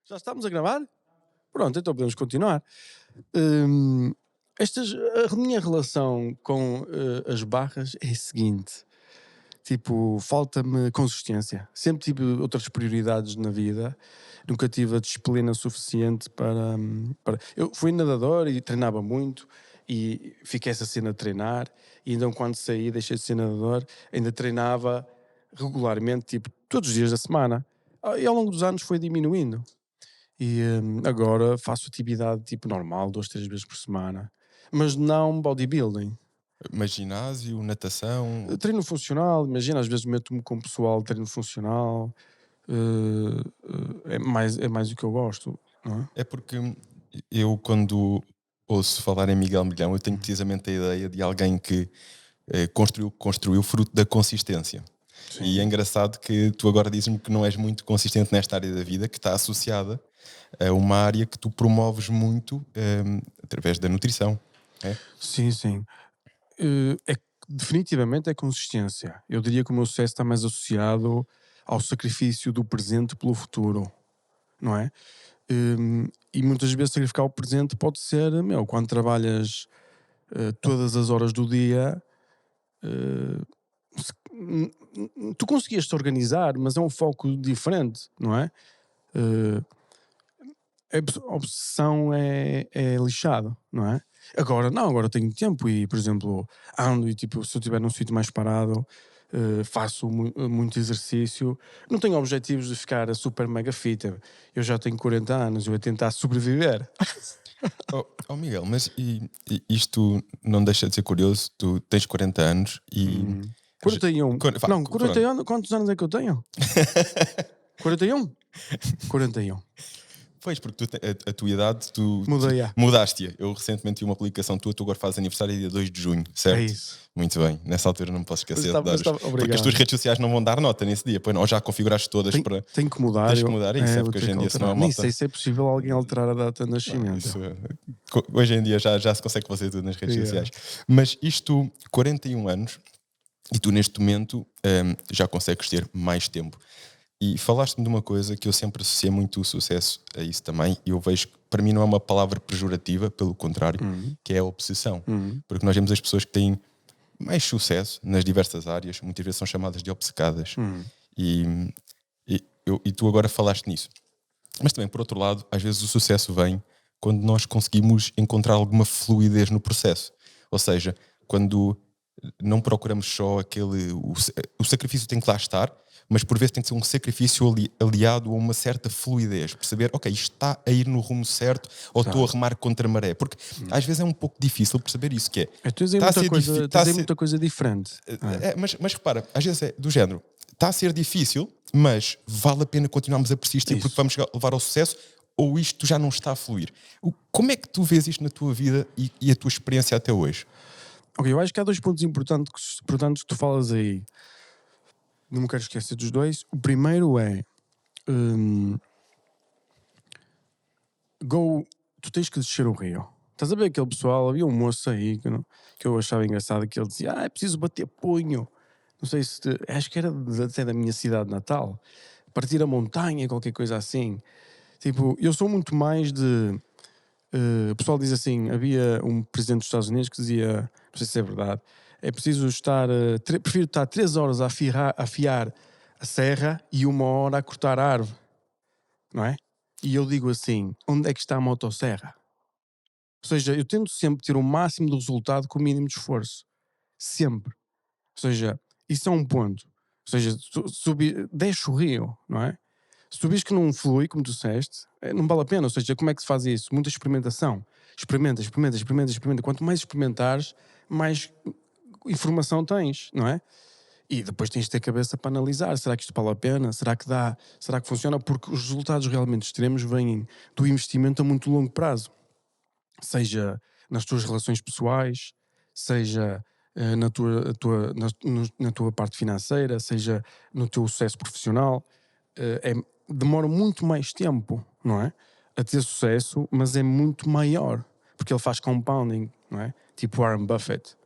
Já estamos a gravar? Pronto, então podemos continuar. Hum, a minha relação com as barras é a seguinte: tipo, falta-me consistência. Sempre tive outras prioridades na vida, nunca tive a disciplina suficiente para. Eu fui nadador e treinava muito, e fiquei essa cena de treinar, e então quando saí, deixei de ser nadador, ainda treinava regularmente, tipo, todos os dias da semana. E ao longo dos anos foi diminuindo. E agora faço atividade tipo normal, 2, 3 vezes por semana, mas não bodybuilding. Mas ginásio, natação. Treino funcional, imagina, às vezes meto-me com o pessoal de treino funcional, é mais o que eu gosto, não é? É porque eu, quando ouço falar em Miguel Milhão, eu tenho Uhum. precisamente a ideia de alguém que construiu fruto da consistência. E é Sim. engraçado que tu agora dizes-me que não és muito consistente nesta área da vida, que está associada a uma área que tu promoves muito através da nutrição. É? Sim, sim. Definitivamente é consistência. Eu diria que o meu sucesso está mais associado ao sacrifício do presente pelo futuro, não é? E muitas vezes sacrificar o presente pode ser, meu, quando trabalhas todas as horas do dia, eh, tu conseguias te organizar, mas é um foco diferente, não é? Eh, a obsessão é lixado, não é? Agora, não, agora tenho tempo e, por exemplo, ando e tipo, se eu estiver num sítio mais parado, faço muito exercício. Não tenho objetivos de ficar super mega fit. Eu já tenho 40 anos, eu a tentar sobreviver. Oh, Miguel, mas isto não deixa de ser curioso. Tu tens 40 anos e. Hum. 41. Não, Pronto. 41, quantos anos é que eu tenho? 41? 41. Pois, porque a tua idade, tu Mudei, já. mudaste-a. Eu recentemente vi uma publicação tua, tu agora fazes aniversário dia 2 de junho, É certo? isso. Muito bem, nessa altura não me posso Mas esquecer de está, dar porque as tuas obrigado. redes sociais não vão dar nota nesse dia, pois não, ou já configuraste todas para. Tenho que mudar, Tens que mudar isso, é vou porque ter hoje em que dia senão alterar. a Nem sei malta. se é possível alguém alterar a data de Não, nascimento. isso, hoje em dia já se consegue fazer tudo nas redes Yeah. sociais. Mas isto, 41 anos, e tu neste momento já consegues ter mais tempo. E falaste-me de uma coisa que eu sempre associei muito o sucesso a isso também, e eu vejo que para mim não é uma palavra pejorativa, pelo contrário, Uhum, que é a obsessão. uhum, Porque nós vemos as pessoas que têm mais sucesso nas diversas áreas, muitas vezes são chamadas de obcecadas. uhum. E, e tu agora falaste nisso. Mas também, por outro lado, às vezes o sucesso vem quando nós conseguimos encontrar alguma fluidez no processo. Ou seja, quando não procuramos só aquele. O sacrifício tem que lá estar, mas por vezes tem que ser um sacrifício aliado a uma certa fluidez. Perceber, ok, isto está a ir no rumo certo ou estou a Tá. remar contra a maré. Porque Uhum. às vezes é um pouco difícil perceber isso, que é. Tens aí Está a muita ser difícil. coisa, tens aí muita coisa diferente. Mas repara, às vezes é do género. Está a ser difícil, mas vale a pena continuarmos a persistir porque Isso. vamos levar ao sucesso, ou isto já não está a fluir? Como é que tu vês isto na tua vida e a tua experiência até hoje? Ok, eu acho que há dois pontos importantes que tu falas aí. Não me quero esquecer dos dois. O primeiro é. hum, tu tens que descer o rio. Estás a ver aquele pessoal? Havia um moço aí que eu achava engraçado que ele dizia: é preciso bater punho. Não sei se. Acho que era até da minha cidade natal. Partir a montanha, qualquer coisa assim. Tipo, eu sou muito mais de. O pessoal diz assim: havia um presidente dos Estados Unidos que dizia, não sei se é verdade, é preciso estar. Prefiro estar 3 horas a afiar a serra e 1 hora a cortar a árvore, não é? E eu digo assim: onde é que está a motosserra? Ou seja, eu tento sempre ter o máximo de resultado com o mínimo de esforço. Sempre. Ou seja, isso é um ponto. Ou seja, deixa o rio, não é? Se tu vês que não flui, como tu disseste, não vale a pena. Ou seja, como é que se faz isso? Muita experimentação. Experimenta, experimenta, experimenta, experimenta. Quanto mais experimentares, mais informação tens, não é? E depois tens de ter cabeça para analisar. Será que isto vale a pena? Será que dá? Será que funciona? Porque os resultados realmente extremos vêm do investimento a muito longo prazo. Seja nas tuas relações pessoais, seja na tua parte financeira, seja no teu sucesso profissional. Demora muito mais tempo, não é? A ter sucesso, mas é muito maior, porque ele faz compounding, não é? Tipo Warren Buffett.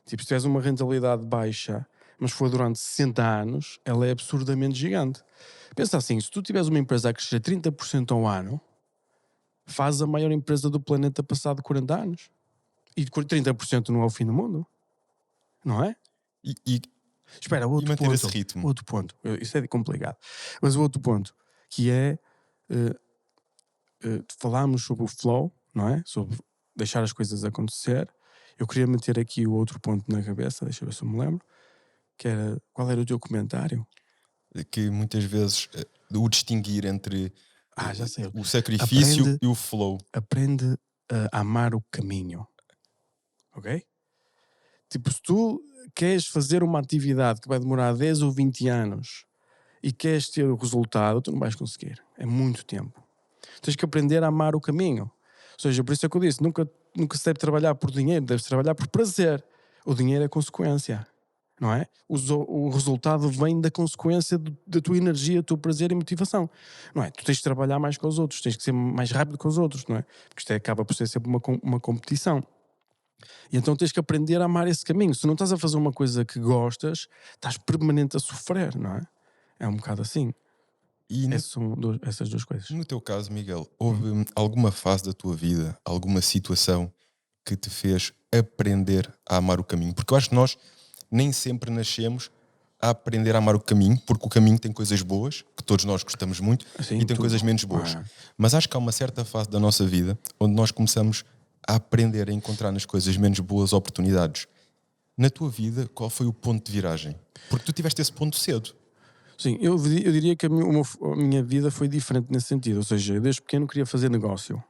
Tipo, se tiveres uma rentabilidade baixa, mas for durante 60 anos, ela é absurdamente gigante. Pensa assim, se tu tiveres uma empresa a crescer 30% ao ano, faz a maior empresa do planeta passado 40 anos. E 30% não é o fim do mundo, não é? E Espera, e manter esse ritmo. outro ponto. Isso é complicado. Mas o outro ponto, que é, falámos sobre o flow, não é? Sobre deixar as coisas acontecer. Eu queria meter aqui o outro ponto na cabeça, deixa eu ver se eu me lembro, que era, qual era o teu comentário? Que muitas vezes o distinguir entre Já sei. o sacrifício Aprende, e o flow. aprende a amar o caminho, ok? Tipo, se tu queres fazer uma atividade que vai demorar 10 ou 20 anos e queres ter o resultado, tu não vais conseguir. É muito tempo. Tens que aprender a amar o caminho. Ou seja, por isso é que eu disse, nunca se deve trabalhar por dinheiro, deve-se trabalhar por prazer. O dinheiro é consequência, não é? O resultado vem da consequência da tua energia, do teu prazer e motivação, não é? Tu tens de trabalhar mais com os outros, tens que ser mais rápido com os outros, não é? Porque isto acaba por ser sempre uma competição. E então tens que aprender a amar esse caminho. Se não estás a fazer uma coisa que gostas, estás permanente a sofrer, não é? É um bocado assim. E Essas duas coisas. no teu caso, Miguel, houve alguma fase da tua vida, alguma situação que te fez aprender a amar o caminho? Porque eu acho que nós nem sempre nascemos a aprender a amar o caminho, porque o caminho tem coisas boas, que todos nós gostamos muito, Assim, e tem tudo. coisas menos boas. Mas acho que há uma certa fase da nossa vida onde nós começamos a aprender a encontrar nas coisas menos boas oportunidades. Na tua vida, qual foi o ponto de viragem? Porque tu tiveste esse ponto cedo. Sim, eu diria que a minha vida foi diferente nesse sentido. Ou seja, eu desde pequeno queria fazer negócio.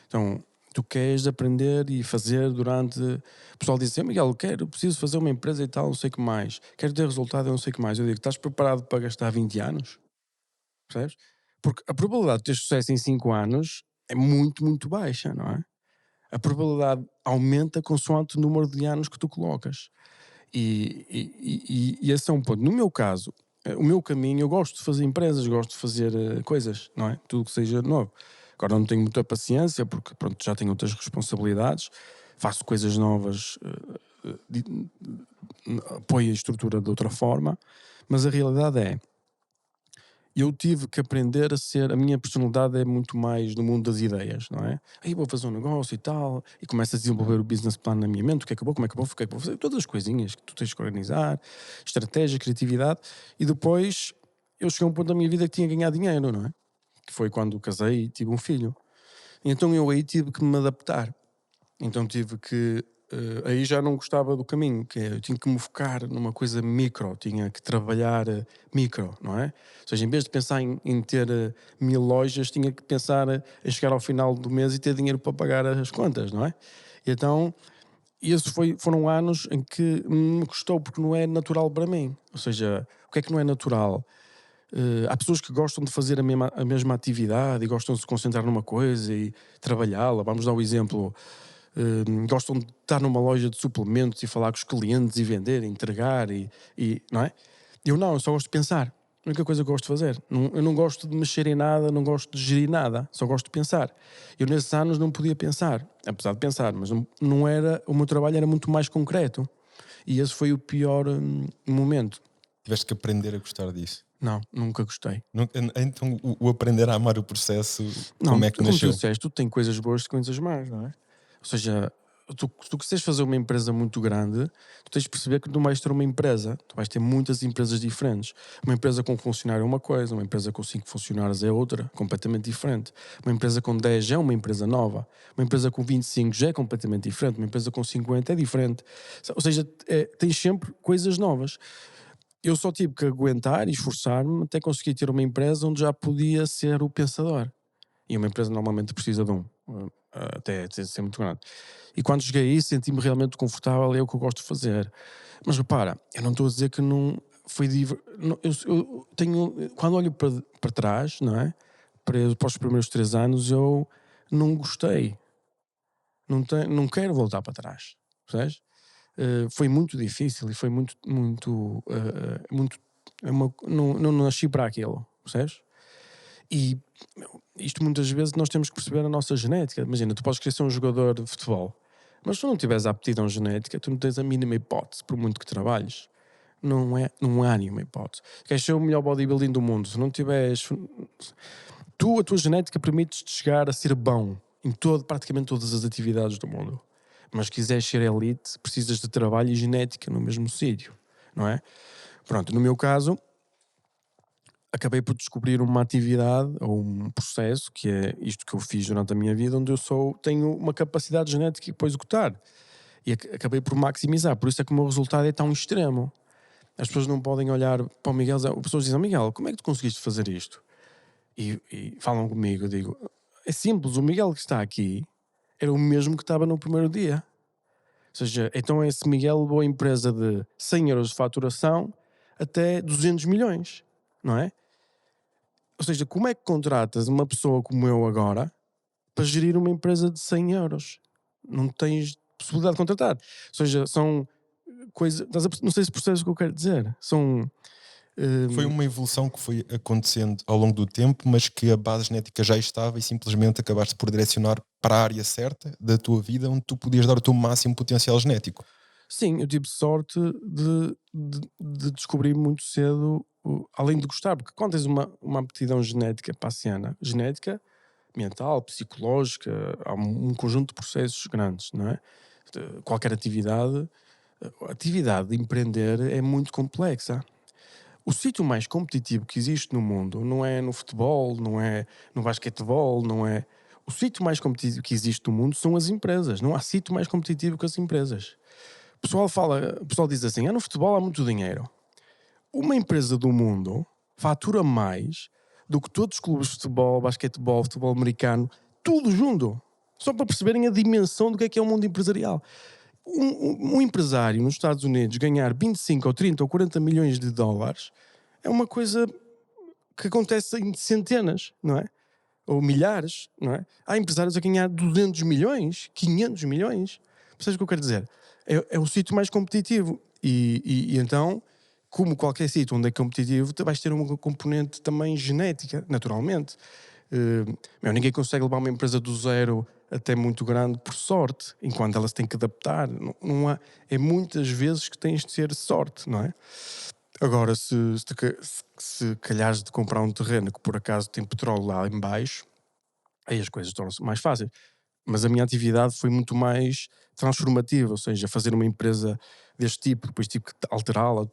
Então, tu queres aprender e fazer durante. O pessoal diz assim: Miguel, preciso fazer uma empresa e tal, não sei o que mais. Quero ter resultado, eu não sei o que mais. Eu digo: estás preparado para gastar 20 anos? Percebes? Porque a probabilidade de ter sucesso em 5 anos é muito, muito baixa, não é? A probabilidade aumenta consoante o número de anos que tu colocas. E esse é um ponto. No meu caso, o meu caminho, eu gosto de fazer empresas, gosto de fazer coisas, não é? Tudo que seja novo. Agora não tenho muita paciência, porque pronto, já tenho outras responsabilidades, faço coisas novas, apoio a estrutura de outra forma, mas a realidade é, eu tive que aprender a ser. A minha personalidade é muito mais no mundo das ideias, não é? Aí vou fazer um negócio e tal, e começo a desenvolver o business plan na minha mente, o que é que eu vou, como é que eu vou, o que é que eu vou fazer, todas as coisinhas que tu tens que organizar, estratégia, criatividade, e depois eu cheguei a um ponto da minha vida que tinha que ganhar dinheiro, não é? Que foi quando casei e tive um filho. E então eu aí tive que me adaptar. Então tive que. Aí já não gostava do caminho, que é, eu tinha que me focar numa coisa micro, tinha que trabalhar micro, não é? Ou seja, em vez de pensar em ter 1000 lojas, tinha que pensar em chegar ao final do mês e ter dinheiro para pagar as contas, não é? E então, esses foram anos em que me custou, porque não é natural para mim. Ou seja, o que é que não é natural? Há pessoas que gostam de fazer a mesma atividade e gostam de se concentrar numa coisa e trabalhá-la. Vamos dar o exemplo. Gostam de estar numa loja de suplementos e falar com os clientes e vender, entregar não é? Eu só gosto de pensar. A única coisa que eu gosto de fazer. Eu não gosto de mexer em nada, não gosto de gerir nada, só gosto de pensar. Eu nesses anos não podia pensar, apesar de pensar, mas não era, o meu trabalho era muito mais concreto. E esse foi o pior momento. Tiveste que aprender a gostar disso. Não, nunca gostei. Então, o aprender a amar o processo, Não, como é que como tu nasceu? disseste, tu tem coisas boas e coisas más, não é? Ou seja, tu quiseres fazer uma empresa muito grande, tu tens de perceber que não vais ter uma empresa, tu vais ter muitas empresas diferentes. Uma empresa com um funcionário é uma coisa, uma empresa com 5 funcionários é outra, completamente diferente. Uma empresa com 10 é uma empresa nova, uma empresa com 25 já é completamente diferente, uma empresa com 50 é diferente. Ou seja, tens sempre coisas novas. Eu só tive que aguentar e esforçar-me até conseguir ter uma empresa onde já podia ser o pensador. E uma empresa normalmente precisa de até ser muito grande. E quando cheguei aí, senti-me realmente confortável, é o que eu gosto de fazer. Mas repara, eu não estou a dizer que não foi eu tenho, quando olho para trás, não é? Para os primeiros 3 anos, eu não gostei. Não quero voltar para trás. Percebes? Foi muito difícil e foi muito, muito, muito. Não nasci para aquilo, percebes? E isto muitas vezes nós temos que perceber a nossa genética. Imagina, tu podes querer ser um jogador de futebol, mas se tu não tiveres aptidão genética, tu não tens a mínima hipótese, por muito que trabalhes, Não há nenhuma hipótese. Queres ser o melhor bodybuilding do mundo, se não tiveres... a tua genética permite-te chegar a ser bom em praticamente todas as atividades do mundo. Mas se quiseres ser elite, precisas de trabalho e genética no mesmo sítio, não é? Pronto, no meu caso, acabei por descobrir uma atividade ou um processo, que é isto que eu fiz durante a minha vida, onde tenho uma capacidade genética para executar. E acabei por maximizar. Por isso é que o meu resultado é tão extremo. As pessoas não podem olhar para o Miguel, as pessoas dizem: Miguel, como é que tu conseguiste fazer isto? E falam comigo, eu digo: é simples, o Miguel que está aqui era o mesmo que estava no primeiro dia. Ou seja, então esse Miguel levou a empresa de 100 euros de faturação até 200 milhões, não é? Ou seja, como é que contratas uma pessoa como eu agora para gerir uma empresa de 100 euros? Não tens possibilidade de contratar. Ou seja, são coisas... Não sei se percebes o que eu quero dizer. São... Foi uma evolução que foi acontecendo ao longo do tempo, mas que a base genética já estava e simplesmente acabaste por direcionar para a área certa da tua vida, onde tu podias dar o teu máximo potencial genético. Sim, eu tive sorte de descobrir muito cedo, além de gostar, porque quando tens uma aptidão genética para a cena, genética, mental, psicológica, há um conjunto de processos grandes, não é? Qualquer atividade, a atividade de empreender é muito complexa. O sítio mais competitivo que existe no mundo não é no futebol, não é no basquetebol, não é... O sítio mais competitivo que existe no mundo são as empresas. Não há sítio mais competitivo que as empresas. O pessoal diz assim: no futebol há muito dinheiro. Uma empresa do mundo fatura mais do que todos os clubes de futebol, basquetebol, futebol americano, tudo junto. Só para perceberem a dimensão do que é o mundo empresarial. Um empresário nos Estados Unidos ganhar 25 ou 30 ou 40 milhões de dólares é uma coisa que acontece em centenas, não é? Ou milhares, não é? Há empresários a ganhar 200 milhões, 500 milhões. Percebes o que eu quero dizer? É o sítio mais competitivo. E então, como qualquer sítio onde é competitivo, tu vais ter uma componente também genética, naturalmente. Ninguém consegue levar uma empresa do zero até muito grande por sorte, enquanto ela se tem que adaptar. Não há, é muitas vezes que tens de ter sorte, não é? Agora, se calhares de comprar um terreno que por acaso tem petróleo lá em baixo, aí as coisas tornam-se mais fáceis. Mas a minha atividade foi muito mais transformativa, ou seja, fazer uma empresa deste tipo, depois tive que alterá-la.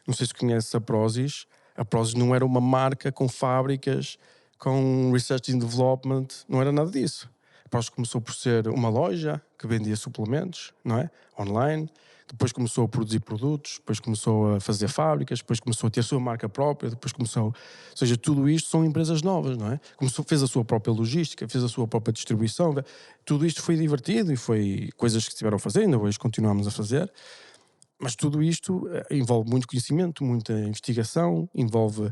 Não sei se conheces a Prozis. A Prozis não era uma marca com fábricas, com research and development, não era nada disso. A Prozis começou por ser uma loja que vendia suplementos, não é? Online. Depois começou a produzir produtos, depois começou a fazer fábricas, depois começou a ter a sua marca própria, depois começou... Ou seja, tudo isto são empresas novas, não é? Fez a sua própria logística, fez a sua própria distribuição. Tudo isto foi divertido e foi coisas que estiveram a fazer, ainda hoje continuamos a fazer. Mas tudo isto envolve muito conhecimento, muita investigação, envolve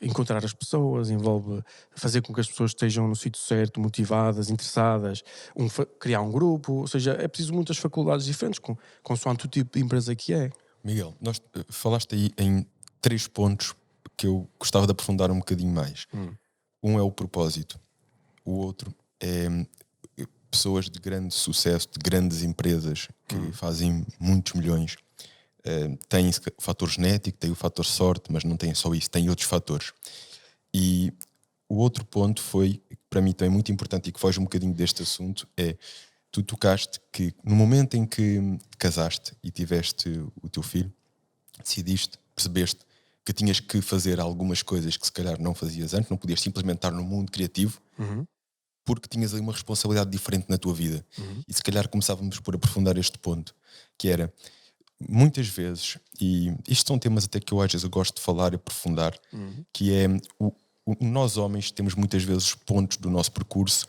encontrar as pessoas, envolve fazer com que as pessoas estejam no sítio certo, motivadas, interessadas, criar um grupo. Ou seja, é preciso muitas faculdades diferentes, consoante o tipo de empresa que é. Miguel, nós falaste aí em 3 pontos que eu gostava de aprofundar um bocadinho mais. Um é o propósito, o outro é pessoas de grande sucesso, de grandes empresas que fazem muitos milhões. Têm o fator genético, têm o fator sorte, mas não têm só isso, têm outros fatores. E o outro ponto foi, para mim também muito importante e que foge um bocadinho deste assunto, é tu tocaste que no momento em que te casaste e tiveste o teu filho, decidiste, percebeste que tinhas que fazer algumas coisas que se calhar não fazias antes, não podias simplesmente estar no mundo criativo, porque tinhas aí uma responsabilidade diferente na tua vida. E se calhar começávamos por aprofundar este ponto, que era, muitas vezes, e isto são temas até que eu às vezes gosto de falar e aprofundar, que é, nós homens temos muitas vezes pontos do nosso percurso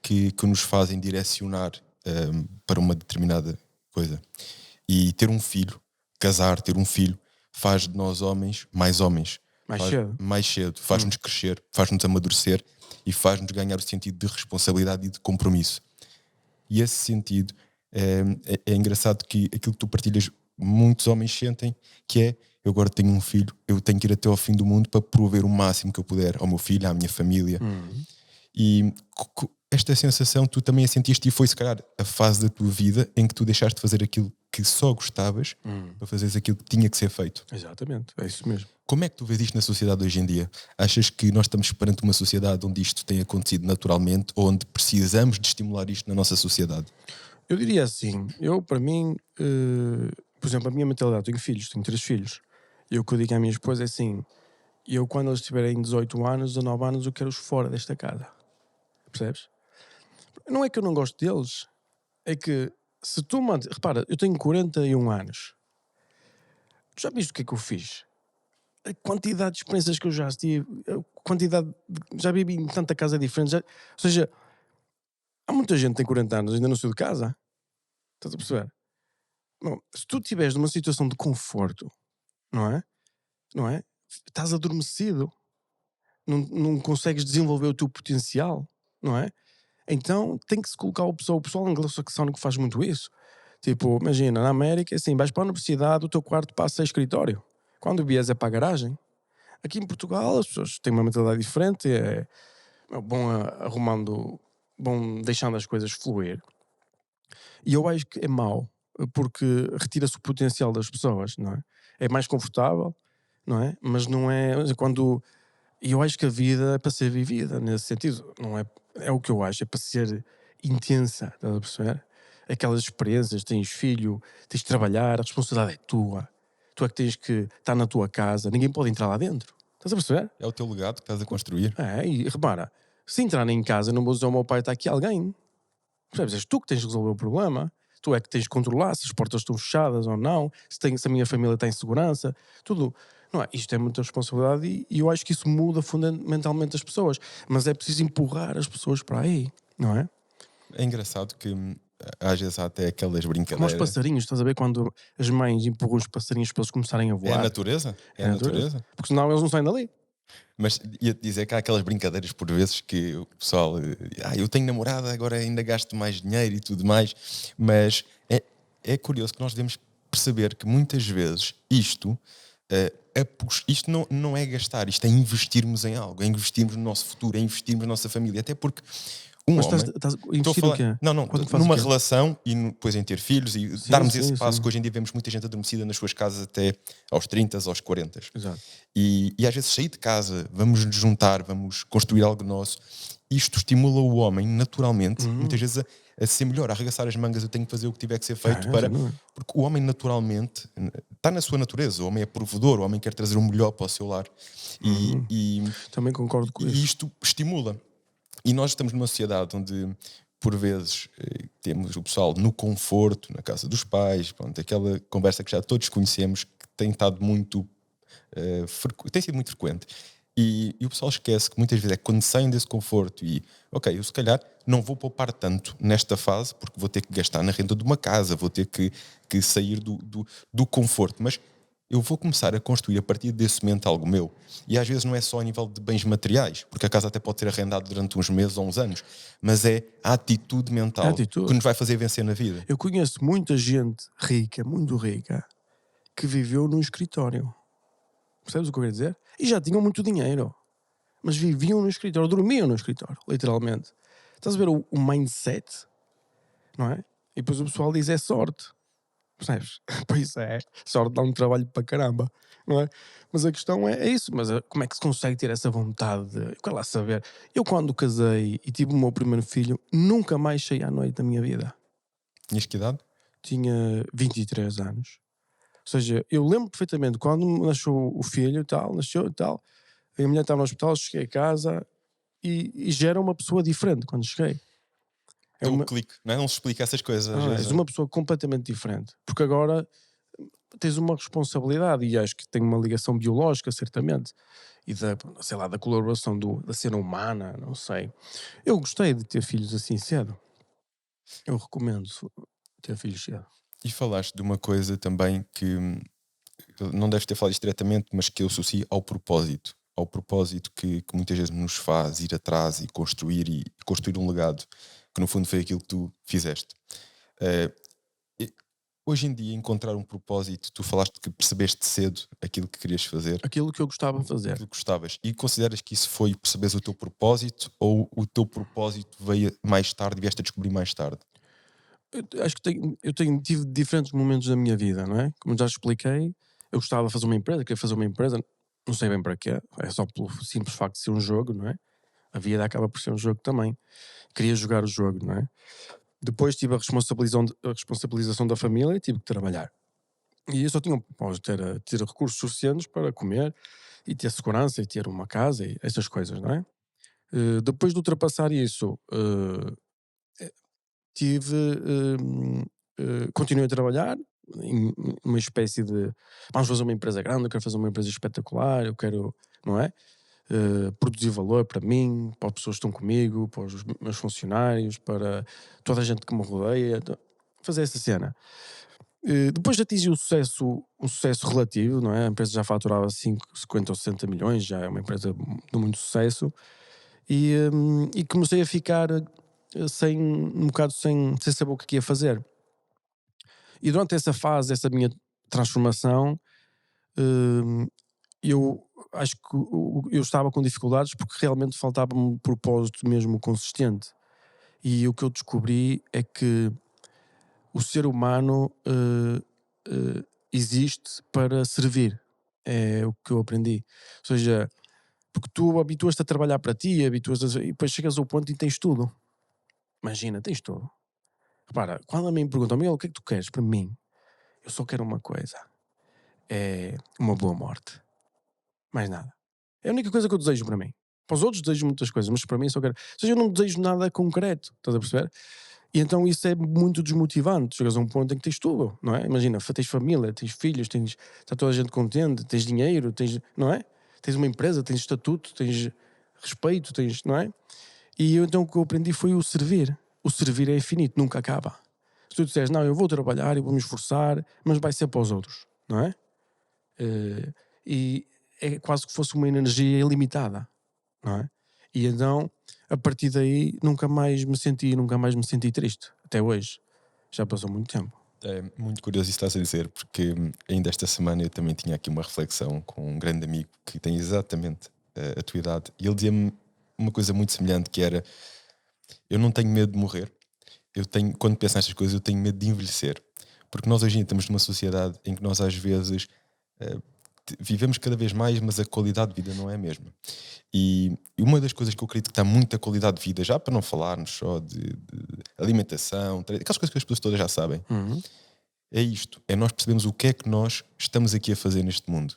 que nos fazem direcionar para uma determinada coisa. E ter um filho, casar, ter um filho, faz de nós homens mais homens. Mais cedo. Faz-nos crescer, faz-nos amadurecer e faz-nos ganhar o sentido de responsabilidade e de compromisso. E esse sentido é engraçado, que aquilo que tu partilhas, muitos homens sentem, que é: eu agora tenho um filho, eu tenho que ir até ao fim do mundo para prover o máximo que eu puder ao meu filho, à minha família. E esta sensação tu também a sentiste, e foi se calhar a fase da tua vida em que tu deixaste de fazer aquilo que só gostavas Hum. para fazeres aquilo que tinha que ser feito. Exatamente, é isso mesmo. Como é que tu vês isto na sociedade hoje em dia? Achas que nós estamos perante uma sociedade onde isto tem acontecido naturalmente ou onde precisamos de estimular isto na nossa sociedade? Eu diria assim, para mim, por exemplo, a minha mentalidade, tenho 3 filhos. E o que eu digo à minha esposa é assim, eu quando eles tiverem 18 anos, 19 anos, eu quero-os fora desta casa. Percebes? Não é que eu não gosto deles, é que se tu repara, eu tenho 41 anos. Tu já viste o que é que eu fiz? A quantidade de experiências que eu já tive, já vivi em tanta casa diferente. Ou seja, há muita gente que tem 40 anos e ainda não saiu de casa. Estás a perceber? Bom, se tu estiveres numa situação de conforto, não é? Não é? Estás adormecido, não consegues desenvolver o teu potencial, não é? Então tem que se colocar o pessoal anglo-saxónico faz muito isso. Tipo, imagina, na América, assim, vais para a universidade, o teu quarto passa a escritório. Quando vies é para a garagem. Aqui em Portugal as pessoas têm uma mentalidade diferente, bom arrumando, bom deixando as coisas fluir. E eu acho que é mau, porque retira-se o potencial das pessoas, não é? É mais confortável, não é? Mas não é quando. E eu acho que a vida é para ser vivida nesse sentido, não é? É o que eu acho, é para ser intensa, estás a perceber? Aquelas experiências, tens filho, tens de trabalhar, a responsabilidade é tua. Tu é que tens que estar na tua casa, ninguém pode entrar lá dentro. Estás a perceber? É o teu legado que estás a construir? É, e repara, se entrarem em casa, não vou dizer ao meu pai está aqui alguém. Percebes? És tu que tens de resolver o problema. Tu é que tens de controlar se as portas estão fechadas ou não, se a minha família está em segurança, tudo. Não é? Isto é muita responsabilidade e eu acho que isso muda fundamentalmente as pessoas. Mas é preciso empurrar as pessoas para aí, não é? É engraçado que às vezes há até aquelas Como aos brincadeiras. passarinhos, estás a ver quando as mães empurram os passarinhos para eles começarem a É a voar? natureza? É É a a natureza. natureza. Porque senão eles não saem dali. Mas ia-te dizer que há aquelas brincadeiras por vezes que o pessoal, eu tenho namorada, agora ainda gasto mais dinheiro e tudo mais, mas é curioso que nós devemos perceber que muitas vezes isto não é gastar, isto é investirmos em algo, é investirmos no nosso futuro, é investirmos na nossa família, até porque um Mas homem. estás a Estou a investir o falar, quê? não, Quando fazes o numa quê? relação e depois em ter filhos e Sim, darmos esse sim, passo sim. que hoje em dia vemos muita gente adormecida nas suas casas até aos 30, aos 40. Exato. E às vezes sair de casa, vamos nos juntar, vamos construir algo nosso. Isto estimula o homem naturalmente, muitas vezes a ser melhor, a arregaçar as mangas, eu tenho que fazer o que tiver que ser feito Sem dúvida. porque o homem naturalmente está na sua natureza, o homem é provedor, o homem quer trazer o melhor para o seu lar. E Também concordo com e isso. isto estimula. E nós estamos numa sociedade onde, por vezes, temos o pessoal no conforto, na casa dos pais, pronto, aquela conversa que já todos conhecemos, que tem estado muito. Tem sido muito frequente. E o pessoal esquece que muitas vezes é quando saem desse conforto e, ok, eu se calhar não vou poupar tanto nesta fase, porque vou ter que gastar na renda de uma casa, vou ter que sair do conforto, mas eu vou começar a construir a partir desse momento algo meu. E às vezes não é só a nível de bens materiais, porque a casa até pode ser arrendada durante uns meses ou uns anos, mas é a atitude É a mental que atitude. nos vai fazer vencer na vida. Eu conheço muita gente rica, muito rica, que viveu num escritório. Percebes o que eu quero dizer? E já tinham muito dinheiro. Mas viviam no escritório, dormiam no escritório, literalmente. Estás a ver o mindset, não é? E depois o pessoal diz é sorte. Percebes? Pois é, sorte dá um trabalho para caramba, não é? Mas a questão é isso, mas como é que se consegue ter essa vontade de, eu quero lá saber. Eu quando casei e tive o meu primeiro filho, nunca mais saí à noite da minha vida. Tinhas que idade? Tinha 23 anos. Ou seja, eu lembro perfeitamente quando nasceu o filho e tal, nasceu e tal, a minha mulher estava no hospital, cheguei a casa e já era uma pessoa diferente quando cheguei. É Deu o uma, clique, não é? Não se explica essas coisas às vezes. és uma pessoa completamente diferente. Porque agora tens uma responsabilidade e acho que tem uma ligação biológica, certamente. E da, sei lá, da colaboração da cena humana, não sei. Eu gostei de ter filhos assim cedo. Eu recomendo ter filhos cedo. E falaste de uma coisa também que não deves ter falado isto diretamente, mas que eu associo ao propósito. Ao propósito que muitas vezes nos faz ir atrás e construir um legado, que no fundo foi aquilo que tu fizeste. Eh, Hoje em dia, encontrar um propósito, tu falaste que percebeste cedo aquilo que querias fazer, Aquilo que eu gostava de fazer. aquilo que gostavas, e consideras que isso foi perceberes o teu propósito ou o teu propósito veio mais tarde e vieste a descobrir mais tarde? Acho que tive diferentes momentos da minha vida, não é? Como já expliquei, eu gostava de fazer uma empresa, queria fazer uma empresa, não sei bem para quê, é só pelo simples facto de ser um jogo, não é? A vida acaba por ser um jogo também. Queria jogar o jogo, não é? Depois tive a responsabilização da família e tive que trabalhar. E eu só tinha ter recursos suficientes para comer e ter segurança e ter uma casa e essas coisas, não é? Depois de ultrapassar isso, tive, continuei a trabalhar em uma espécie de vamos fazer uma empresa grande, eu quero fazer uma empresa espetacular, eu quero, não é? Produzir valor para mim, para as pessoas que estão comigo, para os meus funcionários, para toda a gente que me rodeia, fazer essa cena. Depois de atingir um sucesso relativo, não é? A empresa já faturava 50 ou 60 milhões, já é uma empresa de muito sucesso, e comecei a ficar um bocado sem saber o que ia fazer. E durante essa fase, essa minha transformação, hum, eu acho que eu estava com dificuldades porque realmente faltava-me um propósito mesmo consistente. E o que eu descobri é que o ser humano existe para servir. É o que eu aprendi. Ou seja, porque tu habituas-te a trabalhar para ti, e depois chegas ao ponto e tens tudo. Imagina, tens tudo. Repara, quando a mim me perguntam, Miguel, o que é que tu queres para mim? Eu só quero uma coisa: é uma boa morte. Mais nada. É a única coisa que eu desejo para mim. Para os outros desejo muitas coisas, mas para mim só quero. Ou seja, eu não desejo nada concreto, estás a perceber? E então isso é muito desmotivante. Chegas a um ponto em que tens tudo, não é? Imagina, tens família, tens filhos, está toda a gente contente, tens dinheiro, não é? Tens uma empresa, tens estatuto, tens respeito, não é? E então o que eu aprendi foi o servir. O servir é infinito, nunca acaba. Se tu disseres, não, eu vou trabalhar e vou me esforçar, mas vai ser para os outros, não é? Eh, e é quase que fosse uma energia ilimitada, não é? E então, a partir daí, nunca mais me senti triste, até hoje. Já passou muito tempo. É muito curioso isso que estás a dizer, porque ainda esta semana eu também tinha aqui uma reflexão com um grande amigo que tem exatamente a tua idade, e ele dizia-me uma coisa muito semelhante, que era: eu não tenho medo de morrer, quando penso nestas coisas, eu tenho medo de envelhecer. Porque nós hoje em dia estamos numa sociedade em que nós às vezes eh, vivemos cada vez mais, mas a qualidade de vida não é a mesma. E uma das coisas que eu acredito que está muito a qualidade de vida, já para não falarmos só de alimentação, aquelas coisas que as pessoas todas já sabem, Uhum. é isto: é nós percebemos o que é que nós estamos aqui a fazer neste mundo.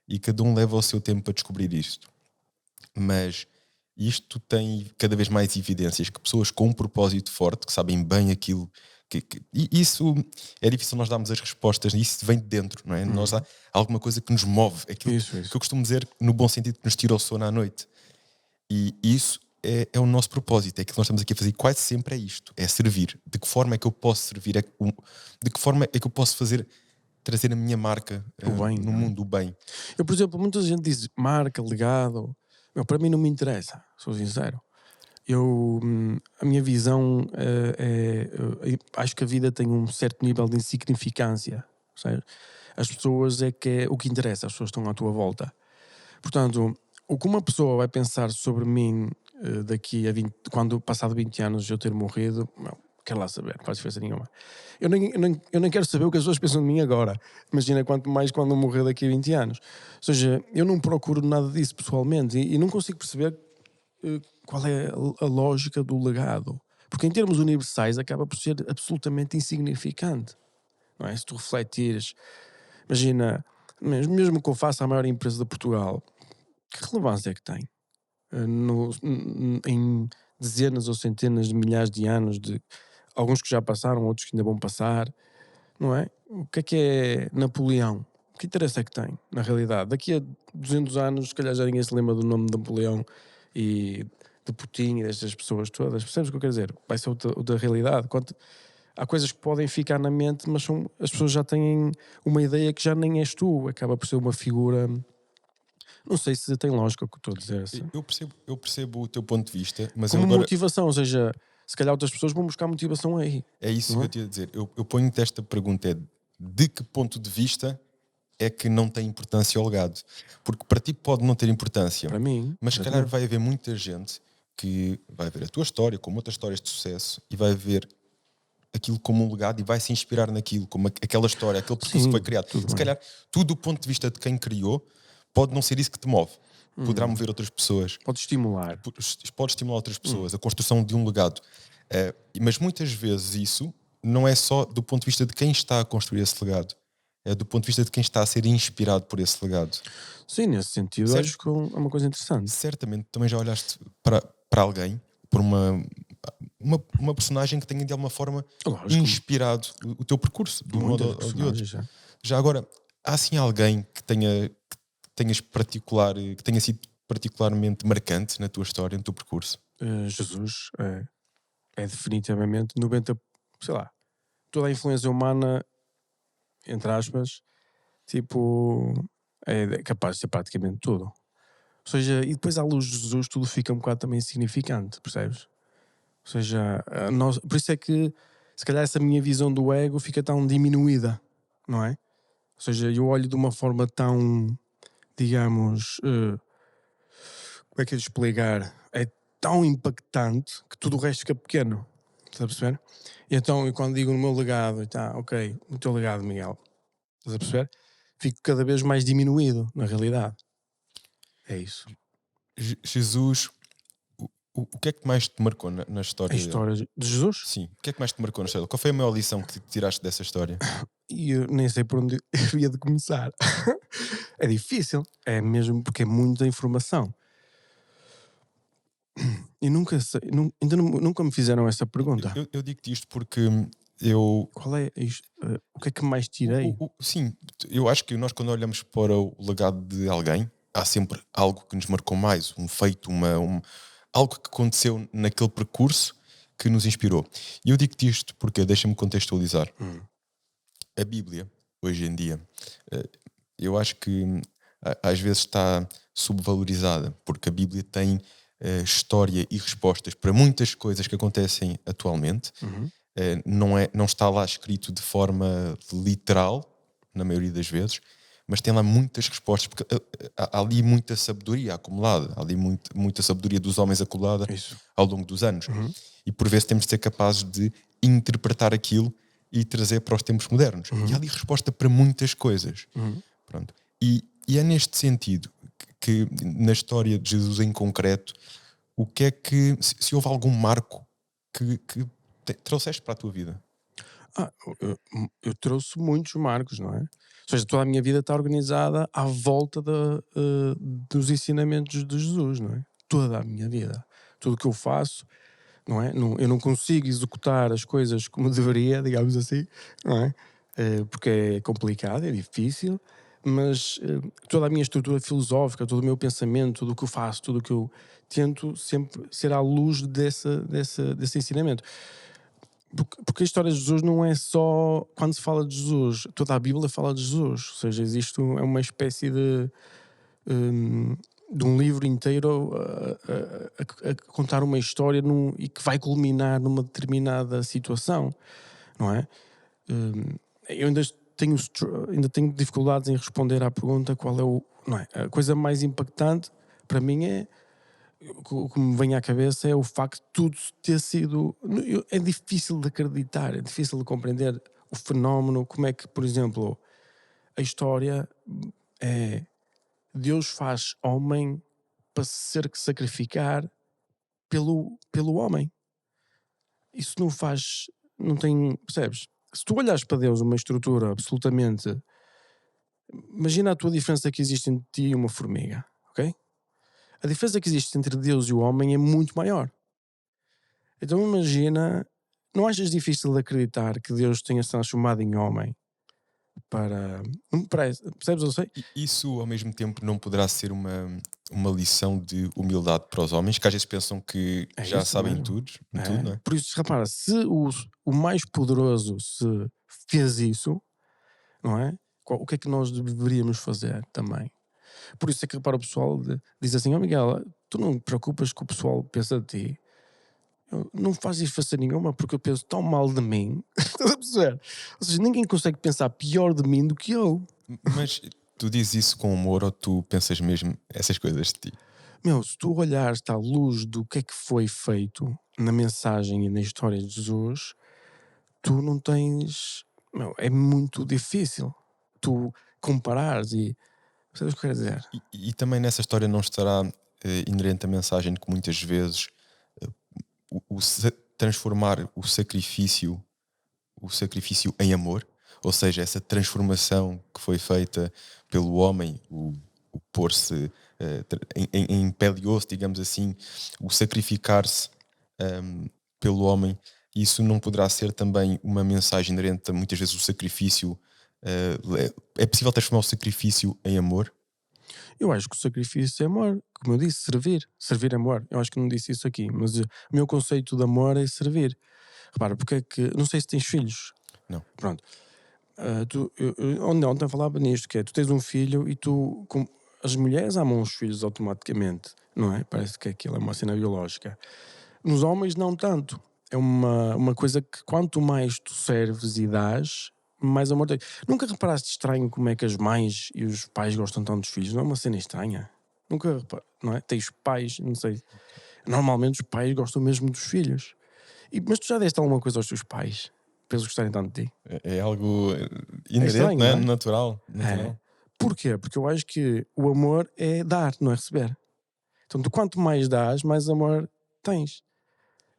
E cada um leva o seu tempo para descobrir isto. Mas isto tem cada vez mais evidências que pessoas com um propósito forte, que sabem bem aquilo e isso é difícil nós darmos as respostas, e isso vem de dentro, não é? Nós há alguma coisa que nos move, aquilo Isso, que isso. eu costumo dizer, no bom sentido, que nos tira o sono à noite. E isso é o nosso propósito, é aquilo que nós estamos aqui a fazer, quase sempre é isto: é servir. De que forma é que eu posso servir? De que forma é que eu posso trazer a minha marca O bem, no não é? mundo, o bem? Eu, por exemplo, muita gente diz marca, legado. Meu, para mim não me interessa, sou sincero. A minha visão acho que a vida tem um certo nível de insignificância. Sabe? As pessoas é que é o que interessa, as pessoas estão à tua volta. Portanto, o que uma pessoa vai pensar sobre mim daqui a 20, quando passado 20 anos eu ter morrido, não, quero lá saber, não faz diferença nenhuma. Eu nem quero saber o que as pessoas pensam de mim agora. Imagina quanto mais quando eu morrer daqui a 20 anos. Ou seja, eu não procuro nada disso pessoalmente e não consigo perceber qual é a lógica do legado. Porque em termos universais acaba por ser absolutamente insignificante. Não é? Se tu refletires, imagina, mesmo que eu faça a maior empresa de Portugal, que relevância é que tem? Em dezenas ou centenas de milhares de anos, de alguns que já passaram, outros que ainda vão passar, não é? O que é Napoleão? Que interesse é que tem, na realidade? Daqui a 200 anos, se calhar já ninguém se lembra do nome de Napoleão e de Putin e destas pessoas todas. Percebes o que eu quero dizer? Vai ser o da realidade. Há coisas que podem ficar na mente, mas as pessoas já têm uma ideia que já nem és tu. Acaba por ser uma figura. Não sei se tem lógica o que eu estou a dizer. Assim. Eu percebo o teu ponto de vista, mas eu Como agora motivação, ou seja, se calhar outras pessoas vão buscar motivação aí. é isso Não que eu é? te ia dizer. Eu ponho-te esta pergunta: é de que ponto de vista é que não tem importância o legado? Porque para ti pode não ter importância, Para mim, mas se calhar exatamente. vai haver muita gente que vai ver a tua história, como outras histórias de sucesso, e vai ver aquilo como um legado e vai se inspirar naquilo, como aquela história, aquele percurso que foi Sim, criado. tudo Se bem. calhar, tudo do ponto de vista de quem criou, pode não ser isso que te move. Poderá mover outras pessoas, Pode estimular. pode estimular outras pessoas, a construção de um legado. Mas muitas vezes isso não é só do ponto de vista de quem está a construir esse legado, é do ponto de vista de quem está a ser inspirado por esse legado. Sim, nesse sentido, Certo? acho que é uma coisa interessante. Certamente também já olhaste para alguém, por uma personagem que tenha de alguma forma Lógico, inspirado o teu percurso, de um modo muitas ou de outro. personagens já. Já agora, há assim alguém que tenha sido particularmente marcante na tua história, no teu percurso? Jesus é definitivamente 90, sei lá, toda a influência humana, entre aspas, tipo, é capaz de ser praticamente tudo. Ou seja, e depois à luz de Jesus tudo fica um bocado também insignificante, percebes? Ou seja, por isso é que se calhar essa minha visão do ego fica tão diminuída, não é? Ou seja, eu olho de uma forma tão, digamos, como é que é de explicar? É tão impactante que tudo o resto fica pequeno. Estás a perceber? E então, eu quando digo no meu legado, e tá, ok, o teu legado, Miguel, estás a perceber? Fico cada vez mais diminuído, na realidade. É isso. Jesus, o que é que mais te marcou na A história dele? história de Jesus, Sim, o que é que mais te marcou na história dele? Qual foi a maior lição que tiraste dessa história? e eu nem sei por onde eu havia de começar. É difícil, é mesmo porque é muita informação. E nunca sei, nunca me fizeram essa pergunta. Eu digo-te isto porque eu. Qual é o que é que mais tirei? Sim, eu acho que nós, quando olhamos para o legado de alguém, há sempre algo que nos marcou mais, um feito, algo que aconteceu naquele percurso que nos inspirou. E eu digo-te isto porque, deixa-me contextualizar. A Bíblia, hoje em dia, eh, eu acho que às vezes está subvalorizada, porque a Bíblia tem história e respostas para muitas coisas que acontecem atualmente. Uhum. Não está lá escrito de forma literal, na maioria das vezes, mas tem lá muitas respostas, porque há ali muita sabedoria acumulada, há ali muita sabedoria dos homens acumulada Isso. ao longo dos anos. Uhum. E por vezes temos de ser capazes de interpretar aquilo e trazer para os tempos modernos. E há ali resposta para muitas coisas. Uhum. Pronto. E é neste sentido que na história de Jesus em concreto, o que é que, se houve algum marco que trouxeste para a tua vida? Eu trouxe muitos marcos, não é? Ou seja, toda a minha vida está organizada à volta dos ensinamentos de Jesus, não é? Toda a minha vida. Tudo o que eu faço, não é? Eu não consigo executar as coisas como deveria, digamos assim, não é? Porque é complicado, é difícil, mas toda a minha estrutura filosófica, todo o meu pensamento, tudo o que eu faço, tudo o que eu tento sempre ser à luz desse ensinamento. Porque a história de Jesus não é só quando se fala de Jesus, toda a Bíblia fala de Jesus, ou seja, existe é uma espécie hum, de um livro inteiro a contar uma história e que vai culminar numa determinada situação, não é? Eu ainda tenho dificuldades em responder à pergunta qual é não é? A coisa mais impactante para mim é o que me vem à cabeça é o facto de tudo ter sido. É difícil de acreditar, é difícil de compreender o fenómeno. Como é que, por exemplo, a história é Deus faz homem para ser que sacrificar pelo homem. Isso não faz. Não tem. Percebes? Se tu olhas para Deus uma estrutura absolutamente. Imagina a tua diferença que existe entre ti e uma formiga, ok? A diferença que existe entre Deus e o homem é muito maior. Então imagina, não achas difícil de acreditar que Deus tenha se transformado em homem para. Não me parece, percebes? Eu sei. E isso, ao mesmo tempo, não poderá ser uma lição de humildade para os homens, que às vezes pensam que É já isso sabem mesmo. tudo, em tudo, É. não é? Por isso, repara, se o mais poderoso se fez isso, não é? O que é que nós deveríamos fazer também? Por isso é que repara, o pessoal diz assim: Ó Miguel, tu não te preocupas que o pessoal pensa de ti. Eu não faz diferença nenhuma porque eu penso tão mal de mim. Estás a perceber? Ou seja, ninguém consegue pensar pior de mim do que eu. Mas tu dizes isso com humor ou tu pensas mesmo essas coisas de ti? Meu, se tu olhares à luz do que é que foi feito na mensagem e na história de Jesus, tu não tens. Meu, é muito difícil tu comparares e. Percebes o que eu quero dizer? E também nessa história não estará inerente a mensagem de que muitas vezes eh, transformar o sacrifício em amor, ou seja, essa transformação que foi feita pelo homem, o pôr-se em pele e osso, digamos assim, o sacrificar-se pelo homem, isso não poderá ser também uma mensagem inerente a muitas vezes o sacrifício. É possível transformar o sacrifício em amor? Eu acho que o sacrifício é amor. Como eu disse, servir. Servir é amor. Eu acho que não disse isso aqui, mas o meu conceito de amor é servir. Repara, porque é que. Não sei se tens filhos. Não. Pronto. Ontem falava nisto, que é, tu tens um filho e as mulheres amam os filhos automaticamente, não é? Parece que aquilo é uma cena biológica. Nos homens não tanto. É uma coisa que quanto mais tu serves e dás, mais amor tens. Nunca reparaste estranho como é que as mães e os pais gostam tanto dos filhos? Não é uma cena estranha? Nunca reparaste, não é? Tens pais, não sei. Normalmente os pais gostam mesmo dos filhos. Mas tu já deste alguma coisa aos teus pais? Para eles gostarem tanto de ti? É algo É inerente, estranho, não é? não é? Natural. É. Porquê? Porque eu acho que o amor é dar, não é receber. Então, tu quanto mais dás, mais amor tens.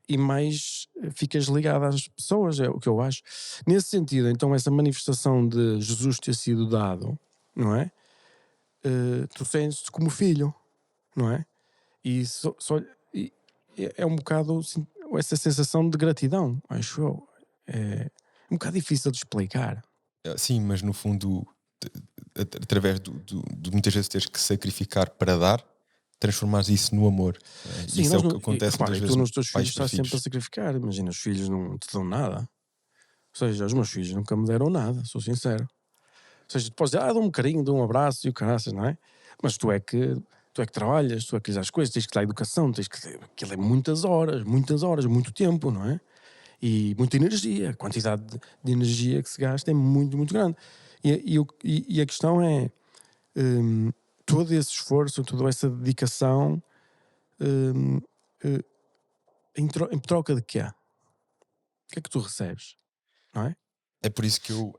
E mais ficas ligado às pessoas, é o que eu acho. Nesse sentido, então, essa manifestação de Jesus ter sido dado, não é? Tu sentes-te como filho, não é? E, é um bocado essa sensação de gratidão, acho eu. É um bocado difícil de explicar. Sim, mas no fundo, através de muitas vezes teres que sacrificar para dar, transformares isso no amor. E Sim, isso é nós o que não, acontece repara, muitas e tu vezes nos teus filhos pais para estás sempre a filhos. sacrificar. Imagina, os filhos não te dão nada. Ou seja, os meus filhos nunca me deram nada, sou sincero. Ou seja, tu podes dizer, dá um carinho, dá um abraço e o caraças, não é? Mas tu é que trabalhas, tu é que lhes dás as coisas, tens que dar educação, aquilo é muitas horas, muito tempo, não é? E muita energia, a quantidade de energia que se gasta é muito, muito grande. E a questão é, todo esse esforço, toda essa dedicação, hum, eh, em troca de quê? O que é que tu recebes? Não é? É por isso que O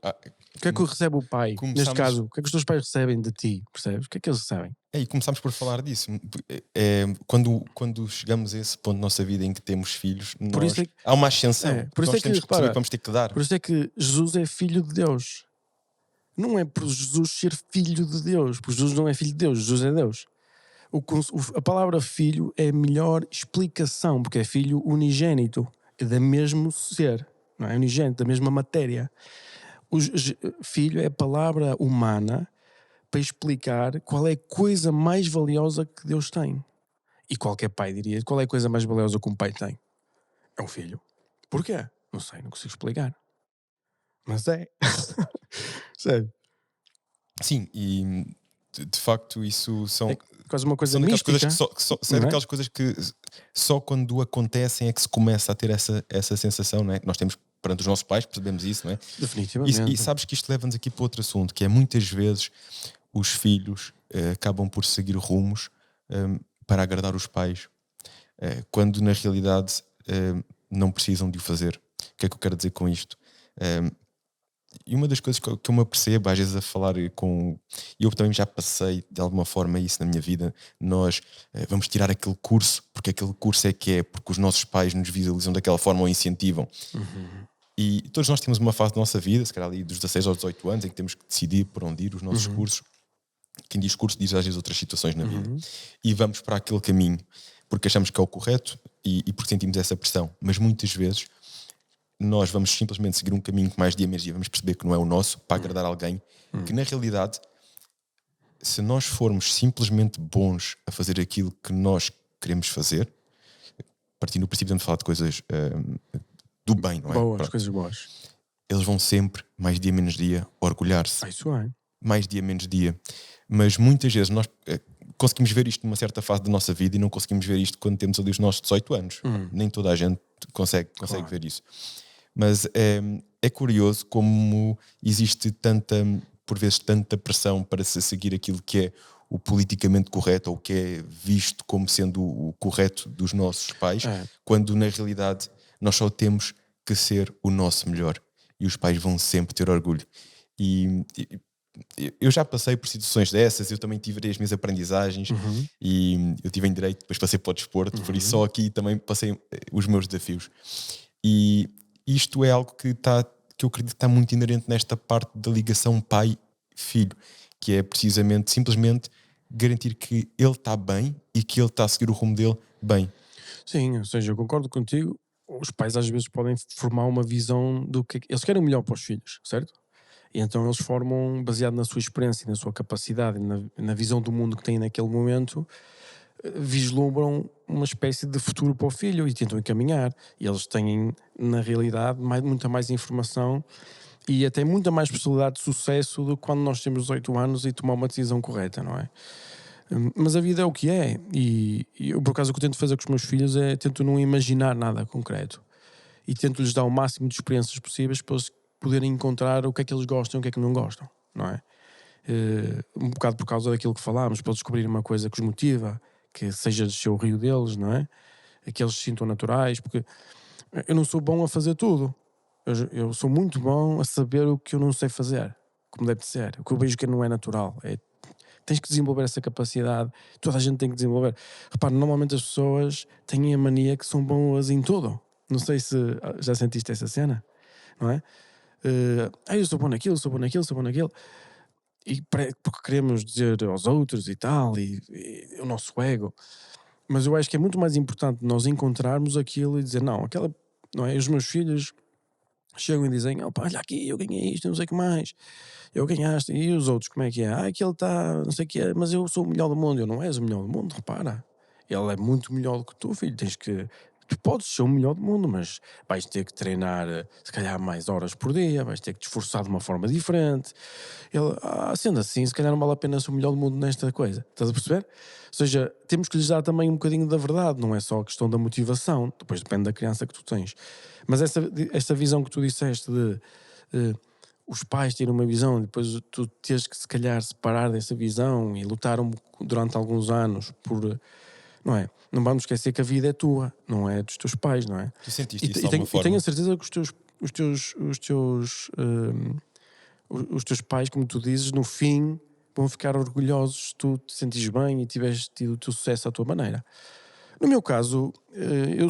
que é que recebe o pai? Neste começamos, caso, o que é que os teus pais recebem de ti? Percebes? O que é que eles recebem? e começámos por falar disso. Quando chegamos a esse ponto da nossa vida em que temos filhos, Por isso há uma ascensão, por porque isso é nós que, temos que perceber que repara, vamos ter que dar. por isso é que Jesus é filho de Deus. Não é por Jesus ser filho de Deus, porque Jesus não é filho de Deus, Jesus é Deus. A palavra filho é a melhor explicação, porque é filho unigênito, é do mesmo ser, não é? Unigênito, da mesma matéria. Filho é a palavra humana para explicar qual é a coisa mais valiosa que Deus tem. E qualquer pai diria, qual é a coisa mais valiosa que um pai tem? É um filho. Porquê? Não sei, não consigo explicar. Mas é. Sério. Sim, e de facto isso É quase uma coisa são daquelas coisas mística, são não é? daquelas coisas que só quando acontecem é que se começa a ter essa sensação, não é? Nós temos perante os nossos pais, percebemos isso, não é? E Definitivamente. sabes que isto leva-nos aqui para outro assunto, que é muitas vezes os filhos acabam por seguir rumos para agradar os pais, quando na realidade não precisam de o fazer. O que é que eu quero dizer com isto? E uma das coisas que eu me apercebo, às vezes, a falar com. E eu também já passei de alguma forma isso na minha vida. Nós vamos tirar aquele curso, porque aquele curso é que é, porque os nossos pais nos visualizam daquela forma ou incentivam. E todos nós temos uma fase da nossa vida, se calhar ali dos 16 aos 18 anos, em que temos que decidir por onde ir os nossos cursos. Quem diz curso diz às vezes outras situações na vida. E vamos para aquele caminho porque achamos que é o correto e porque sentimos essa pressão. Mas muitas vezes nós vamos simplesmente seguir um caminho que mais dia menos dia vamos perceber que não é o nosso para agradar alguém, que na realidade, se nós formos simplesmente bons a fazer aquilo que nós queremos fazer, partindo do princípio de falar de coisas do bem, não é? Boas, Pronto. coisas boas. Eles vão sempre, mais dia menos dia, orgulhar-se. Isso é. Mais dia menos dia. Mas muitas vezes nós conseguimos ver isto numa certa fase da nossa vida e não conseguimos ver isto quando temos ali os nossos 18 anos. Nem toda a gente consegue Claro. ver isso. Mas é curioso como existe por vezes, tanta pressão para se seguir aquilo que é o politicamente correto ou que é visto como sendo o correto dos nossos pais, quando na realidade nós só temos que ser o nosso melhor. E os pais vão sempre ter orgulho. E eu já passei por situações dessas, eu também tive as minhas aprendizagens e eu tive em Direito, depois passei para o desporto, por isso só aqui também passei os meus desafios. E isto é algo que eu acredito que está muito inerente nesta parte da ligação pai-filho, que é precisamente, simplesmente garantir que ele está bem e que ele está a seguir o rumo dele bem. Sim, ou seja, eu concordo contigo. Os pais às vezes podem formar uma visão do que eles querem o melhor para os filhos, certo? E então eles formam, baseado na sua experiência, na sua capacidade, na visão do mundo que têm naquele momento, vislumbram uma espécie de futuro para o filho e tentam encaminhar. E eles têm, na realidade, muita mais informação e até muita mais possibilidade de sucesso do que quando nós temos 18 anos e tomar uma decisão correta, não é? Mas a vida é o que é. E eu, por acaso, o que eu tento fazer com os meus filhos é tento não imaginar nada concreto e tento-lhes dar o máximo de experiências possíveis para eles poderem encontrar o que é que eles gostam e o que é que não gostam, não é? Um bocado por causa daquilo que falámos, para eles descobrirem uma coisa que os motiva, que seja descer o rio deles, não é? Que eles se sintam naturais, porque eu não sou bom a fazer tudo. Eu sou muito bom a saber o que eu não sei fazer, como deve ser. O que eu vejo que não é natural. Tens que desenvolver essa capacidade. Toda a gente tem que desenvolver. Repara, normalmente as pessoas têm a mania que são boas em tudo. Não sei se já sentiste essa cena, não é? Eu sou bom naquilo, sou bom naquilo, sou bom naquilo. E porque queremos dizer aos outros e tal, e o nosso ego. Mas eu acho que é muito mais importante nós encontrarmos aquilo e dizer, não, aquela, não é? Os meus filhos chegam e dizem, opa, olha aqui, eu ganhei isto, não sei o que mais, eu ganhaste, e os outros, como é que é? Aquele está, não sei o que é, mas eu sou o melhor do mundo, eu não és o melhor do mundo, repara, ele é muito melhor do que tu, filho, tu podes ser o melhor do mundo, mas vais ter que treinar, se calhar, mais horas por dia, vais ter que te esforçar de uma forma diferente. Ele, sendo assim, se calhar não vale a pena ser o melhor do mundo nesta coisa, estás a perceber? Ou seja, temos que lhes dar também um bocadinho da verdade, não é só a questão da motivação, depois depende da criança que tu tens. Mas essa visão que tu disseste de os pais terem uma visão, depois tu teres que se calhar separar dessa visão e lutar durante alguns anos por, não é? Não vamos esquecer que a vida é tua, não é dos teus pais, não é? Tu sentiste isso de E alguma tenho forma? a certeza que os teus pais, como tu dizes, no fim vão ficar orgulhosos se tu te sentires bem e tiveres tido o teu sucesso à tua maneira. No meu caso, eu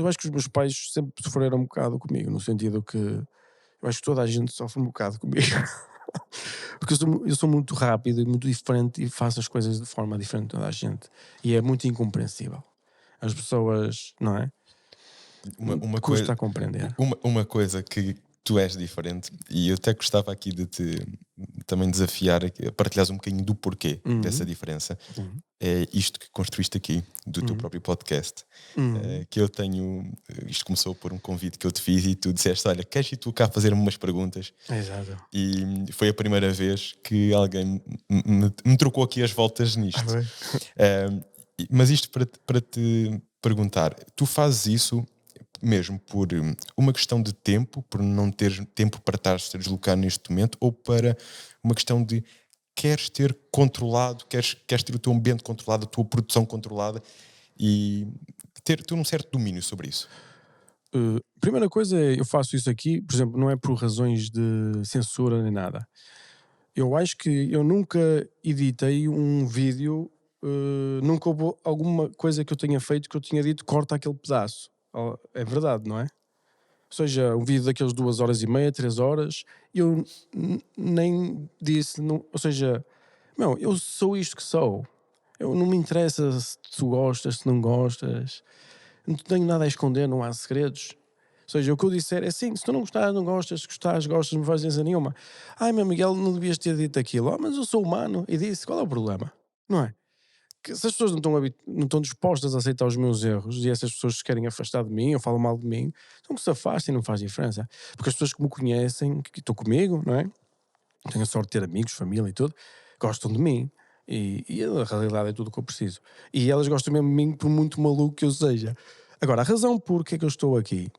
acho que os meus pais sempre sofreram um bocado comigo, no sentido que eu acho que toda a gente sofre um bocado comigo. Porque eu sou muito rápido e muito diferente e faço as coisas de forma diferente de toda a gente. E é muito incompreensível. As pessoas, não é? Uma Custa coisa, a compreender. uma coisa que tu és diferente, e eu até gostava aqui de te também desafiar a partilhares um bocadinho do porquê dessa diferença. É isto que construíste aqui, do teu próprio podcast. Que eu tenho. Isto começou por um convite que eu te fiz e tu disseste: olha, queres ir tu cá fazer-me umas perguntas? Exato. E foi a primeira vez que alguém me trocou aqui as voltas nisto. Mas isto para te perguntar: tu fazes isso mesmo por uma questão de tempo, por não ter tempo para estar a deslocar neste momento, ou para uma questão de queres ter controlado, queres ter o teu ambiente controlado, a tua produção controlada e ter um certo domínio sobre isso? Primeira coisa é, eu faço isso aqui, por exemplo, não é por razões de censura nem nada. Eu acho que eu nunca editei um vídeo, nunca houve alguma coisa que eu tenha feito que eu tinha dito corta aquele pedaço. É verdade, não é? Ou seja, um vídeo daqueles 2 horas e meia, 3 horas, eu nem disse, ou seja, não, eu sou isto que sou. Eu não me interessa se tu gostas, se não gostas. Não tenho nada a esconder, não há segredos. Ou seja, o que eu disser é assim, se tu não gostares, não gostas, se gostares, gostas, não faz diferença nenhuma. Ai, meu Miguel, não devias ter dito aquilo. Mas eu sou humano e disse, qual é o problema? Não é? Que se as pessoas não estão dispostas a aceitar os meus erros e essas pessoas se querem afastar de mim ou falam mal de mim, então que se afastem, não faz diferença. Porque as pessoas que me conhecem, que estão comigo, não é? Tenho a sorte de ter amigos, família e tudo, gostam de mim. E a realidade é tudo o que eu preciso. E elas gostam mesmo de mim por muito maluco que eu seja. Agora, a razão por que é que eu estou aqui,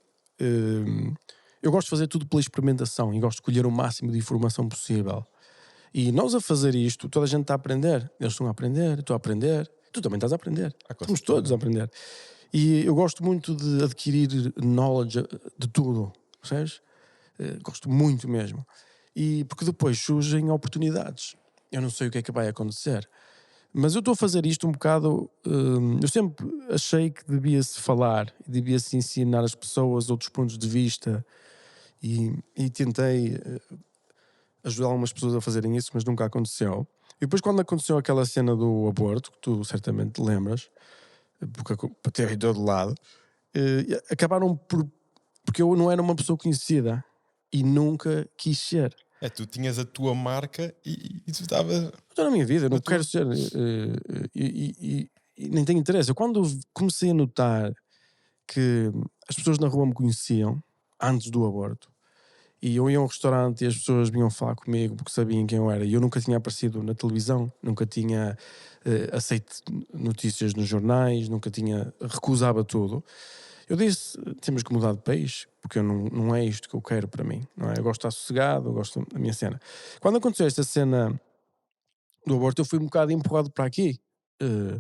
eu gosto de fazer tudo pela experimentação e gosto de colher o máximo de informação possível. E nós a fazer isto, toda a gente está a aprender. Eles estão a aprender, eu estou a aprender, tu também estás a aprender. Com Estamos certeza. todos a aprender. E eu gosto muito de adquirir knowledge de tudo, percebes? Gosto muito mesmo. E porque depois surgem oportunidades. Eu não sei o que é que vai acontecer. Mas eu estou a fazer isto um bocado. Eu sempre achei que devia-se falar, devia-se ensinar as pessoas outros pontos de vista e tentei ajudar algumas pessoas a fazerem isso, mas nunca aconteceu. E depois, quando aconteceu aquela cena do aborto, que tu certamente te lembras, porque teve em todo lado, acabaram por. Porque eu não era uma pessoa conhecida e nunca quis ser. Tu tinhas a tua marca e tu estava Estou na minha vida, eu não na tua. quero ser. E nem tenho interesse. Eu, quando comecei a notar que as pessoas na rua me conheciam antes do aborto, e eu ia a um restaurante e as pessoas vinham falar comigo porque sabiam quem eu era, e eu nunca tinha aparecido na televisão, nunca tinha aceito notícias nos jornais, nunca tinha. Recusava tudo. Eu disse: temos que mudar de país, porque eu não é isto que eu quero para mim. Não é? Eu gosto de estar sossegado, eu gosto da minha cena. Quando aconteceu esta cena do aborto, eu fui um bocado empurrado para aqui. Eh,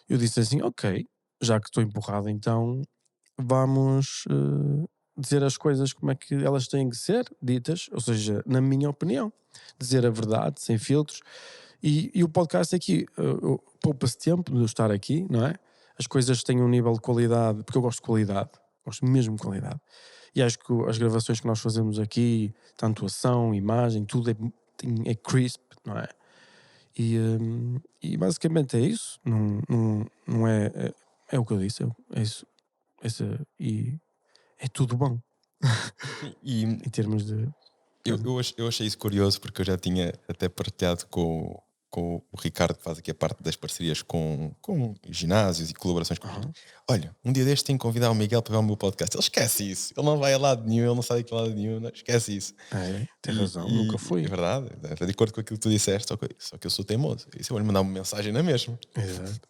eu disse assim: ok, já que estou empurrado, então vamos dizer as coisas como é que elas têm que ser ditas, ou seja, na minha opinião, dizer a verdade, sem filtros. E o podcast aqui poupa-se tempo de eu estar aqui, não é? As coisas têm um nível de qualidade, porque eu gosto de qualidade, gosto mesmo de qualidade. E acho que as gravações que nós fazemos aqui, tanto ação, imagem, tudo é crisp, não é? E basicamente é isso. Não é, é o que eu disse, é isso. E é tudo bom E em termos de. eu achei isso curioso porque eu já tinha até partilhado com o Ricardo, que faz aqui a parte das parcerias com ginásios e colaborações com Aham. Olha, um dia deste tenho que convidar o Miguel para ver o meu podcast. Ele esquece isso. Ele não vai a lado nenhum, ele não sai de lado nenhum, não, esquece isso. É, tem razão, nunca É fui. verdade, é de acordo com aquilo que tu disseste, só que eu sou teimoso. Isso eu vou-lhe mandar uma mensagem na mesma. Exato.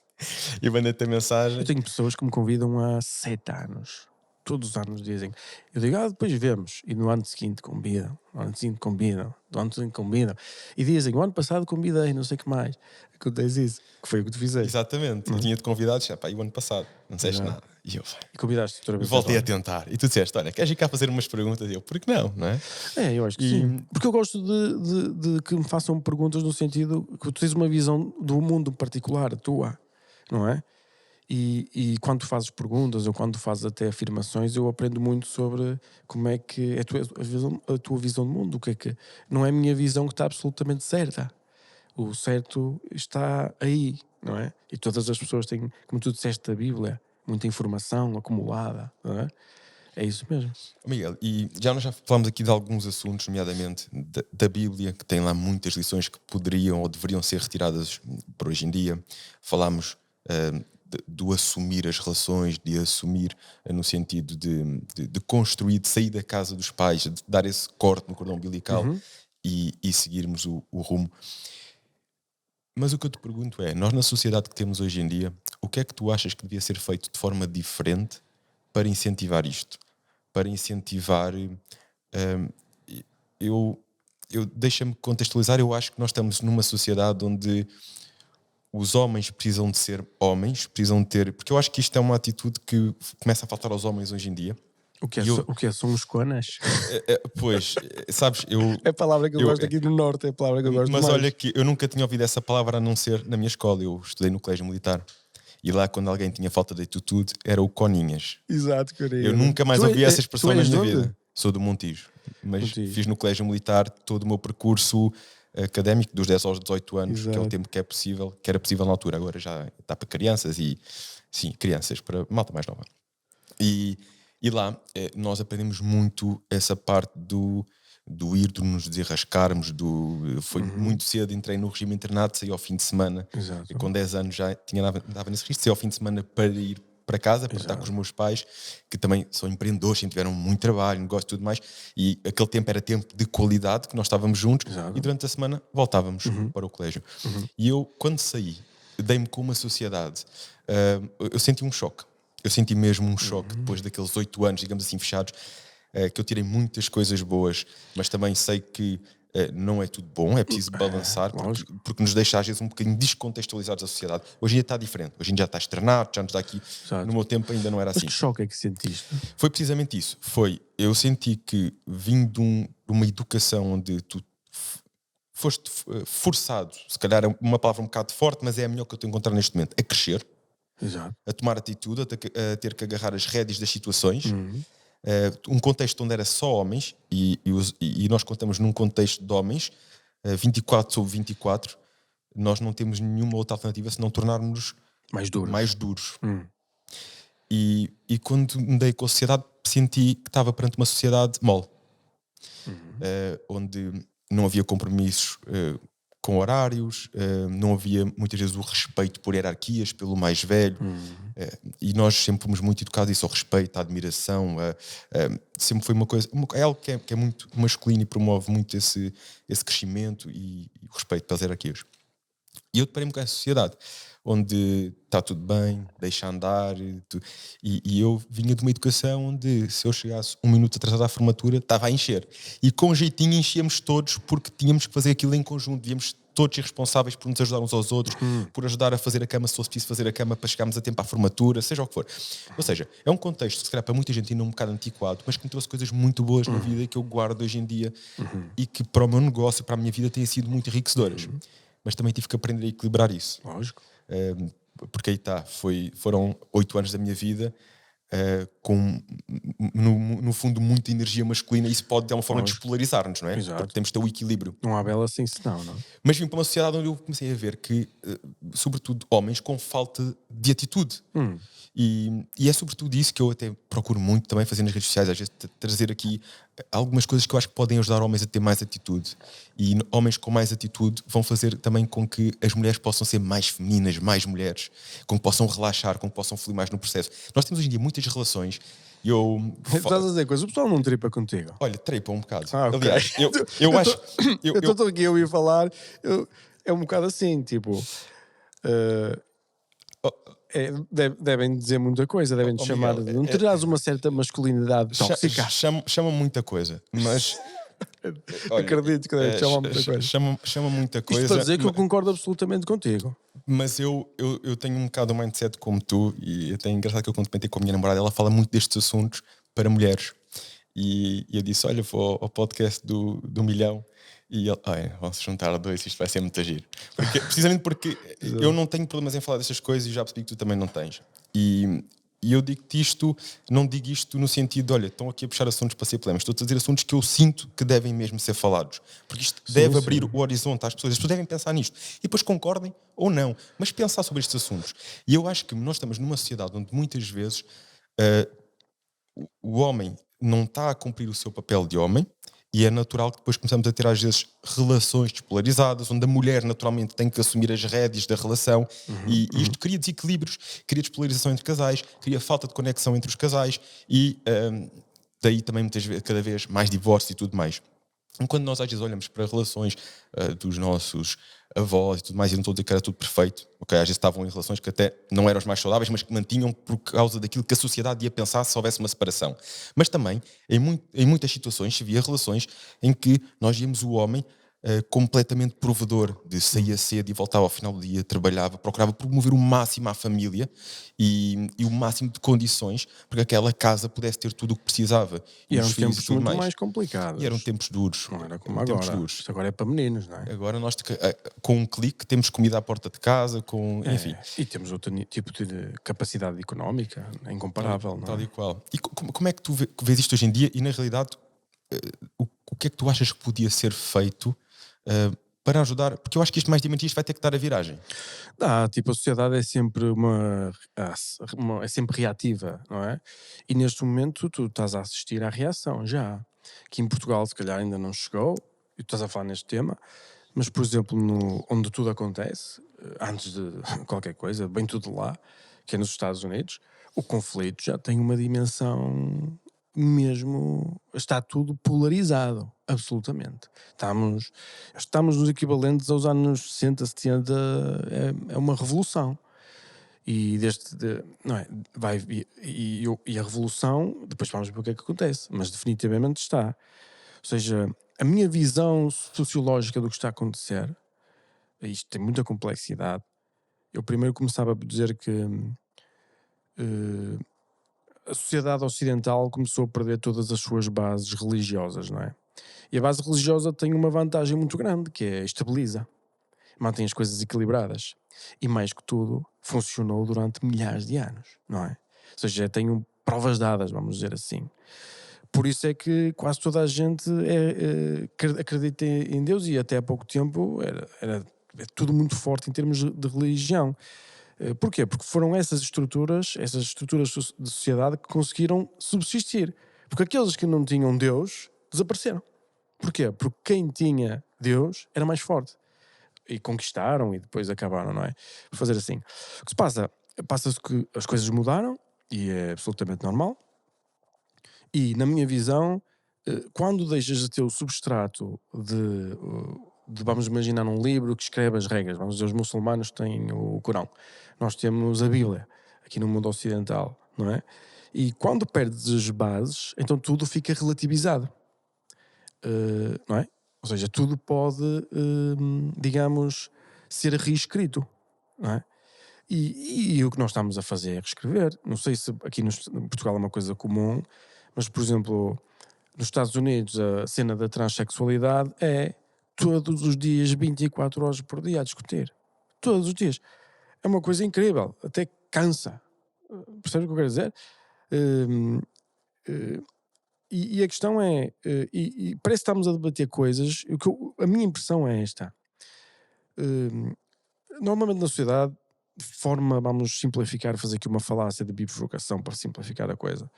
E mandei-te a Eu mensagem. tenho pessoas que me convidam há 7 anos. Todos os anos dizem. Eu digo, depois vemos. E no ano seguinte convidam. No ano seguinte convidam. No ano seguinte convidam. E dizem, o ano passado convidei, não sei o que mais. Acontece isso. Que foi o que tu fizeste. Exatamente, eu Não é? tinha-te convidado já, pá, e o ano passado, não disseste Exato. nada. E eu, E convidaste outra vez voltei a agora. tentar. E tu disseste, olha, queres ir cá fazer umas perguntas? E eu, por que não, não é? É, eu acho que E sim. Porque eu gosto de que me façam perguntas no sentido que tu tens uma visão do mundo particular, tua, não é? E quando tu fazes perguntas ou quando tu fazes até afirmações, eu aprendo muito sobre como é que é a tua visão do mundo. O que é que não é a minha visão que está absolutamente certa. O certo está aí, não é? E todas as pessoas têm, como tu disseste da Bíblia, muita informação acumulada, não é? É isso mesmo. Miguel, e nós já falamos aqui de alguns assuntos, nomeadamente da Bíblia, que tem lá muitas lições que poderiam ou deveriam ser retiradas por hoje em dia. Falámos do assumir as relações, de assumir no sentido de construir, de sair da casa dos pais, de dar esse corte no cordão umbilical e seguirmos o rumo. Mas o que eu te pergunto é, nós na sociedade que temos hoje em dia, o que é que tu achas que devia ser feito de forma diferente para incentivar isto? Para incentivar... deixa-me contextualizar, eu acho que nós estamos numa sociedade onde os homens precisam de ser homens, precisam de ter... Porque eu acho que isto é uma atitude que começa a faltar aos homens hoje em dia. O que é, E eu- o que é? São os conas? Pois, sabes, eu... É a palavra que eu eu- gosto aqui no Norte, é a palavra que eu gosto Mas mais. olha que eu nunca tinha ouvido essa palavra a não ser na minha escola. Eu estudei no colégio militar. E lá, quando alguém tinha falta de atitude, era o Coninhas. Exato, querido. Eu nunca mais Tu ouvi essa tu expressão na és de minha onde? vida. Sou do Montijo. Mas Montijo. fiz no colégio militar todo o meu percurso académico, dos 10 aos 18 anos, que é o Exato. tempo que é possível, que era possível na altura. Agora já está para crianças e... Sim, crianças, para malta mais nova. E lá nós aprendemos muito essa parte do ir, de nos desenrascarmos, foi muito cedo, entrei no regime internato, saí ao fim de semana, Exato. e com 10 anos já dava nesse risco, saí ao fim de semana para ir para casa, para estar com os meus pais, que também são empreendedores, tiveram muito trabalho, negócio e tudo mais, e aquele tempo era tempo de qualidade, que nós estávamos juntos, Exato. e durante a semana voltávamos para o colégio. E eu, quando saí, dei-me com uma sociedade, eu senti um choque. Eu senti mesmo um choque depois daqueles 8 anos, digamos assim, fechados, que eu tirei muitas coisas boas, mas também sei que não é tudo bom, é preciso balançar, porque nos deixa às vezes um bocadinho descontextualizados da sociedade. Hoje em dia está diferente, hoje em dia já está externado, já nos dá aqui. Exato. No meu tempo ainda não era Mas assim. que choque é que sentiste? Foi precisamente isso. Eu senti que vim de uma educação onde tu foste forçado, se calhar é uma palavra um bocado forte, mas é a melhor que eu estou a encontrar neste momento, a crescer, Exato. a tomar atitude, a ter que agarrar as rédeas das situações. Um contexto onde era só homens, e nós contamos num contexto de homens, 24 sobre 24, nós não temos nenhuma outra alternativa se não tornarmos mais duros. E quando me dei com a sociedade, senti que estava perante uma sociedade mole, onde não havia compromissos com horários, não havia muitas vezes o respeito por hierarquias, pelo mais velho, e nós sempre fomos muito educados a isso, ao respeito, à admiração, sempre foi uma coisa, é algo que é muito masculino e promove muito esse crescimento e o respeito pelas hierarquias. E eu deparei-me com essa sociedade onde está tudo bem, deixa andar, e eu vinha de uma educação onde se eu chegasse um minuto atrasado à formatura estava a encher, e com jeitinho enchíamos todos porque tínhamos que fazer aquilo em conjunto, devíamos todos ser responsáveis por nos ajudar uns aos outros, por ajudar a fazer a cama se fosse preciso fazer a cama para chegarmos a tempo à formatura, seja o que for. Ou seja, é um contexto, se calhar para muita gente ainda um bocado antiquado, mas que me trouxe coisas muito boas na vida e que eu guardo hoje em dia, e que para o meu negócio, para a minha vida, têm sido muito enriquecedoras. Mas também tive que aprender a equilibrar isso. Lógico. Porque aí está, foram 8 anos da minha vida com, no fundo, muita energia masculina, e isso pode ter uma forma de despolarizar-nos, não é? Exato. Porque temos de ter o equilíbrio. Não há bela assim senão, não? Mas vim para uma sociedade onde eu comecei a ver que, sobretudo, homens com falta de atitude. E é sobretudo isso que eu até procuro muito também fazer nas redes sociais, às vezes trazer aqui algumas coisas que eu acho que podem ajudar homens a ter mais atitude. E homens com mais atitude vão fazer também com que as mulheres possam ser mais femininas, mais mulheres, com que possam relaxar, com que possam fluir mais no processo. Nós temos hoje em dia muitas relações. Estás a dizer coisas, o pessoal não tripa contigo. Olha, tripa um bocado. Okay. Aliás, eu acho. Eu estou aqui a ouvir falar, é um bocado assim, tipo. Devem dizer muita coisa, devem-te chamar. Miguel, não terás uma certa masculinidade tóxica. Chama muita coisa, mas. Olha, acredito que deve chamar muita coisa. Chama muita coisa. Isto para dizer que eu concordo absolutamente contigo. Mas eu tenho um bocado o mindset como tu, e até é engraçado que eu, quando comentei com a minha namorada, ela fala muito destes assuntos para mulheres. E eu disse: olha, vou ao podcast do Milhão. E ele, vão se juntar a dois, isto vai ser muito giro. Precisamente porque eu não tenho problemas em falar destas coisas e já percebi que tu também não tens. E eu digo-te isto, não digo isto no sentido de, olha, estão aqui a puxar assuntos para ser polémicos, estou a dizer assuntos que eu sinto que devem mesmo ser falados. Porque isto deve abrir o horizonte às pessoas. As pessoas devem pensar nisto. E depois concordem ou não, mas pensar sobre estes assuntos. E eu acho que nós estamos numa sociedade onde muitas vezes o homem não está a cumprir o seu papel de homem, e é natural que depois começamos a ter às vezes relações despolarizadas, onde a mulher naturalmente tem que assumir as rédeas da relação, e isto cria desequilíbrios, cria despolarização entre casais, cria falta de conexão entre os casais, e daí também muitas vezes, cada vez mais divórcio e tudo mais. Quando nós às vezes olhamos para relações dos nossos avós e tudo mais, e não estou a dizer que era tudo perfeito, okay? Às vezes estavam em relações que até não eram as mais saudáveis, mas que mantinham por causa daquilo que a sociedade ia pensar se houvesse uma separação. Mas também, em muitas situações, se via relações em que nós víamos o homem completamente provedor, de saía cedo e voltava ao final do dia, trabalhava, procurava promover o máximo à família e o máximo de condições para que aquela casa pudesse ter tudo o que precisava. E eram tempos muito mais complicados. E eram tempos duros. Não era como agora. Isto agora é para meninos, não é? Agora nós, com um clique, temos comida à porta de casa, enfim. E temos outro tipo de capacidade económica, é incomparável, não é? Tal e qual. E como é que tu vês isto hoje em dia? E na realidade, o que é que tu achas que podia ser feito para ajudar? Porque eu acho que isto mais de isto vai ter que dar a viragem. Tipo, a sociedade é sempre é sempre reativa, não é? E neste momento tu estás a assistir à reação já. Que em Portugal se calhar ainda não chegou, e tu estás a falar neste tema, mas por exemplo onde tudo acontece, antes de qualquer coisa, bem tudo lá, que é nos Estados Unidos, o conflito já tem uma dimensão mesmo, está tudo polarizado, absolutamente. Estamos nos equivalentes aos anos 60, 70, é uma revolução. E não é? E a revolução, depois vamos ver o que é que acontece, mas definitivamente está. Ou seja, a minha visão sociológica do que está a acontecer, isto tem muita complexidade. Eu primeiro começava por dizer que eh, a sociedade ocidental começou a perder todas as suas bases religiosas, não é? E a base religiosa tem uma vantagem muito grande, que é estabiliza, mantém as coisas equilibradas. E mais que tudo, funcionou durante milhares de anos, não é? Ou seja, tenho provas dadas, vamos dizer assim. Por isso é que quase toda a gente acredita em Deus e até há pouco tempo era tudo muito forte em termos de religião. Porquê? Porque foram essas estruturas de sociedade que conseguiram subsistir. Porque aqueles que não tinham Deus desapareceram. Porquê? Porque quem tinha Deus era mais forte. E conquistaram e depois acabaram, não é? Por fazer assim. O que se passa? Passa-se que as coisas mudaram e é absolutamente normal. E, na minha visão, quando deixas de ter o substrato de, vamos imaginar, um livro que escreve as regras, vamos dizer, os muçulmanos têm o Corão, nós temos a Bíblia, aqui no mundo ocidental, não é? E quando perdes as bases, então tudo fica relativizado, não é? Ou seja, tudo pode, digamos, ser reescrito, não é? E o que nós estamos a fazer é reescrever. Não sei se aqui em Portugal é uma coisa comum, mas, por exemplo, nos Estados Unidos a cena da transexualidade é todos os dias, 24 horas por dia a discutir. Todos os dias. É uma coisa incrível, até cansa. Percebes o que eu quero dizer? Hum, eh, e a questão é, e parece que estamos a debater coisas, a minha impressão é esta. Hum, Normalmente na sociedade, de forma, vamos simplificar, fazer aqui uma falácia de bifurcação para simplificar a coisa.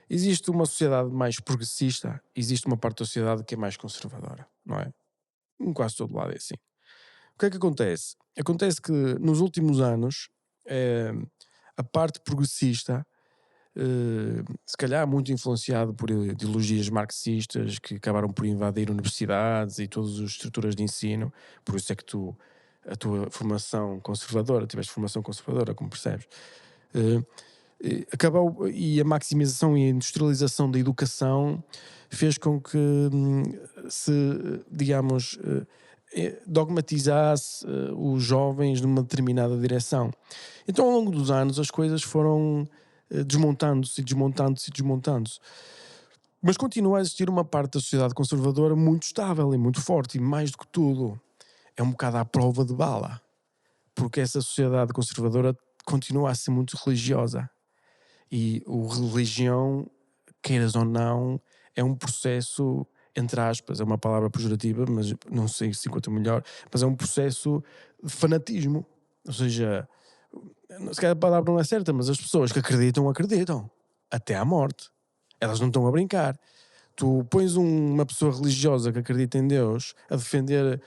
Existe uma sociedade mais progressista, existe uma parte da sociedade que é mais conservadora, não é? Em quase todo lado é assim. O que é que acontece? Acontece que nos últimos anos a parte progressista, se calhar muito influenciado por ideologias marxistas que acabaram por invadir universidades e todas as estruturas de ensino, por isso é que a tua formação conservadora, tiveste formação conservadora, como percebes, eh, acabou, e a maximização e a industrialização da educação fez com que se, digamos, dogmatizasse os jovens numa determinada direção. Então, ao longo dos anos, as coisas foram desmontando-se e desmontando-se e desmontando-se. Mas continua a existir uma parte da sociedade conservadora muito estável e muito forte, e mais do que tudo, é um bocado à prova de bala, porque essa sociedade conservadora continua a ser muito religiosa. E o religião, queiras ou não, é um processo, entre aspas, é uma palavra pejorativa, mas não sei se encontra melhor, mas é um processo de fanatismo. Ou seja, se calhar a palavra não é certa, mas as pessoas que acreditam, acreditam. Até à morte. Elas não estão a brincar. Tu pões uma pessoa religiosa que acredita em Deus a defender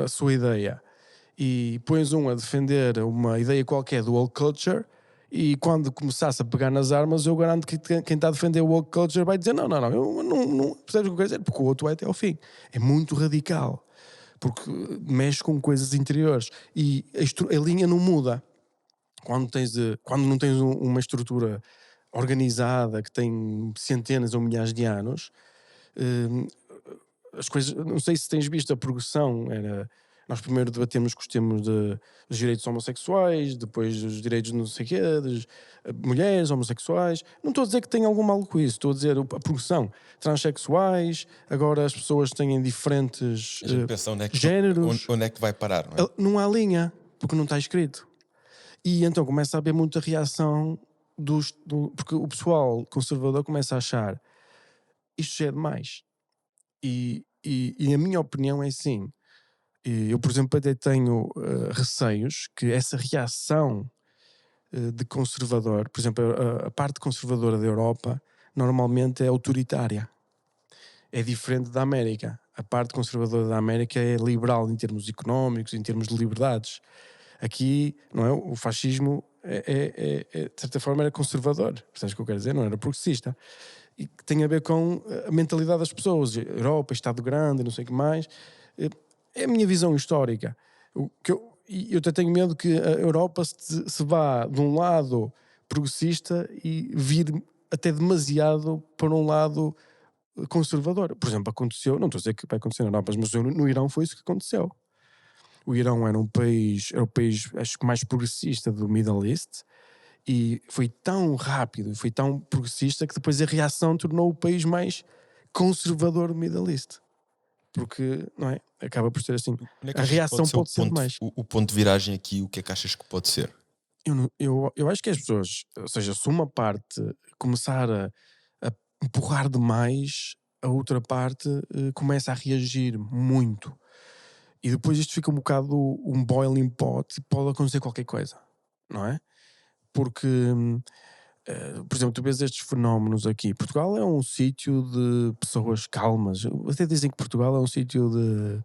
a sua ideia e pões a defender uma ideia qualquer do woke culture e quando começasse a pegar nas armas eu garanto que quem está a defender o woke culture vai dizer não, eu não percebes o que eu quero dizer? Porque o outro vai até ao fim. É muito radical porque mexe com coisas interiores e a linha não muda. Quando não tens uma estrutura organizada que tem centenas ou milhares de anos, hum, as coisas, não sei se tens visto a progressão, nós primeiro debatemos com os temas dos direitos homossexuais, depois dos direitos de não sei quê, das mulheres homossexuais. Não estou a dizer que tem algum mal com isso, estou a dizer a progressão. Transsexuais, agora as pessoas têm diferentes A gente pensa géneros. onde é que vai parar, não é? Não há linha, porque não está escrito. E então começa a haver muita reação porque o pessoal conservador começa a achar isto já é demais. E a minha opinião é assim. Eu, por exemplo, até tenho receios que essa reação de conservador, por exemplo, a parte conservadora da Europa normalmente é autoritária. É diferente da América. A parte conservadora da América é liberal em termos económicos, em termos de liberdades. Aqui, não é? O fascismo, de certa forma, era conservador. Percebes o que eu quero dizer? Não era progressista. E que tem a ver com a mentalidade das pessoas. Europa, Estado grande, não sei o que mais. É a minha visão histórica. Eu até tenho medo que a Europa se vá de um lado progressista e vir até demasiado para um lado conservador. Por exemplo, aconteceu, não estou a dizer que vai acontecer na Europa, mas no Irão foi isso que aconteceu. O Irão era o país acho que mais progressista do Middle East e foi tão rápido, foi tão progressista que depois a reação tornou o país mais conservador do Middle East. Porque, não é? Acaba por ser assim. Onde é que A achas que pode reação ser pode ser demais. o ponto de viragem aqui? O que é que achas que pode ser? Eu acho que as pessoas, ou seja, se uma parte começar a empurrar demais, a outra parte começa a reagir muito. E depois isto fica um bocado um boiling pot e pode acontecer qualquer coisa, não é? Porque, por exemplo, tu vês estes fenómenos aqui. Portugal é um sítio de pessoas calmas. Até dizem que Portugal é um sítio de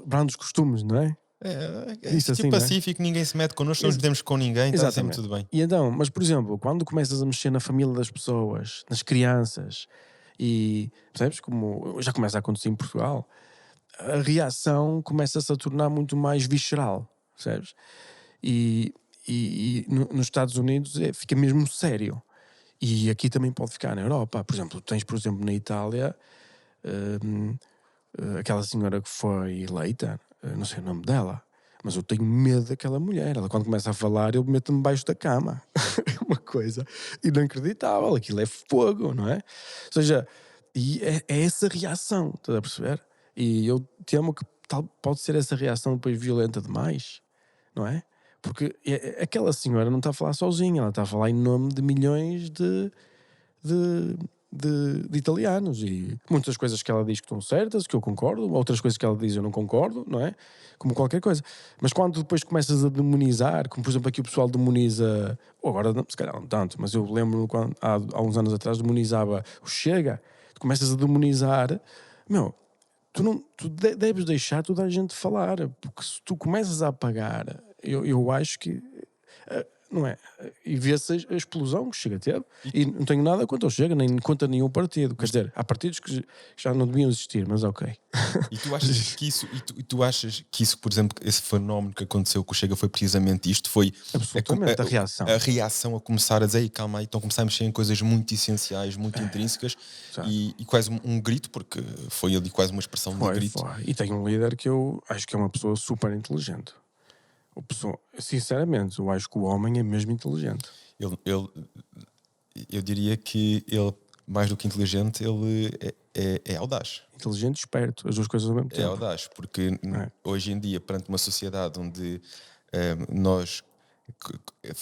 brandos costumes, não é? É Isso sítio assim, não é? pacífico, ninguém se mete connosco, não nos metemos com ninguém, está sempre Exatamente. tudo bem. E então, mas por exemplo, quando começas a mexer na família das pessoas, nas crianças, e percebes como já começa a acontecer em Portugal, a reação começa-se a tornar muito mais visceral, percebes? E, nos Estados Unidos fica mesmo sério. E aqui também pode ficar na Europa. Por exemplo, tens, por exemplo, na Itália, hum, aquela senhora que foi eleita, não sei o nome dela, mas eu tenho medo daquela mulher. Ela, quando começa a falar, eu meto-me debaixo da cama. É uma coisa inacreditável. Aquilo é fogo, não é? Ou seja, e é essa reação, estás a perceber? E eu temo que pode ser essa reação depois violenta demais, não é? Porque aquela senhora não está a falar sozinha, ela está a falar em nome de milhões de, de italianos e muitas coisas que ela diz que estão certas, que eu concordo, outras coisas que ela diz eu não concordo, não é? Como qualquer coisa. Mas quando depois começas a demonizar, como por exemplo aqui o pessoal demoniza, ou agora se calhar não tanto, mas eu lembro-me quando há uns anos atrás demonizava o Chega, tu começas a demonizar, meu, tu deves deixar toda a gente falar, porque se tu começas a apagar, eu acho que não é? E vê-se a explosão que Chega teve. E não tenho nada contra o Chega, nem contra nenhum partido. Quer dizer, há partidos que já não deviam existir, mas ok. E tu achas que isso, tu achas que isso, por exemplo, esse fenómeno que aconteceu com o Chega foi precisamente isto? Foi Absolutamente, a reação. a reação a começar a dizer, "Ei, calma aí, estão a começar a mexer em coisas muito essenciais, muito intrínsecas Exato. e quase um grito, porque foi ali quase uma expressão de grito. Foi. E tem um líder que eu acho que é uma pessoa super inteligente. Sinceramente, eu acho que o homem é mesmo inteligente. Eu diria que ele, mais do que inteligente, ele é audaz. Inteligente e esperto, as duas coisas ao mesmo É tempo. audaz, porque É. hoje em dia, perante uma sociedade onde nós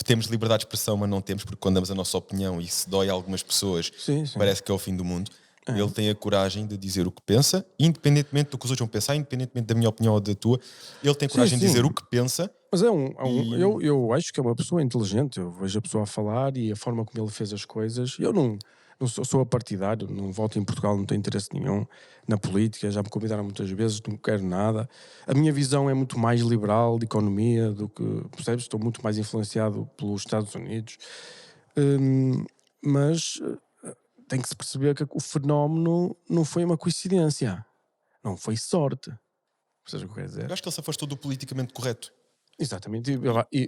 temos liberdade de expressão, mas não temos, porque quando damos a nossa opinião e se dói a algumas pessoas, Sim, sim. parece que é o fim do mundo. Ele tem a coragem de dizer o que pensa, independentemente do que os outros vão pensar, independentemente da minha opinião ou da tua. Ele tem coragem de sim. dizer o que pensa. Mas E- eu acho que é uma pessoa inteligente. Eu vejo a pessoa a falar e a forma como ele fez as coisas. Eu não sou apartidário, não voto em Portugal, não tenho interesse nenhum na política. Já me convidaram muitas vezes, não quero nada. A minha visão é muito mais liberal de economia do que, percebes? Estou muito mais influenciado pelos Estados Unidos. Mas tem que se perceber que o fenómeno não foi uma coincidência, não foi sorte. Percebes o que eu quero dizer? eu acho que ele se afastou do politicamente correto. Exatamente,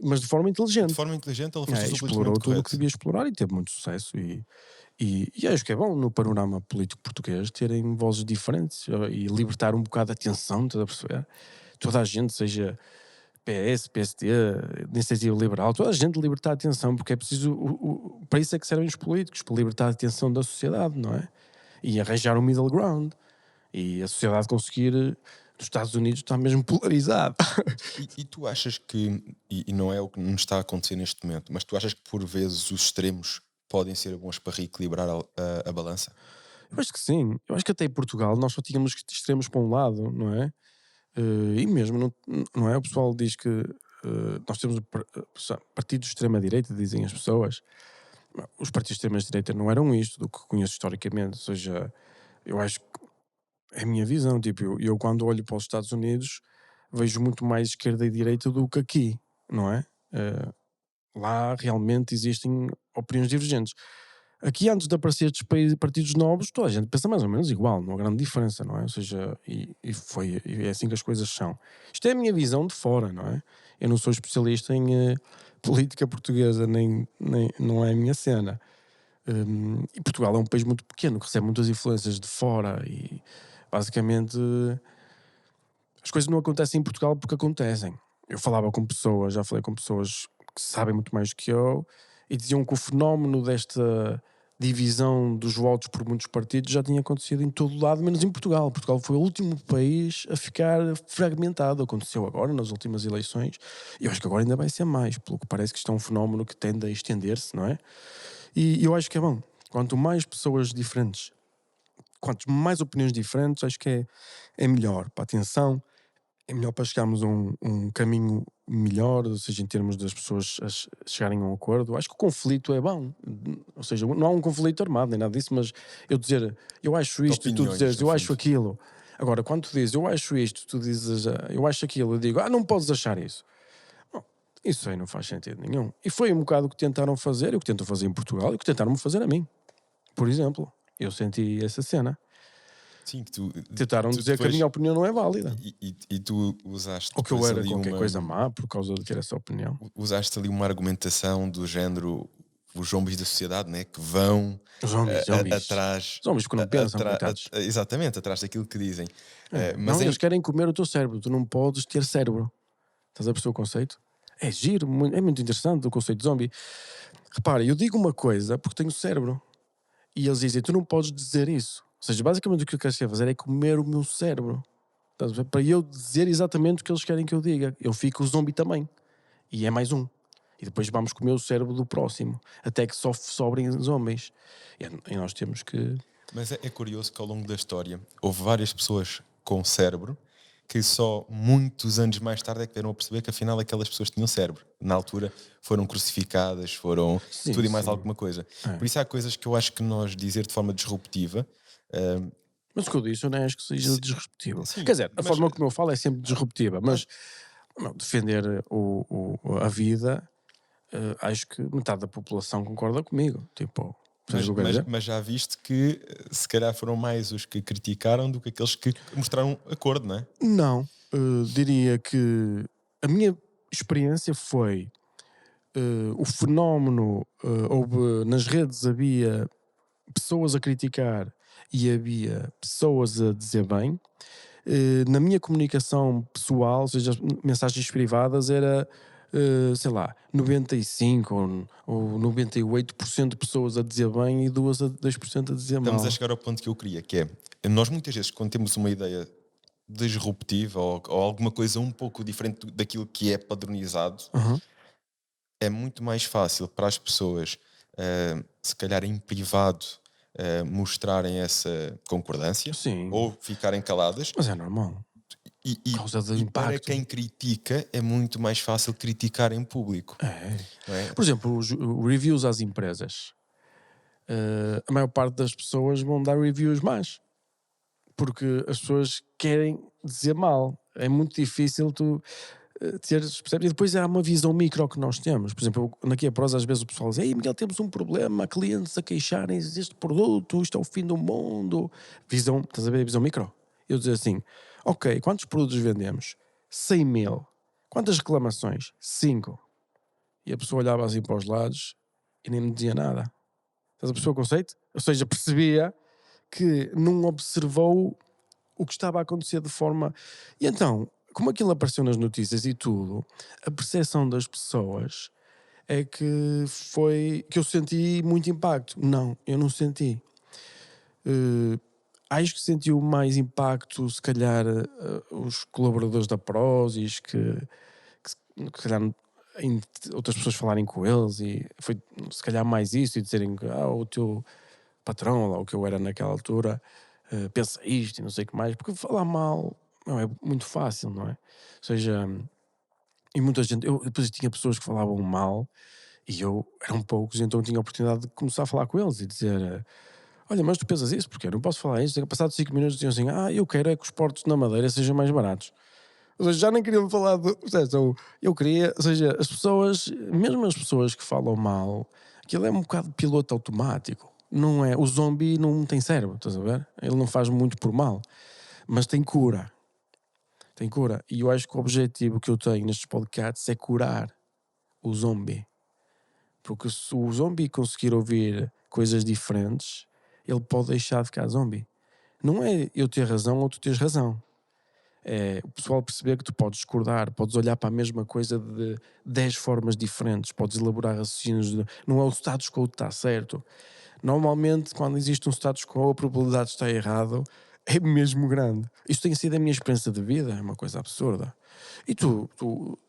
mas de forma De inteligente. forma inteligente, ele afastou-se do Explorou politicamente tudo o que correto. devia explorar e teve muito sucesso. E acho que é bom no panorama político português terem vozes diferentes e libertar um bocado a tensão, estás a perceber? Toda a gente, seja PS, PSD, Iniciativa Liberal, toda a gente libertar a atenção, porque é preciso. Para isso é que servem os políticos, para libertar a atenção da sociedade, não é? E arranjar um middle ground. E a sociedade conseguir. Nos Estados Unidos está mesmo polarizado. E tu achas que, e não é o que nos está a acontecer neste momento, mas tu achas que por vezes os extremos podem ser bons para reequilibrar a balança? Eu acho que sim. Eu acho que até em Portugal nós só tínhamos extremos para um lado, não é? E mesmo, não é? O pessoal diz que nós temos partidos de extrema-direita, dizem as pessoas. Os partidos de extrema-direita não eram isto, do que conheço historicamente. Ou seja, eu acho que é a minha visão. Tipo, eu quando olho para os Estados Unidos vejo muito mais esquerda e direita do que aqui, não é? Lá realmente existem opiniões divergentes. Aqui, antes de aparecer estes partidos novos, toda a gente pensa mais ou menos igual, não há grande diferença, não é? Ou seja, e é assim que as coisas são. Isto é a minha visão de fora, não é? Eu não sou especialista em política portuguesa, nem não é a minha cena. E Portugal é um país muito pequeno, que recebe muitas influências de fora e basicamente as coisas não acontecem em Portugal porque acontecem. Eu falava com pessoas, já falei com pessoas que sabem muito mais do que eu e diziam que o fenómeno desta divisão dos votos por muitos partidos já tinha acontecido em todo lado, menos em Portugal. Portugal foi o último país a ficar fragmentado. Aconteceu agora, nas últimas eleições, e eu acho que agora ainda vai ser mais, pelo que parece que isto é um fenómeno que tende a estender-se, não é? E eu acho que é bom. Quanto mais pessoas diferentes, quanto mais opiniões diferentes, acho que é melhor para a atenção, é melhor para chegarmos a um caminho melhor, ou seja, em termos das pessoas chegarem a um acordo. Acho que o conflito é bom, ou seja, não há um conflito armado nem nada disso, mas eu dizer eu acho isto e tu Opiniões, dizeres no eu acho fundo. aquilo. Agora, quando tu dizes eu acho isto, tu dizes eu acho aquilo, eu digo não podes achar isso. Bom, isso aí não faz sentido nenhum. E foi um bocado o que tentaram fazer, e o que tentam fazer em Portugal, e o que tentaram-me fazer a mim. Por exemplo, eu senti essa cena. Sim, que Tentaram tu dizer que a minha depois. opinião não é válida. E tu usaste Ou que eu depois era ali qualquer coisa má por causa de ter essa opinião. usaste ali uma argumentação do género os zombies da sociedade, né? Que vão Zombies, zombies. atrás. Zombies que não pensam, coitados. Exatamente, atrás daquilo que dizem. Mas Não, é. eles querem comer o teu cérebro. Tu não podes ter cérebro. Estás a perceber o conceito? É giro, é muito interessante o conceito de zombie. Repara, eu digo uma coisa porque tenho cérebro. E eles dizem, tu não podes dizer isso. Ou seja, basicamente o que eu quero fazer é comer o meu cérebro. Estás a ver? Para eu dizer exatamente o que eles querem que eu diga. Eu fico zombie também. E é mais um. E depois vamos comer o cérebro do próximo. Até que só sobrem zombies. E nós temos que... Mas é curioso que ao longo da história houve várias pessoas com cérebro que só muitos anos mais tarde é que vieram a perceber que afinal aquelas pessoas tinham cérebro. Na altura foram crucificadas, foram Sim, tudo e mais sim. alguma coisa. É. Por isso há coisas que eu acho que nós dizer de forma disruptiva. Mas o que eu disse, eu nem acho que seja se- disruptivo. sim, Quer dizer, a mas forma como eu falo é sempre disruptiva, mas não, defender a vida, acho que metade da população concorda comigo. Tipo, percebes o que eu quero dizer? mas já viste que se calhar foram mais os que criticaram do que aqueles que mostraram acordo, não é? Não, diria que a minha experiência foi o fenómeno, houve nas redes havia pessoas a criticar e havia pessoas a dizer bem. Na minha comunicação pessoal, ou seja, as mensagens privadas, era, sei lá, 95 ou 98% de pessoas a dizer bem e 2% a dizer Estamos a mal. chegar ao ponto que eu queria, que é nós muitas vezes quando temos uma ideia disruptiva ou alguma coisa um pouco diferente daquilo que é padronizado, Aham. é muito mais fácil para as pessoas, se calhar em privado, mostrarem essa concordância Sim, ou ficarem caladas. mas é normal. E, Por e- causa do e para impacto. quem critica, é muito mais fácil criticar em público. É. Não é? Por exemplo, os reviews às empresas. A maior parte das pessoas vão dar reviews más. Porque as pessoas querem dizer mal. É muito difícil tu teres, percebes? E depois há uma visão micro que nós temos. Por exemplo, aqui a Prosa, às vezes o pessoal diz: Ei, Miguel, temos um problema, há clientes a queixarem-se deste produto, isto é o fim do mundo. Visão, estás a ver a visão micro? Eu dizer assim: Ok, quantos produtos vendemos? 100 mil. Quantas reclamações? 5. E a pessoa olhava assim para os lados e nem me dizia nada. Estás a perceber o conceito? Ou seja, percebia que não observou o que estava a acontecer de forma. E então, como aquilo apareceu nas notícias e tudo, a percepção das pessoas é que foi que eu senti muito impacto. Não, eu não senti. Acho que sentiu mais impacto, se calhar, os colaboradores da Prozis, que se calhar outras pessoas falarem com eles e foi se calhar mais isso e dizerem que o teu patrão, ou lá o que eu era naquela altura, pensa isto e não sei o que mais, porque falar mal não é muito fácil, não é? Ou seja, e muita gente, eu depois tinha pessoas que falavam mal e eu eram poucos, então tinha a oportunidade de começar a falar com eles e dizer: Olha, mas tu pensas isso? Porque eu não posso falar isso. Passados 5 minutos diziam assim: eu quero é que os portos na Madeira sejam mais baratos. Ou seja, já nem queriam falar do. Eu queria, ou seja, as pessoas, mesmo as pessoas que falam mal, aquilo é um bocado de piloto automático. Não é? O zombie não tem cérebro, estás a ver? Ele não faz muito por mal, mas tem cura. Tem cura. E eu acho que o objetivo que eu tenho nestes podcasts é curar o zombie. Porque se o zombie conseguir ouvir coisas diferentes, ele pode deixar de ficar zombie. Não é eu ter razão ou tu teres razão. É o pessoal perceber que tu podes discordar, podes olhar para a mesma coisa de 10 formas diferentes, podes elaborar raciocínios. Não é o status quo que está certo. Normalmente, quando existe um status quo, a probabilidade de estar errado é mesmo grande. Isto tem sido a minha experiência de vida, é uma coisa absurda. E tu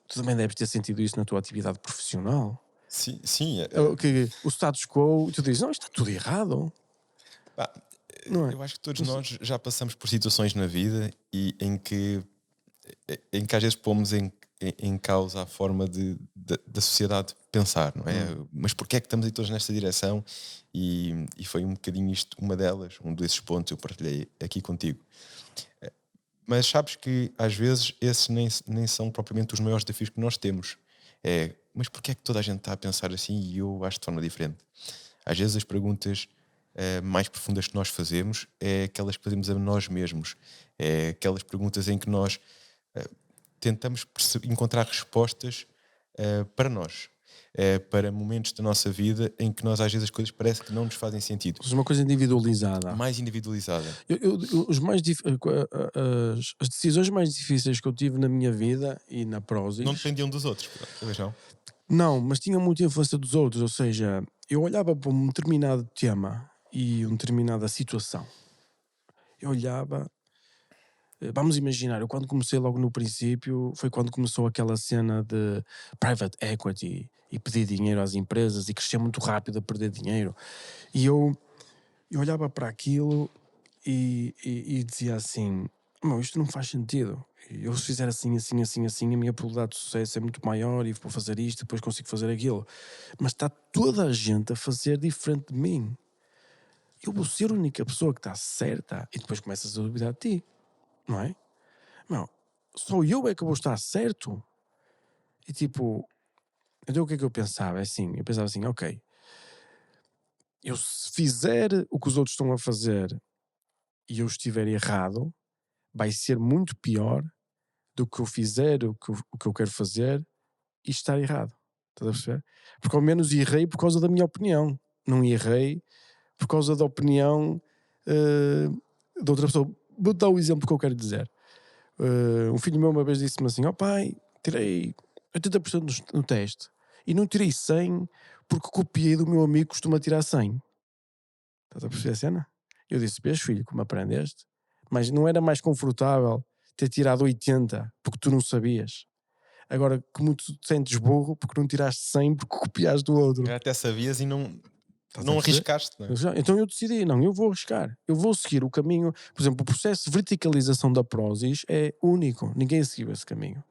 também deves ter sentido isso na tua atividade profissional. Sim, sim. Que o status quo, tu dizes, não, isto está tudo errado, Pá, não é? eu acho que todos Não sei. nós já passamos por situações na vida e em que às vezes pomos em causa a forma da sociedade pensar, não é? Mas porquê é que estamos aí todos nesta direção? E foi um bocadinho isto, uma delas, um desses pontos eu partilhei aqui contigo. Mas sabes que às vezes esses nem são propriamente os maiores desafios que nós temos. Mas porquê é que toda a gente está a pensar assim e eu acho de forma diferente? Às vezes as perguntas mais profundas que nós fazemos é aquelas que fazemos a nós mesmos. É aquelas perguntas em que nós tentamos encontrar respostas para nós. Para momentos da nossa vida em que nós às vezes as coisas parece que não nos fazem sentido. Mas uma coisa individualizada. Mais individualizada. Os mais as decisões mais difíceis que eu tive na minha vida e na Não Prozis, dependiam dos outros, talvez não. não, mas tinha muita influência dos outros. Ou seja, eu olhava para um determinado tema e uma determinada situação. Eu olhava. Vamos imaginar, eu quando comecei logo no princípio, foi quando começou aquela cena de private equity e pedir dinheiro às empresas e crescer muito rápido a perder dinheiro. E eu olhava para aquilo e dizia assim: não, isto não faz sentido. Eu se fizer assim, assim, assim, assim, a minha probabilidade de sucesso é muito maior e vou fazer isto, depois consigo fazer aquilo. Mas está toda a gente a fazer diferente de mim. Eu vou ser a única pessoa que está certa e depois começas a duvidar de ti, não é? Não, só eu é que vou estar certo. E tipo, então o que é que eu pensava? É assim, eu pensava assim, ok, eu se fizer o que os outros estão a fazer e eu estiver errado, vai ser muito pior do que eu fizer o que eu quero fazer e estar errado. Estás a perceber? Porque ao menos errei por causa da minha opinião. Não errei por causa da opinião de outra pessoa. Vou dar o exemplo que eu quero dizer. Um filho meu uma vez disse-me assim: ó pai, tirei 80% no teste e não tirei 100 porque copiei do meu amigo que costuma tirar 100. Estás a perceber a cena? Eu disse: vês, filho, como aprendeste? Mas não era mais confortável ter tirado 80 porque tu não sabias? Agora, como tu te sentes burro porque não tiraste 100 porque copiaste do outro. Até sabias e Estás a não perceber? arriscaste, não é? Então eu decidi, não, eu vou arriscar. Eu vou seguir o caminho. Por exemplo, o processo de verticalização da Prozis é único. Ninguém seguiu esse caminho.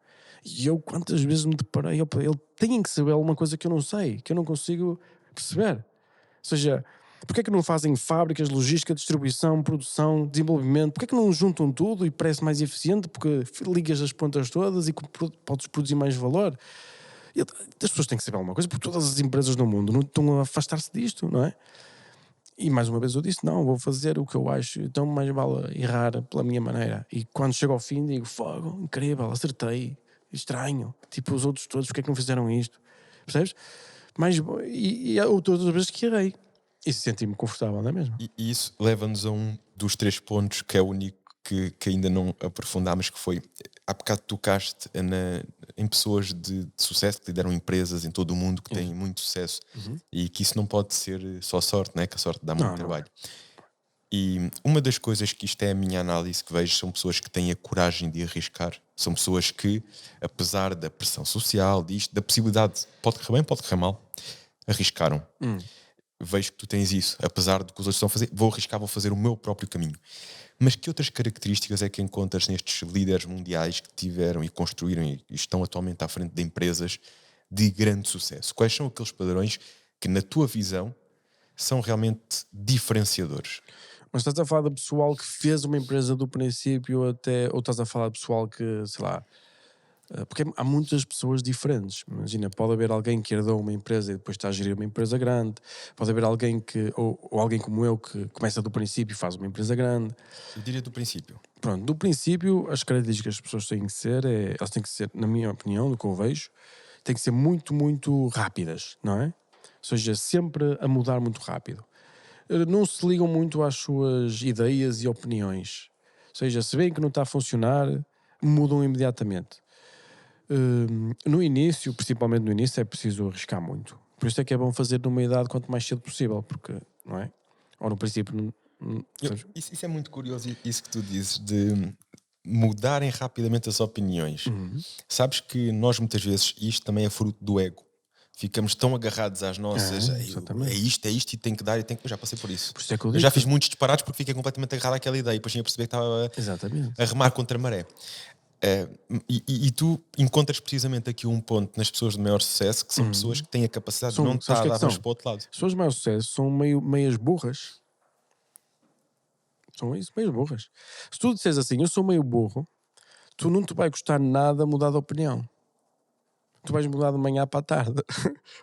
E eu, quantas vezes me deparei, ele tem que saber alguma coisa que eu não sei, que eu não consigo perceber. Ou seja, porque é que não fazem fábricas, logística, distribuição, produção, desenvolvimento? Porque é que não juntam tudo e parece mais eficiente? Porque ligas as pontas todas e podes produzir mais valor. E as pessoas têm que saber alguma coisa, porque todas as empresas no mundo não estão a afastar-se disto, não é? E mais uma vez eu disse: não, vou fazer o que eu acho, então mais vale errar pela minha maneira. E quando chego ao fim, digo: fogo, incrível, acertei, estranho. Tipo, os outros todos, porque é que não fizeram isto? Percebes? E há outras vezes que errei. E senti-me confortável, não é mesmo? E isso leva-nos a um dos três pontos que é o único que ainda não aprofundámos, que foi, há bocado tocaste em pessoas de sucesso que lideram empresas em todo o mundo que têm muito sucesso e que isso não pode ser só sorte, né? Que a sorte dá muito Não, não é. trabalho. E uma das coisas que isto é a minha análise que vejo são pessoas que têm a coragem de arriscar. São pessoas que, apesar da pressão social, disto, da possibilidade, pode correr bem, pode correr mal, arriscaram. Vejo que tu tens isso, apesar do que os outros estão a fazer, vou arriscar, vou fazer o meu próprio caminho. Mas que outras características é que encontras nestes líderes mundiais que tiveram e construíram e estão atualmente à frente de empresas de grande sucesso? Quais são aqueles padrões que, na tua visão, são realmente diferenciadores? Mas estás a falar de pessoal que fez uma empresa do princípio até, ou estás a falar de pessoal que, sei lá, porque há muitas pessoas diferentes. Imagina, pode haver alguém que herdou uma empresa e depois está a gerir uma empresa grande, pode haver alguém que, ou alguém como eu, que começa do princípio e faz uma empresa grande. Eu diria do princípio. Pronto, do princípio, as características que as pessoas têm que ser, elas têm que ser, na minha opinião, do que eu vejo, têm que ser muito, muito rápidas, não é? Ou seja, sempre a mudar muito rápido. não se ligam muito às suas ideias e opiniões. Ou seja, se veem que não está a funcionar, mudam imediatamente. No início, principalmente no início, é preciso arriscar muito. Por isso é que é bom fazer numa idade quanto mais cedo possível, porque, não é? Ou no princípio, sabes? Isso é muito curioso, isso que tu dizes, de mudarem rapidamente as opiniões. Uhum. Sabes que nós muitas vezes, isto também é fruto do ego. Ficamos tão agarrados às nossas, É, exatamente. é isto, e tem que dar, e tem que. Eu já passei por isso. Por isso é que eu Eu digo já que... fiz muitos disparados porque fiquei completamente agarrado àquela ideia e depois tinha a perceber que estava Exatamente. a remar contra a maré. E tu encontras precisamente aqui um ponto nas pessoas de maior sucesso que são pessoas que têm a capacidade de não Sabes estar o a que é dar que são? mais para o outro lado. As pessoas de maior sucesso são meias burras. São isso, meias burras. Se tu disseres assim, eu sou meio burro, tu não te vai custar nada mudar de opinião. Tu vais mudar de manhã para a tarde.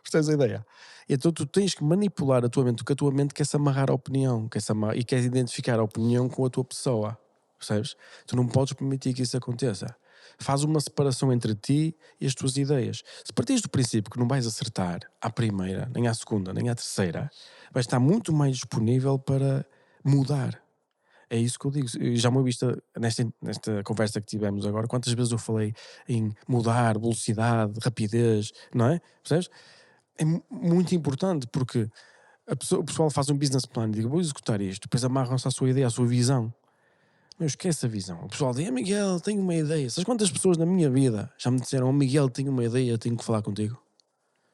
Percebes a ideia? Então tu tens que manipular a tua mente, porque a tua mente quer se amarrar à opinião, e quer identificar a opinião com a tua pessoa. Percebes? Tu não podes permitir que isso aconteça. Faz uma separação entre ti e as tuas ideias. Se partires do princípio que não vais acertar à primeira, nem à segunda, nem à terceira, vais estar muito mais disponível para mudar. É isso que eu digo. Eu já me ouviste nesta conversa que tivemos agora, quantas vezes eu falei em mudar, velocidade, rapidez, não é? Percebes? É muito importante porque o pessoal faz um business plan e diz, vou executar isto, depois amarram-se à sua ideia, à sua visão. Não esquece a visão. O pessoal diz, Miguel, tenho uma ideia. Sabes quantas pessoas na minha vida já me disseram, Miguel, tenho uma ideia, tenho que falar contigo?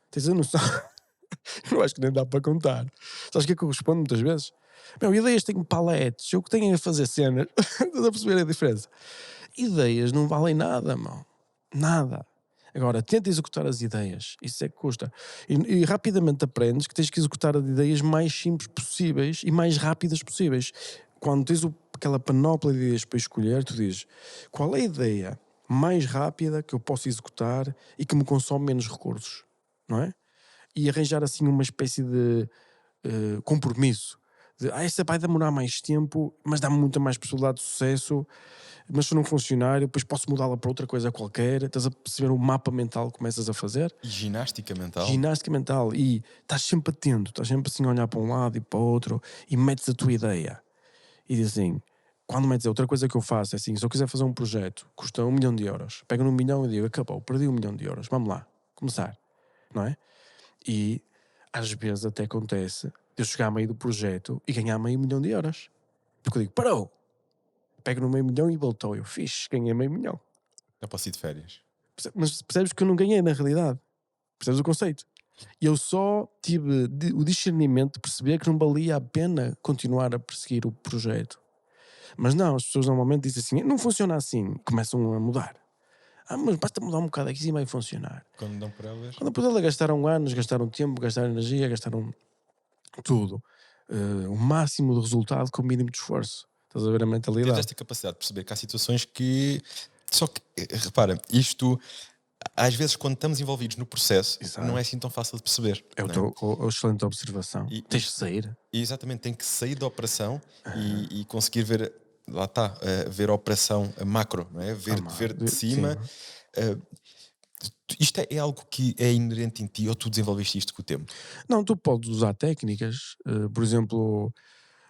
Tens a noção? Eu acho que nem dá para contar. Sabes o que é que eu respondo muitas vezes? Meu, ideias tenho paletes, eu que tenho a fazer cenas. Estás a perceber a diferença? Ideias não valem nada, mano. Nada. Agora, tenta executar as ideias. Isso é que custa. E rapidamente aprendes que tens que executar as ideias mais simples possíveis e mais rápidas possíveis. Quando tens aquela panóplia de ideias para escolher, tu dizes qual é a ideia mais rápida que eu posso executar e que me consome menos recursos, não é? E arranjar assim uma espécie de compromisso. Esta vai demorar mais tempo, mas dá-me muita mais possibilidade de sucesso. Mas se não funcionar, eu depois posso mudá-la para outra coisa qualquer. Estás a perceber o mapa mental que começas a fazer? E ginástica mental. Ginástica mental. E estás sempre atento, estás sempre assim a olhar para um lado e para o outro e metes a tua ideia. E diz assim: quando metes outra coisa que eu faço, é assim: se eu quiser fazer um projeto, custa 1 milhão de euros, pego no milhão e digo: acabou, perdi 1 milhão de euros, vamos lá, começar, não é? E às vezes até acontece de eu chegar a meio do projeto e ganhar 500 mil euros. Porque eu digo, parou! Pego no 500 mil e voltou. Eu fiz, ganhei 500 mil. Eu posso ir de férias. Mas percebes que eu não ganhei na realidade. Percebes o conceito? E eu só tive o discernimento de perceber que não valia a pena continuar a perseguir o projeto. Mas não, as pessoas normalmente dizem assim, não funciona assim. Começam a mudar. Mas basta mudar um bocado aqui e vai funcionar. Quando dão por elas. Quando por ela gastaram anos, gastaram tempo, gastaram energia, gastaram tudo. O máximo de resultado com o mínimo de esforço. Estás a ver a Tens mentalidade? esta capacidade de perceber que há situações que. Só que, repara, isto. Às vezes, quando estamos envolvidos no processo, Exato. não é assim tão fácil de perceber. É não é? a excelente observação. Tens de sair. E exatamente, tem que sair da operação e conseguir ver, lá está, ver a operação macro, não é? Ver de cima. Isto é algo que é inerente em ti ou tu desenvolveste isto com o tempo? Não, tu podes usar técnicas. Por exemplo,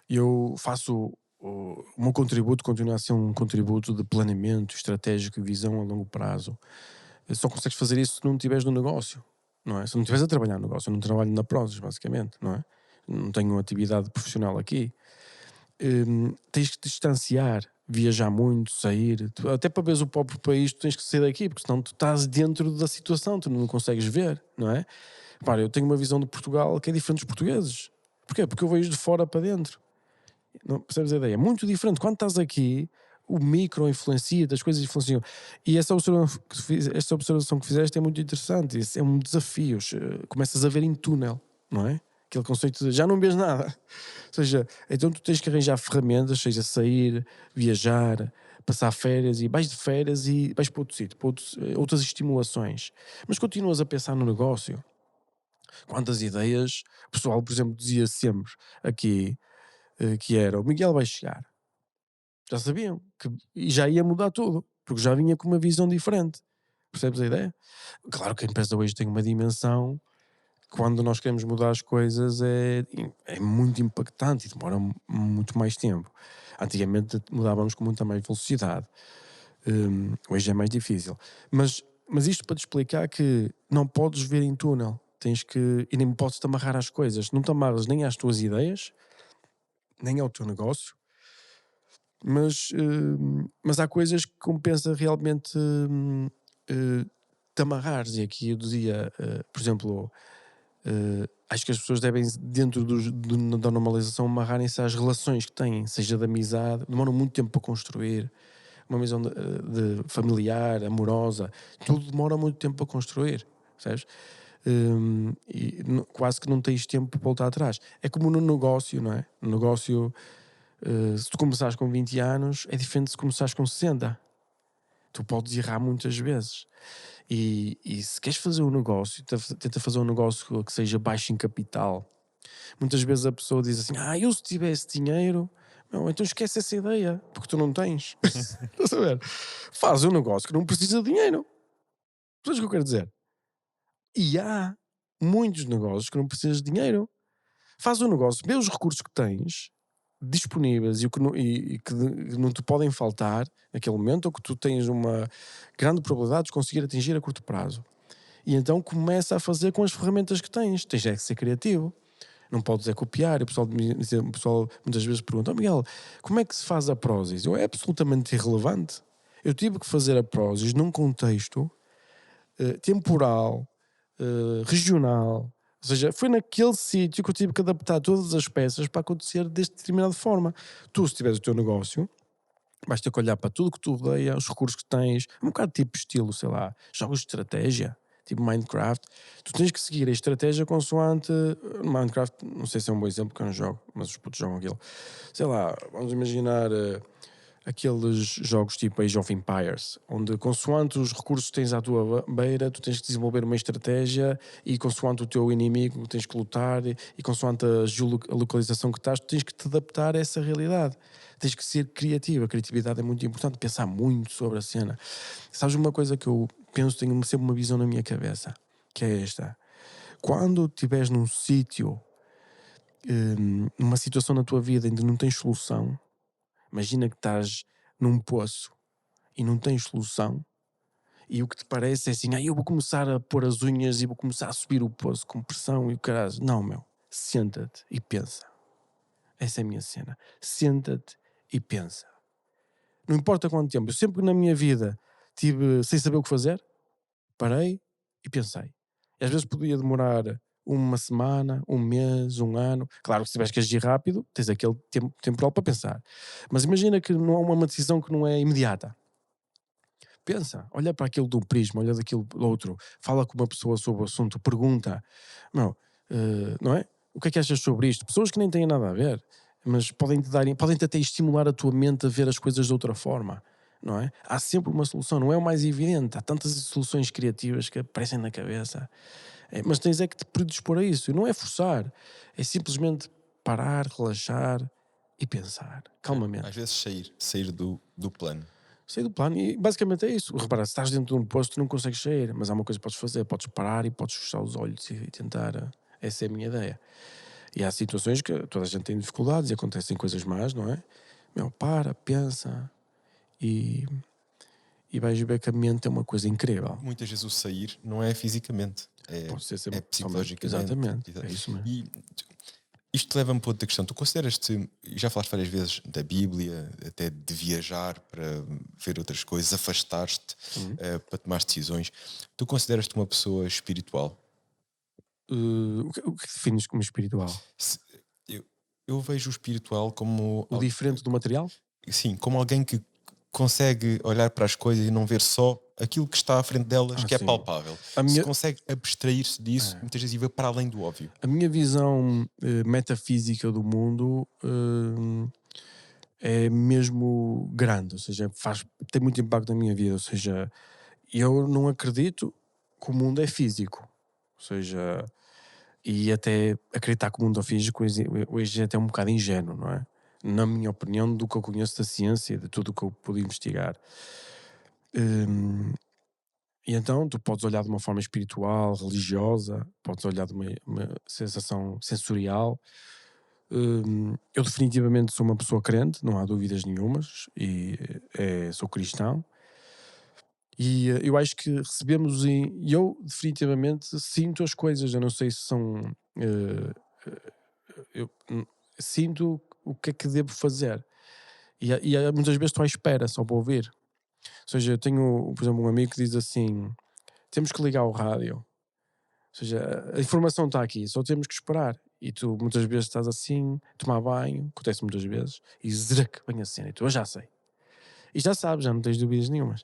eu faço. O meu contributo continua a ser um contributo de planeamento estratégico e visão a longo prazo. Só consegues fazer isso se não estiveres no negócio, não é? Se não estiveres a trabalhar no negócio, eu não trabalho na Prozis, basicamente, não é? Não tenho atividade profissional aqui. Tens que te distanciar, viajar muito, sair, até para veres o próprio país, tu tens que sair daqui, porque senão tu estás dentro da situação, tu não consegues ver, não é? Repara, eu tenho uma visão de Portugal que é diferente dos portugueses. Porquê? Porque eu vejo de fora para dentro. Não percebes a ideia? É muito diferente. Quando estás aqui, o micro influencia, as coisas influenciam. E essa observação que fizeste é muito interessante. Isso é um desafio. Começas a ver em túnel, não é? Aquele conceito de já não vês nada. Ou seja, então tu tens que arranjar ferramentas, seja sair, viajar, passar férias e vais de férias e vais para outro sítio, para outras estimulações. Mas continuas a pensar no negócio. Quantas ideias, o pessoal, por exemplo, dizia sempre aqui que era o Miguel vai chegar. Já sabiam e já ia mudar tudo, porque já vinha com uma visão diferente. Percebes a ideia? Claro que a empresa hoje tem uma dimensão quando nós queremos mudar as coisas é muito impactante e demora muito mais tempo. Antigamente mudávamos com muita mais velocidade. Hoje é mais difícil. Mas isto para te explicar que não podes ver em túnel. Tens que. E nem podes te amarrar às coisas. Não te amarras nem às tuas ideias, nem ao teu negócio. Mas há coisas que compensa realmente eh, te amarrares. E aqui eu dizia, por exemplo, acho que as pessoas devem, dentro da normalização, amarrarem-se às relações que têm, seja de amizade, demoram muito tempo para construir, uma visão de familiar, amorosa, tudo demora muito tempo para construir, percebes? Quase que não tens tempo para voltar atrás. É como no negócio, não é? No negócio, se tu começares com 20 anos, é diferente se começares com 60. Tu podes errar muitas vezes. E se queres fazer um negócio, tenta fazer um negócio que seja baixo em capital. Muitas vezes a pessoa diz assim: eu se tivesse dinheiro. Não, então esquece essa ideia, porque tu não tens. Estás a ver? Faz um negócio que não precisa de dinheiro. Sabes o que eu quero dizer? E há muitos negócios que não precisas de dinheiro. Faz um negócio, vê os recursos que tens disponíveis e que não te podem faltar naquele momento, ou que tu tens uma grande probabilidade de conseguir atingir a curto prazo. E então começa a fazer com as ferramentas que tens. Tens é que ser criativo. Não podes é copiar. E o pessoal muitas vezes pergunta: Miguel, como é que se faz a Prozis? É absolutamente irrelevante. Eu tive que fazer a Prozis num contexto temporal, regional. Ou seja, foi naquele sítio que eu tive que adaptar todas as peças para acontecer desta determinada forma. Tu, se tiveres o teu negócio, vais ter que olhar para tudo que tu rodeia, os recursos que tens, um bocado tipo estilo, sei lá, jogos de estratégia, tipo Minecraft. Tu tens que seguir a estratégia consoante. Minecraft, não sei se é um bom exemplo, porque eu não jogo, mas os putos jogam aquilo. Sei lá, vamos imaginar aqueles jogos tipo Age of Empires, onde consoante os recursos que tens à tua beira, tu tens que desenvolver uma estratégia e consoante o teu inimigo tens que lutar e consoante a geolocalização que estás, tu tens que te adaptar a essa realidade. Tens que ser criativo. A criatividade é muito importante, pensar muito sobre a cena. Sabes uma coisa que eu penso, tenho sempre uma visão na minha cabeça, que é esta. Quando estiveres num sítio, numa situação na tua vida em que não tens solução, imagina que estás num poço e não tens solução, e o que te parece é assim: eu vou começar a pôr as unhas e vou começar a subir o poço com pressão e o caralho. Não, meu, senta-te e pensa. Essa é a minha cena. Senta-te e pensa. Não importa quanto tempo, eu sempre na minha vida tive sem saber o que fazer, parei e pensei. E às vezes podia demorar uma semana, um mês, um ano. Claro que se tiveres que agir rápido, tens aquele tempo temporal para pensar. Mas imagina que não há uma decisão que não é imediata. Pensa, olha para aquilo de um prisma, olha daquilo do outro, fala com uma pessoa sobre o assunto, pergunta, não, não é? O que é que achas sobre isto? Pessoas que nem têm nada a ver, mas podem-te até estimular a tua mente a ver as coisas de outra forma, não é? Há sempre uma solução, não é o mais evidente, há tantas soluções criativas que aparecem na cabeça, mas tens é que te predispor a isso, e não é forçar, é simplesmente parar, relaxar e pensar, Às calmamente. vezes sair do plano. Sair do plano e basicamente é isso. Repara, se estás dentro de um posto, tu não consegues sair, mas há uma coisa que podes fazer: podes parar e podes fechar os olhos e tentar. Essa é a minha ideia. E há situações que toda a gente tem dificuldades e acontecem coisas más, não é? Meu, para, pensa e, e vais ver que a mente é uma coisa incrível. Muitas vezes o sair não é fisicamente, Pode ser é sempre, psicologicamente. exatamente, é isso mesmo. E isto leva-me para outra questão. Tu consideras-te, já falaste várias vezes da Bíblia, até de viajar para ver outras coisas, afastaste para tomar decisões. Tu consideras-te uma pessoa espiritual? O que defines como espiritual? Se- Eu, eu vejo o espiritual como, O diferente do material? sim, como alguém que consegue olhar para as coisas e não ver só aquilo que está à frente delas, que é Sim. palpável. A Se minha, consegue abstrair-se disso, muitas vezes e ver para além do óbvio. a minha visão metafísica do mundo é mesmo grande, ou seja, tem muito impacto na minha vida. Ou seja, eu não acredito que o mundo é físico, ou seja, e até acreditar que o mundo é físico hoje é até um bocado ingênuo, não é? Na minha opinião, do que eu conheço da ciência, de tudo o que eu pude investigar. Hum, E então tu podes olhar de uma forma espiritual, religiosa, podes olhar de uma sensação sensorial. Eu definitivamente sou uma pessoa crente, não há dúvidas nenhumas, e sou cristão. E eu acho que recebemos e eu definitivamente sinto as coisas, eu não sei se são. Eu sinto o que é que devo fazer. Muitas vezes estou à espera só para ouvir. Ou seja, eu tenho, por exemplo, um amigo que diz assim: temos que ligar o rádio. Ou seja, a informação está aqui, só temos que esperar. E tu muitas vezes estás assim, tomar banho, acontece muitas vezes, e zrac, vem a cena, e tu, eu já sei. E já sabes, já não tens dúvidas nenhumas.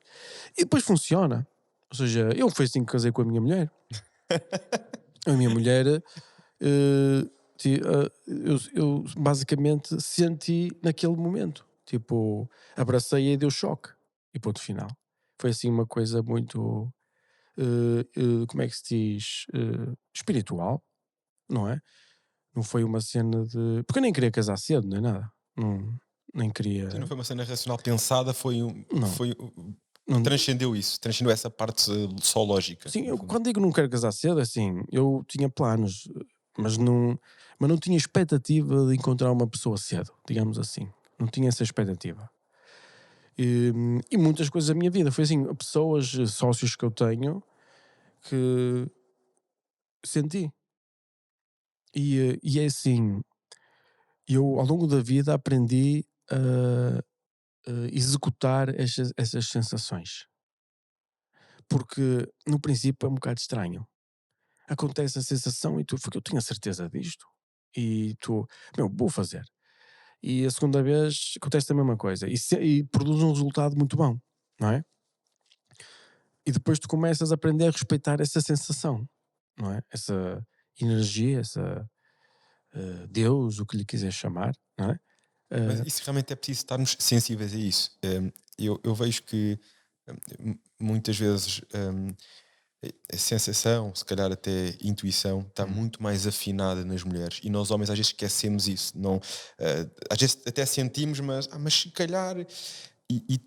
E depois funciona. Ou seja, eu foi assim que casei com a minha mulher. A minha mulher, eu basicamente senti naquele momento. Tipo, abracei e deu choque. E ponto final. Foi assim uma coisa muito, como é que se diz? Espiritual, não é? Não foi uma cena de. Porque eu nem queria casar cedo, nem nada. Não, nem Sim, não queria. foi uma cena racional pensada, Não, não. transcendeu isso, transcendeu essa parte só lógica, Sim, no eu fundo. quando digo não quero casar cedo, é assim, eu tinha planos, mas não tinha expectativa de encontrar uma pessoa cedo, digamos assim. Não tinha essa expectativa. E muitas coisas da minha vida foi assim, pessoas, sócios que eu tenho que senti. E é assim, eu ao longo da vida aprendi a executar essas sensações. Porque no princípio é um bocado estranho. Acontece a sensação e tu, porque eu tinha certeza disto. E tu, meu, vou fazer. E a segunda vez acontece a mesma coisa. E produz um resultado muito bom, não é? E depois tu começas a aprender a respeitar essa sensação, não é? Essa energia, essa Deus, o que lhe quiser chamar, não é? Mas Eh, isso realmente é preciso estarmos sensíveis a isso. Eu vejo que muitas vezes a sensação, se calhar até intuição, está hum, muito mais afinada nas mulheres e nós homens às vezes esquecemos isso. Não, às vezes até sentimos, mas se calhar.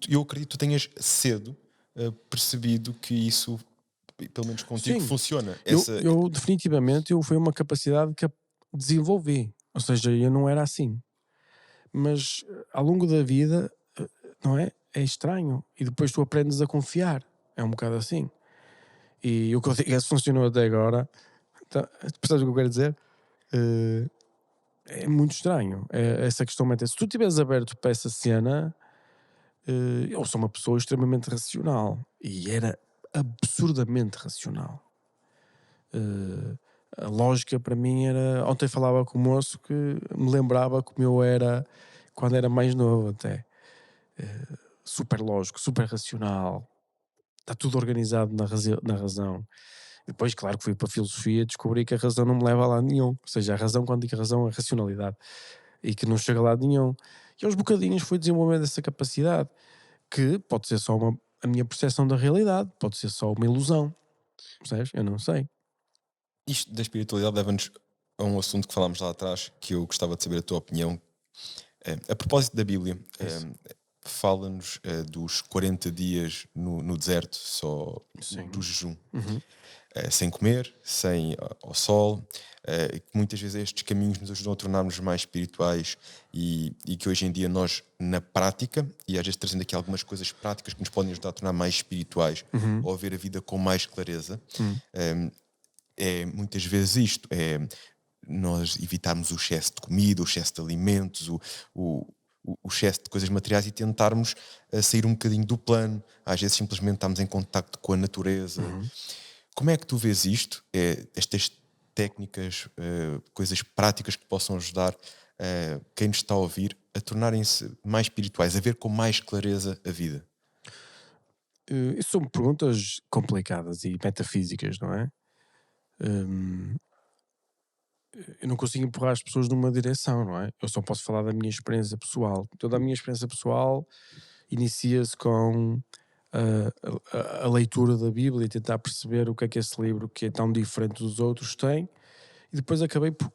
Eu acredito que tu tenhas cedo percebido que isso, pelo menos contigo, sim, funciona. eu definitivamente foi uma capacidade que desenvolvi. Ou seja, eu não era assim. Mas ao longo da vida, não é? É estranho. E depois tu aprendes a confiar. É um bocado assim. E o que eu digo é se funcionou até agora. Tá, percebes o que eu quero dizer? Eh, É muito estranho. Essa questão mental. Se tu estiveres aberto para essa cena, eu sou uma pessoa extremamente racional. E era absurdamente racional. Eh, a lógica para mim era. Ontem falava com o moço que me lembrava como eu era quando era mais novo, até. Super lógico, super racional, está tudo organizado na razão. Depois, claro que fui para a filosofia e descobri que a razão não me leva a lado nenhum. Ou seja, a razão, quando digo razão, é a racionalidade. E que não chega a lado nenhum. E aos bocadinhos fui desenvolvendo essa capacidade, que pode ser só a minha percepção da realidade, pode ser só uma ilusão. Percebes? Eu não sei. Isto da espiritualidade leva-nos a um assunto que falámos lá atrás, que eu gostava de saber a tua opinião. A propósito da Bíblia, Isso. fala-nos dos 40 dias no deserto, só do Sim. jejum. Uhum. Sem comer, sem ao sol, que muitas vezes estes caminhos nos ajudam a tornar-nos mais espirituais e que hoje em dia nós, na prática, e às vezes trazendo aqui algumas coisas práticas que nos podem ajudar a tornar mais espirituais Uhum. ou a ver a vida com mais clareza, Uhum. é muitas vezes isto, é nós evitarmos o excesso de comida, o excesso de alimentos, o, o excesso de coisas materiais e tentarmos sair um bocadinho do plano. Às vezes simplesmente estamos em contacto com a natureza. Uhum. Como é que tu vês isto? Estas técnicas, coisas práticas que possam ajudar quem nos está a ouvir a tornarem-se mais espirituais, a ver com mais clareza a vida? Isso são perguntas complicadas e metafísicas, não é? Hum, eu não consigo empurrar as pessoas numa direção, não é? Eu só posso falar da minha experiência pessoal. Toda a minha experiência pessoal inicia-se com a leitura da Bíblia e tentar perceber o que é esse livro que é tão diferente dos outros tem, e depois acabei por,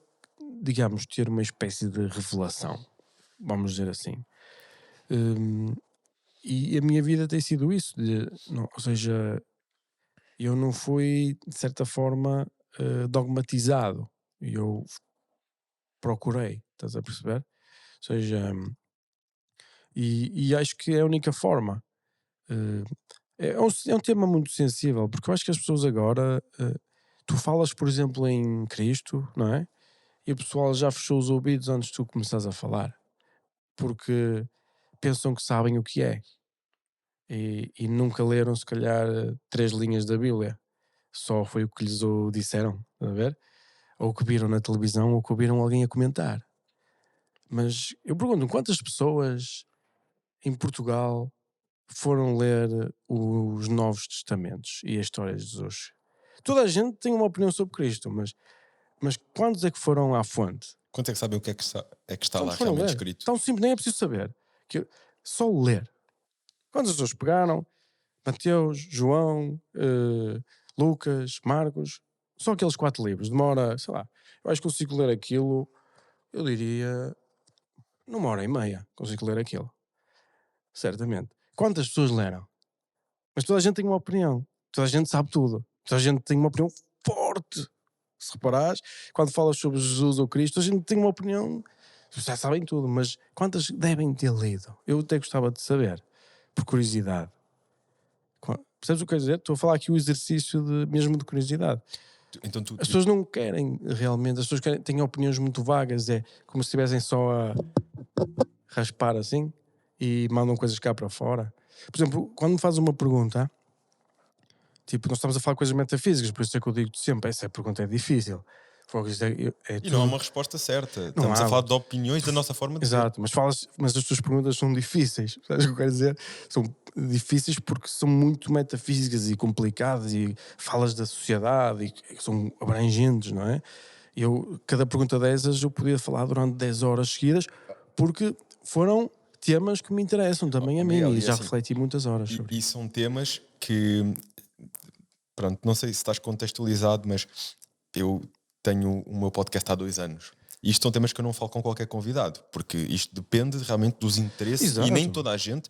digamos, ter uma espécie de revelação, vamos dizer assim. Hum, e a minha vida tem sido isso, ou seja, eu não fui, de certa forma, dogmatizado. E eu procurei, estás a perceber? Ou seja, e acho que é a única forma. Eh, é um tema muito sensível, porque eu acho que as pessoas agora, tu falas, por exemplo, em Cristo, não é? E o pessoal já fechou os ouvidos antes de tu começares a falar, porque pensam que sabem o que é e nunca leram, se calhar, 3 linhas da Bíblia. Só foi o que lhes o disseram, a ver? Ou que viram na televisão, ou que ouviram alguém a comentar. Mas eu pergunto, quantas pessoas em Portugal foram ler os Novos Testamentos e a história de Jesus? Toda a gente tem uma opinião sobre Cristo, mas quantos é que foram à fonte? Quanto é que sabem o que é que está lá Quantos foram realmente ler? escrito? Tão simples, nem é preciso saber. Só ler. Quantas pessoas pegaram? Mateus, João, Lucas, Marcos, só aqueles 4 livros. Demora, sei lá, eu acho que consigo ler aquilo, eu diria, numa hora e meia. Consigo ler aquilo, certamente. Quantas pessoas leram? Mas toda a gente tem uma opinião. Toda a gente sabe tudo. Toda a gente tem uma opinião forte. Se reparares, quando falas sobre Jesus ou Cristo, a gente tem uma opinião. Já sabem tudo, mas quantas devem ter lido? Eu até gostava de saber, por curiosidade. Percebes o que eu quero dizer? Estou a falar aqui o exercício mesmo de curiosidade. Então tu, As pessoas não querem realmente, as pessoas têm opiniões muito vagas, é como se estivessem só a raspar assim e mandam coisas cá para fora. Por exemplo, quando me fazes uma pergunta, tipo, nós estamos a falar de coisas metafísicas, por isso é que eu digo sempre: essa pergunta é difícil. Fogo, isto é e não há tudo. uma resposta certa. Não Estamos a há. falar de opiniões da nossa forma de ver. Exato, mas as tuas perguntas são difíceis. Sabes o que eu quero dizer? São difíceis porque são muito metafísicas e complicadas e falas da sociedade e são abrangentes, não é? Cada pergunta dessas eu podia falar durante 10 horas seguidas porque foram temas que me interessam também Oh, a mim Miguel, e e é já assim, refleti muitas horas sobre. e são temas que, pronto, não sei se estás contextualizado, mas eu tenho o meu podcast há 2 anos. E isto são temas que eu não falo com qualquer convidado, porque isto depende realmente dos interesses e nem Exato. toda a gente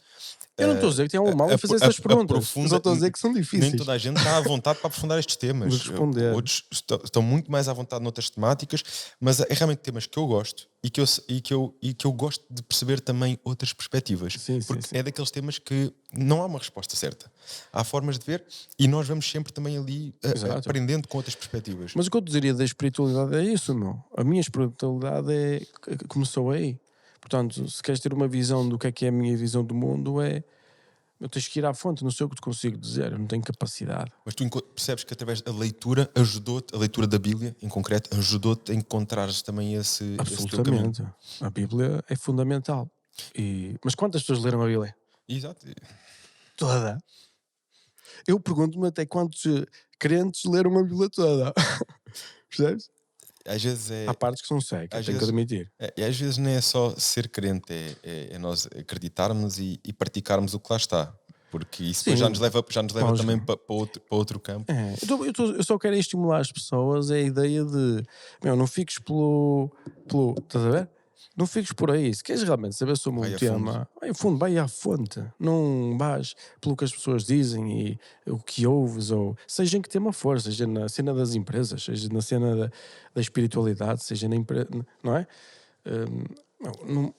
Eu não estou a dizer que tem algo mal em fazer essas perguntas, eu só aprofunda, estou a dizer que são nem difíceis toda a gente está à vontade para aprofundar estes de temas. responder. Outros estão muito mais à vontade noutras temáticas, mas é realmente temas que eu gosto e que eu gosto de perceber também outras perspectivas, Sim, sim, porque sim. é daqueles temas que não há uma resposta certa. Há formas de ver e nós vamos sempre também ali Exato. aprendendo com outras perspectivas. Mas o que eu te diria da espiritualidade é isso, meu. A minha espiritualidade começou aí. Portanto, se queres ter uma visão do que é a minha visão do mundo, eu tens que ir à fonte, não sei o que te consigo dizer, eu não tenho capacidade. Mas tu percebes que através da leitura ajudou-te, a leitura da Bíblia em concreto, ajudou-te a encontrares também esse teu caminho. Absolutamente. A Bíblia é fundamental. Mas quantas pessoas leram a Bíblia? Exato. Toda. Eu pergunto-me até quantos crentes leram a Bíblia toda. Percebes? Às vezes Há é, partes que são secas, às tenho que vezes, admitir. e às vezes não é só ser crente, é nós acreditarmos e praticarmos o que lá está. Porque isso depois já nos Sim, leva também lógico. para outro campo. Eu só quero é estimular as pessoas, é a ideia de, meu, não fiques estás a ver? Não fiques por aí. Se queres realmente saber sobre um Vai a fundo. tema, vai a fundo, vai à fonte. Não vais pelo que as pessoas dizem e o que ouves, ou seja em que tema for, seja na cena das empresas, seja na cena da espiritualidade, seja na empresa, não é? Hum, não,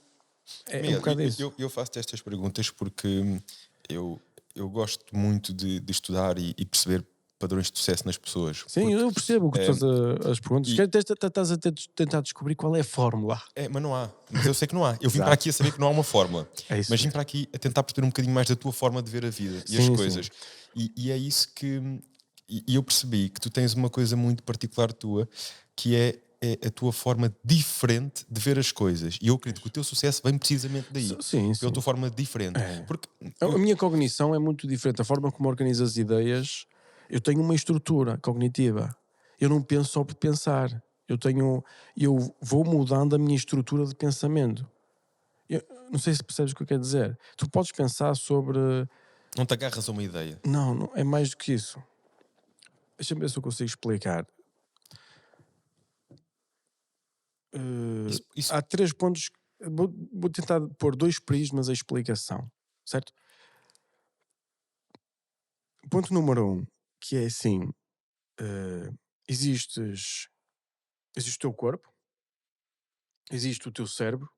é um Miguel, bocado isso. eu faço-te estas perguntas porque eu, eu gosto muito de estudar e perceber padrões de sucesso nas pessoas. Sim, Porque, eu percebo o que tu eh, estás as perguntas. e, Estás a tentar descobrir qual é a fórmula. mas não há. Mas eu sei que não há. Eu vim para Exato. aqui a saber que não há uma fórmula. É isso Mas vim mesmo. para aqui a tentar perceber um bocadinho mais da tua forma de ver a vida e as Sim, sim. coisas. E é isso que. E eu percebi que tu tens uma coisa muito particular tua, que é a tua forma diferente de ver as coisas. E eu acredito que o teu sucesso vem precisamente daí. Sim, Pela sim. tua forma diferente. É. Porque A minha cognição é muito diferente. A forma como organizo as ideias, eu tenho uma estrutura cognitiva. Eu não penso só por pensar. Eu vou mudando a minha estrutura de pensamento. Eu não sei se percebes o que eu quero dizer. Tu podes pensar sobre. não te agarras a uma ideia. Não, não é mais do que isso. Deixa-me ver se eu consigo explicar. Isso Há 3 pontos. Vou tentar pôr 2 prismas a explicação, certo? Ponto número 1. que é assim, eh, existes, existe o teu corpo, existe o teu cérebro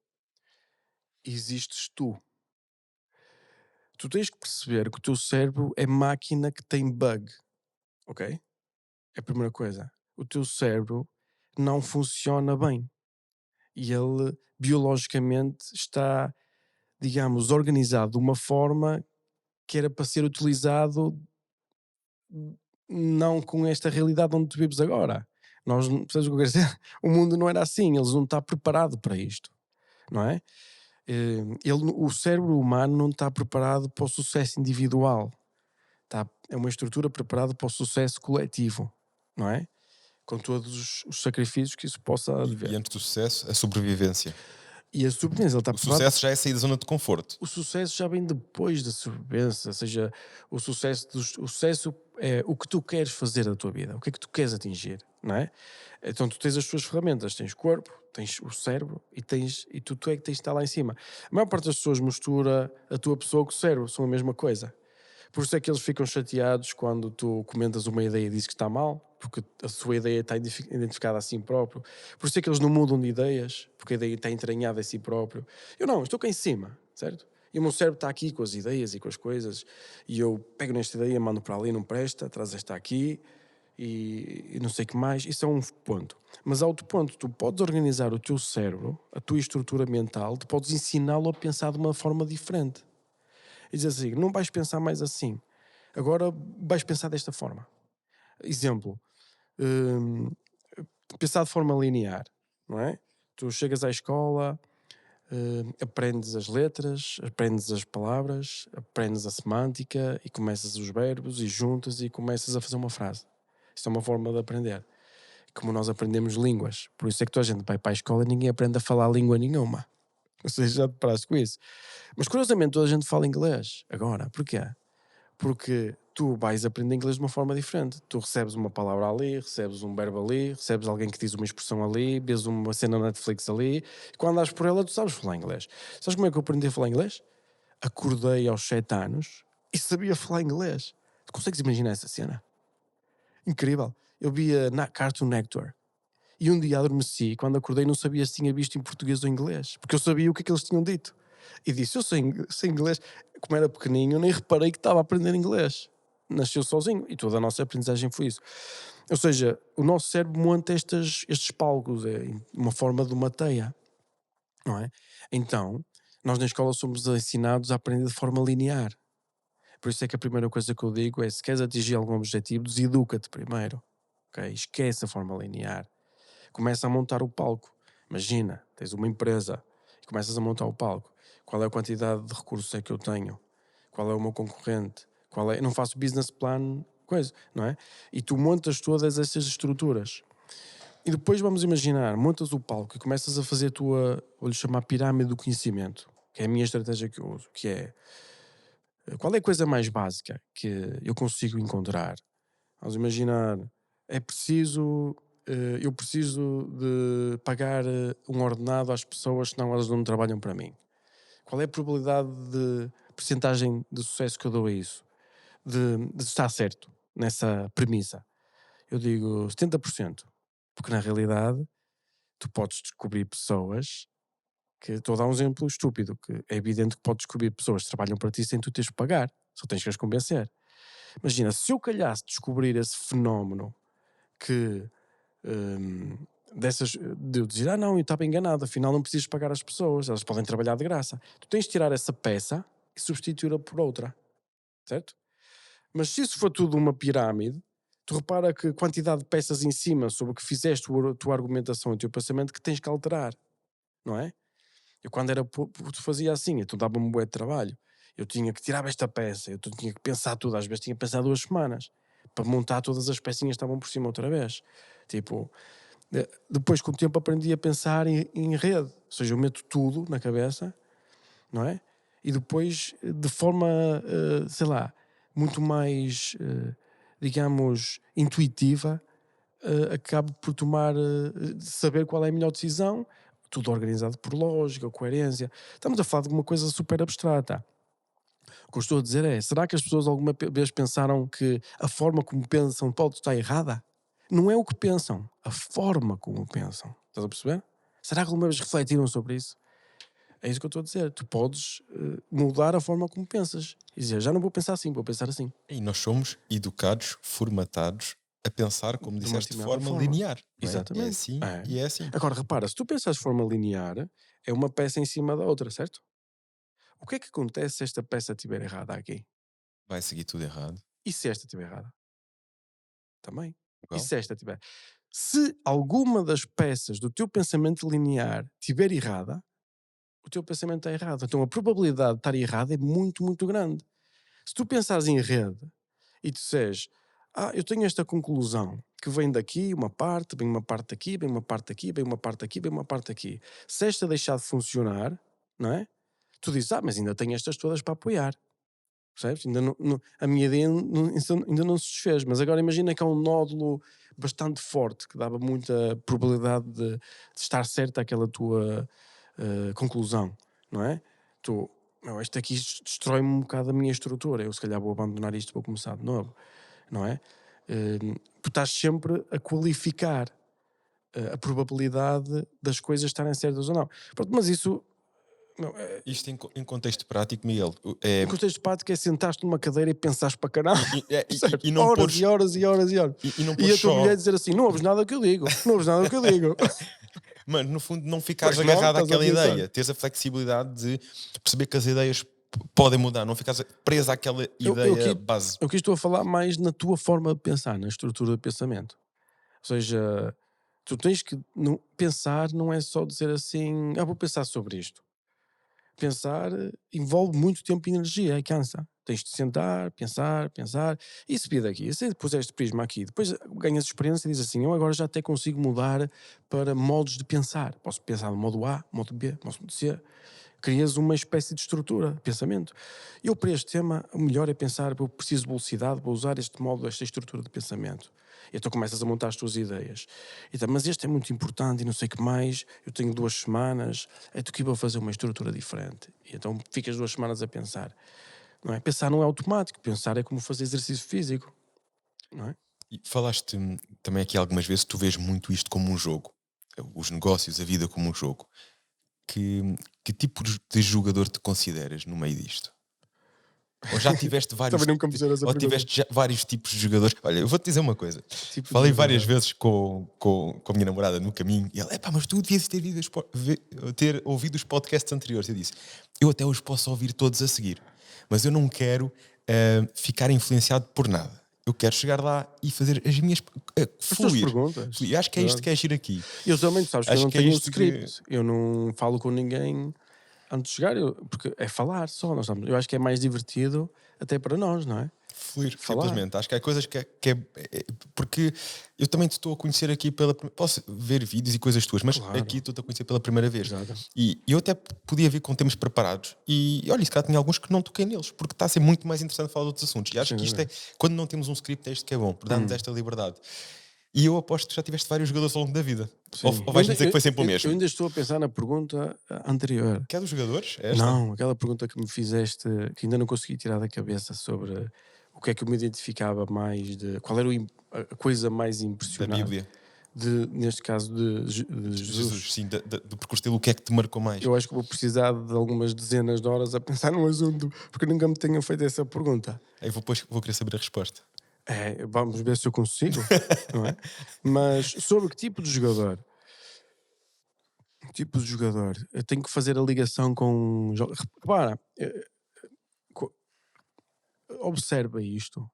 e existes tu. Tu tens que perceber que o teu cérebro é máquina que tem bug, ok? É a primeira coisa. O teu cérebro não funciona bem e ele biologicamente está, digamos, organizado de uma forma que era para ser utilizado não com esta realidade onde tu vives agora. Nós, percebes o que eu quero dizer? O mundo não era assim, eles não está preparado para isto, não é? O cérebro humano não está preparado para o sucesso individual, é uma estrutura preparada para o sucesso coletivo, não é? Com todos os sacrifícios que isso possa E adver. antes do sucesso, a sobrevivência. E a sobrevivência, ele está O preparado. sucesso já é sair da zona de conforto. O sucesso já vem depois da sobrevivência, ou seja, o sucesso é o que tu queres fazer da tua vida, o que é que tu queres atingir, não é? Então tu tens as tuas ferramentas, tens o corpo, tens o cérebro e tu é que tens de estar lá em cima. A maior parte das pessoas mistura a tua pessoa com o cérebro, são a mesma coisa. Por isso é que eles ficam chateados quando tu comentas uma ideia e dizes que está mal, porque a sua ideia está identificada a si próprio. Por isso é que eles não mudam de ideias, porque a ideia está entranhada a si próprio. Eu não, estou cá em cima, certo? E o meu cérebro está aqui com as ideias e com as coisas, e eu pego nesta ideia, mando para ali, não presta, traz esta aqui, e não sei o que mais. Isso é um ponto. Mas há outro ponto, tu podes organizar o teu cérebro, a tua estrutura mental, tu podes ensiná-lo a pensar de uma forma diferente. E diz assim: não vais pensar mais assim, agora vais pensar desta forma. Exemplo, hum, pensar de forma linear, não é? Tu chegas à escola, aprendes as letras, aprendes as palavras, aprendes a semântica e começas os verbos e juntas e começas a fazer uma frase. Isto é uma forma de aprender. Como nós aprendemos línguas. Por isso é que toda a gente vai para a escola e ninguém aprende a falar língua nenhuma. Ou seja, já te paraste com isso. Mas curiosamente toda a gente fala inglês agora. Porquê? Porque tu vais aprender inglês de uma forma diferente. Tu recebes uma palavra ali, recebes um verbo ali, recebes alguém que diz uma expressão ali, vês uma cena na Netflix ali, e quando andas por ela tu sabes falar inglês. Sabes como é que eu aprendi a falar inglês? Acordei aos 7 anos e sabia falar inglês. Tu consegues imaginar essa cena? Incrível. Eu via na Cartoon Network e um dia adormeci, quando acordei não sabia se tinha visto em português ou inglês, porque eu sabia o que é que eles tinham dito. E disse, eu sei inglês. Como era pequeninho, eu nem reparei que estava a aprender inglês. Nasceu sozinho e toda a nossa aprendizagem foi isso. Ou seja, o nosso cérebro monta estes palcos, é uma forma de uma teia, não é? Então, nós na escola somos ensinados a aprender de forma linear. Por isso é que a primeira coisa que eu digo é, se queres atingir algum objetivo, deseduca-te primeiro. Okay? Esquece a forma linear. Começa a montar o palco. Imagina, tens uma empresa e começas a montar o palco. Qual é a quantidade de recursos é que eu tenho? Qual é o meu concorrente? Não faço business plan, coisa, não é? E tu montas todas essas estruturas. E depois vamos imaginar, montas o palco e começas a fazer a tua, vou-lhe chamar pirâmide do conhecimento, que é a minha estratégia que eu uso, que é, qual é a coisa mais básica que eu consigo encontrar? Vamos imaginar, é preciso, eu preciso de pagar um ordenado às pessoas, senão elas não trabalham para mim. Qual é a probabilidade de percentagem de sucesso que eu dou a isso? De estar certo nessa premissa? Eu digo 70%, porque na realidade tu podes descobrir pessoas que, estou a dar um exemplo estúpido, que é evidente que podes descobrir pessoas que trabalham para ti sem tu teres que pagar, só tens que as convencer. Imagina, se eu calhasse descobrir esse fenómeno que hum, de eu dizer, não, eu estava enganado, afinal não precisas pagar as pessoas, elas podem trabalhar de graça. Tu tens de tirar essa peça e substituí-la por outra, certo? Mas se isso for tudo uma pirâmide, tu repara que a quantidade de peças em cima sobre o que fizeste a tua argumentação e o teu pensamento que tens que alterar, não é? Eu quando era puto fazia assim, então dava-me um bué de trabalho. Eu tinha que tirar esta peça, eu tinha que pensar tudo, às vezes tinha que pensar 2 semanas para montar todas as pecinhas que estavam por cima outra vez. Tipo, depois com o tempo aprendi a pensar em rede, ou seja, eu meto tudo na cabeça, não é? E depois, de forma, sei lá, muito mais, digamos, intuitiva, acabo por saber qual é a melhor decisão, tudo organizado por lógica, coerência. Estamos a falar de uma coisa super abstrata. O que eu estou a dizer é, será que as pessoas alguma vez pensaram que a forma como pensam pode estar errada? Não é o que pensam, a forma como pensam. Estás a perceber? Será que alguma vez refletiram sobre isso? É isso que eu estou a dizer. Tu podes mudar a forma como pensas. E dizer, já não vou pensar assim, vou pensar assim. E nós somos educados, formatados a pensar, como De uma disseste, de determinada forma forma. linear. Não é? É Exatamente. assim É. e é assim. Agora, repara, se tu pensas de forma linear, é uma peça em cima da outra, certo? O que é que acontece se esta peça estiver errada aqui? Vai seguir tudo errado. E se esta estiver errada? Também. E Igual. se esta estiver? Se alguma das peças do teu pensamento linear estiver errada, o teu pensamento está errado. Então a probabilidade de estar errado é muito, muito grande. Se tu pensares em rede e disseres, eu tenho esta conclusão que vem daqui, uma parte, vem uma parte daqui, vem uma parte daqui, vem uma parte daqui, vem uma parte daqui. Se esta deixar de funcionar, não é? Tu dizes, mas ainda tenho estas todas para apoiar. Percebes? A minha ideia ainda não se desfez, mas agora imagina que há um nódulo bastante forte que dava muita probabilidade de estar certa aquela tua conclusão, não é? Tu, isto aqui destrói-me um bocado a minha estrutura, eu se calhar vou abandonar isto, vou começar de novo, não é? Tu estás sempre a qualificar a probabilidade das coisas estarem certas ou não. Pronto, mas isso Isto em contexto prático, Miguel, em contexto prático é sentaste numa cadeira e pensaste para caralho, e não horas pôres, e horas e horas e horas. e não E pôres a tua mulher só. dizer assim, não ouves nada do que eu digo, não ouves nada do que eu digo. Mano, no fundo, não ficares Pois não, agarrado estás a àquela pensar. ideia. Teres a flexibilidade de perceber que as ideias podem mudar. Não ficares presa àquela ideia base. Eu aqui estou a falar mais na tua forma de pensar, na estrutura de pensamento. Ou seja, tu tens que pensar, não é só dizer assim, vou pensar sobre isto. Pensar envolve muito tempo e energia, e cansa. Tens de sentar, pensar, pensar, e subir daqui. E se depois este prisma aqui, depois ganhas experiência e dizes assim, eu agora já até consigo mudar para modos de pensar. Posso pensar no modo A, modo B, modo C. Crias uma espécie de estrutura de pensamento. Eu, para este tema, o melhor é pensar, eu preciso de velocidade, vou usar este modo, esta estrutura de pensamento. E então começas a montar as tuas ideias. Então, mas este é muito importante e não sei o que mais, eu tenho 2 semanas, tu que vou fazer uma estrutura diferente. E então ficas 2 semanas a pensar. Não é? Pensar não é automático, pensar é como fazer exercício físico. Não é? E falaste também aqui algumas vezes, tu vês muito isto como um jogo. Os negócios, a vida como um jogo. Que tipo de jogador te consideras no meio disto? Ou já tiveste vários, Também nunca me fizeram essa ou pergunta. tiveste já vários tipos de jogadores? Olha, eu vou-te dizer uma coisa. Tipo de Falei jogador. várias vezes com a minha namorada no caminho e ela, mas tu devias ter ouvido os podcasts anteriores. Eu disse, eu até os posso ouvir todos a seguir, mas eu não quero ficar influenciado por nada. Eu quero chegar lá e fazer as minhas... As tuas fluir. perguntas. E acho que é isto que é agir aqui. Eu também, tu sabes que eu Acho não que é tenho um isto que- script. Eu não falo com ninguém antes de chegar, porque é falar só. Eu acho que é mais divertido até para nós, não é? Fluir, Falar. simplesmente. Acho que há coisas porque eu também te estou a conhecer aqui posso ver vídeos e coisas tuas, mas Claro. aqui estou-te a conhecer pela primeira vez. Exato. E eu até podia vir com temas preparados. E olha, se calhar tinha alguns que não toquei neles, porque está a ser muito mais interessante falar de outros assuntos. E acho que isto é, quando não temos um script, é isto que é bom, por dar-nos esta liberdade. E eu aposto que já tiveste vários jogadores ao longo da vida. Ou vais-me dizer que foi sempre o mesmo? Eu ainda estou a pensar na pergunta anterior. Que é dos jogadores? É esta? Não, aquela pergunta que me fizeste, que ainda não consegui tirar da cabeça sobre o que é que eu me identificava mais de. Qual era a coisa mais Da impressionante? Bíblia. Neste caso de Jesus. Jesus, sim, do percurso dele, o que é que te marcou mais? Eu acho que vou precisar de algumas dezenas de horas a pensar no assunto, porque nunca me tenham feito essa pergunta. Aí vou querer saber a resposta. Vamos ver se eu consigo, não é? Mas sobre que tipo de jogador? Tipo de jogador, eu tenho que fazer a ligação com. Repara, co- observa isto,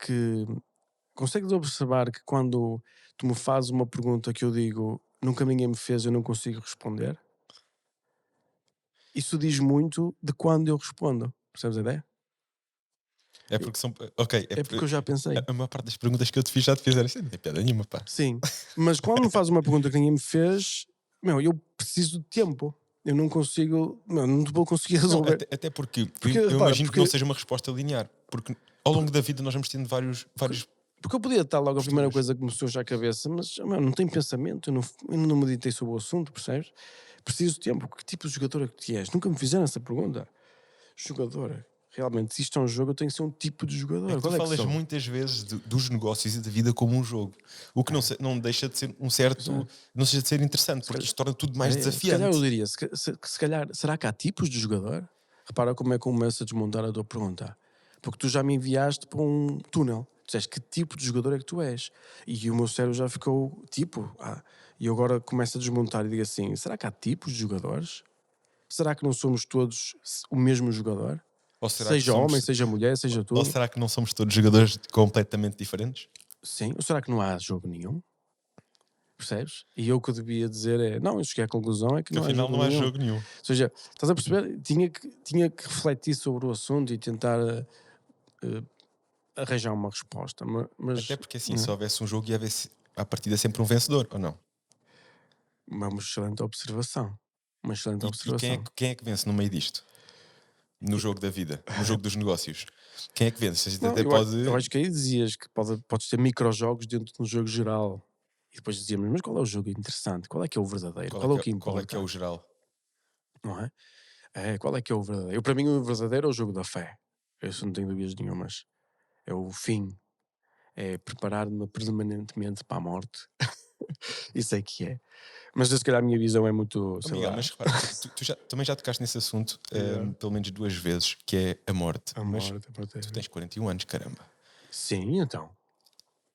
que consegues observar que quando tu me fazes uma pergunta que eu digo nunca ninguém me fez, eu não consigo responder? Isso diz muito de quando eu respondo. Percebes a ideia? É porque são. Ok, É porque eu já pensei. a maior parte das perguntas que eu te fiz já te fizeram assim, não tem piada nenhuma, pá. Sim, mas quando me faz uma pergunta que ninguém me fez, eu preciso de tempo. Eu não consigo, não vou conseguir Não, resolver. até porque, Porque, eu repara, imagino que não seja uma resposta linear, porque ao longo da vida nós vamos tendo vários. Porque eu podia estar logo a primeira Posturas. coisa que me surge à cabeça, mas não tenho pensamento, eu não meditei sobre o assunto, percebes? Preciso de tempo. Que tipo de jogador é que tu és? Nunca me fizeram essa pergunta. Jogador. realmente, se isto é um jogo, eu tenho que ser um tipo de jogador. É que tu Qual é que falas sou? muitas vezes dos negócios e da vida como um jogo. O que não deixa de ser um certo. Pois é. Não deixa de ser interessante, porque calhar- isto torna tudo mais Se calhar eu desafiante. diria, se calhar, será que há tipos de jogador? Repara como é que começa a desmontar a tua pergunta. Porque tu já me enviaste para um túnel. Tu disseste que tipo de jogador é que tu és. E o meu cérebro já ficou tipo. E eu agora começo a desmontar e digo assim: será que há tipos de jogadores? Será que não somos todos o mesmo jogador? Ou será que Seja homem, somos. seja mulher, seja Ou tudo? será que não somos todos jogadores completamente diferentes? Sim. Ou será que não há jogo nenhum? Percebes? E eu o que eu devia dizer é: não, eu cheguei à conclusão é que Que não há afinal jogo não há nenhum. jogo nenhum. Ou seja, estás a perceber? Tinha que refletir sobre o assunto e tentar eh, arranjar uma resposta. Até Mas porque assim, se né, houvesse um jogo, ia haver à partida sempre um vencedor, ou não? uma excelente observação. Uma excelente E observação. quem é que vence no meio disto? No jogo da vida, no jogo dos negócios. Quem é que vence? A gente Não, até eu pode. acho que aí dizias que podes ter microjogos dentro de um jogo geral. E depois dizíamos, mas qual é o jogo interessante? Qual é que é o verdadeiro? Qual é o que Qual é que é importa? o geral? Não é? Qual é que é o verdadeiro? Para mim, o verdadeiro é o jogo da fé. Isso não tenho dúvidas nenhumas. É o fim. É preparar-me permanentemente para a morte. Isso é que é. Mas se calhar a minha visão é muito, Oh, sei Miguel, lá, mas repara, também já tocaste nesse assunto yeah, pelo menos duas vezes, que é a morte. a Mas morte. tu tens 41 anos, caramba. Sim, então.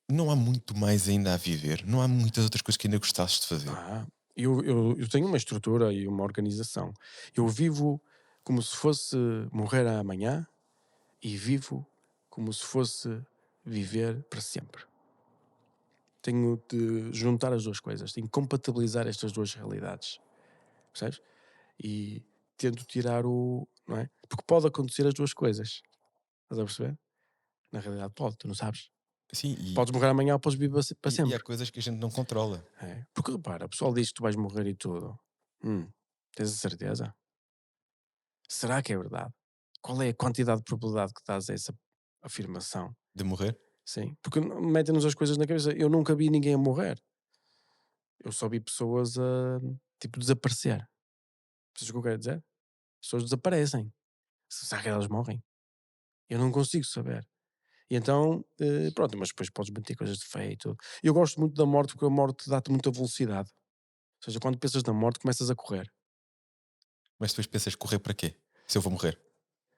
Não há muito mais ainda a viver. Não há muitas outras coisas que ainda gostasses de fazer. Ah, eu tenho uma estrutura e uma organização. Eu vivo como se fosse morrer amanhã e vivo como se fosse viver para sempre. Tenho de juntar as duas coisas, tenho de compatibilizar estas duas realidades, percebes? E tento tirar o. Não é? Porque pode acontecer as duas coisas, estás a perceber? Na realidade, pode, tu não sabes. Sim, Podes morrer amanhã ou podes viver para e há sempre. coisas que a gente não controla. É. Porque repara, o pessoal diz que tu vais morrer e tudo. Tens a certeza? Será que é verdade? Qual é a quantidade de probabilidade que dás a essa afirmação? De morrer? Sim. Porque metem-nos as coisas na cabeça. Eu nunca vi ninguém a morrer. Eu só vi pessoas a tipo desaparecer. Percebes o que eu quero dizer? As pessoas desaparecem. Será que elas morrem? Eu não consigo saber. E então, pronto, mas depois podes meter coisas de fé e tudo. Eu gosto muito da morte porque a morte dá-te muita velocidade. Ou seja, quando pensas na morte, começas a correr. Mas depois pensas correr para quê? Se eu vou morrer?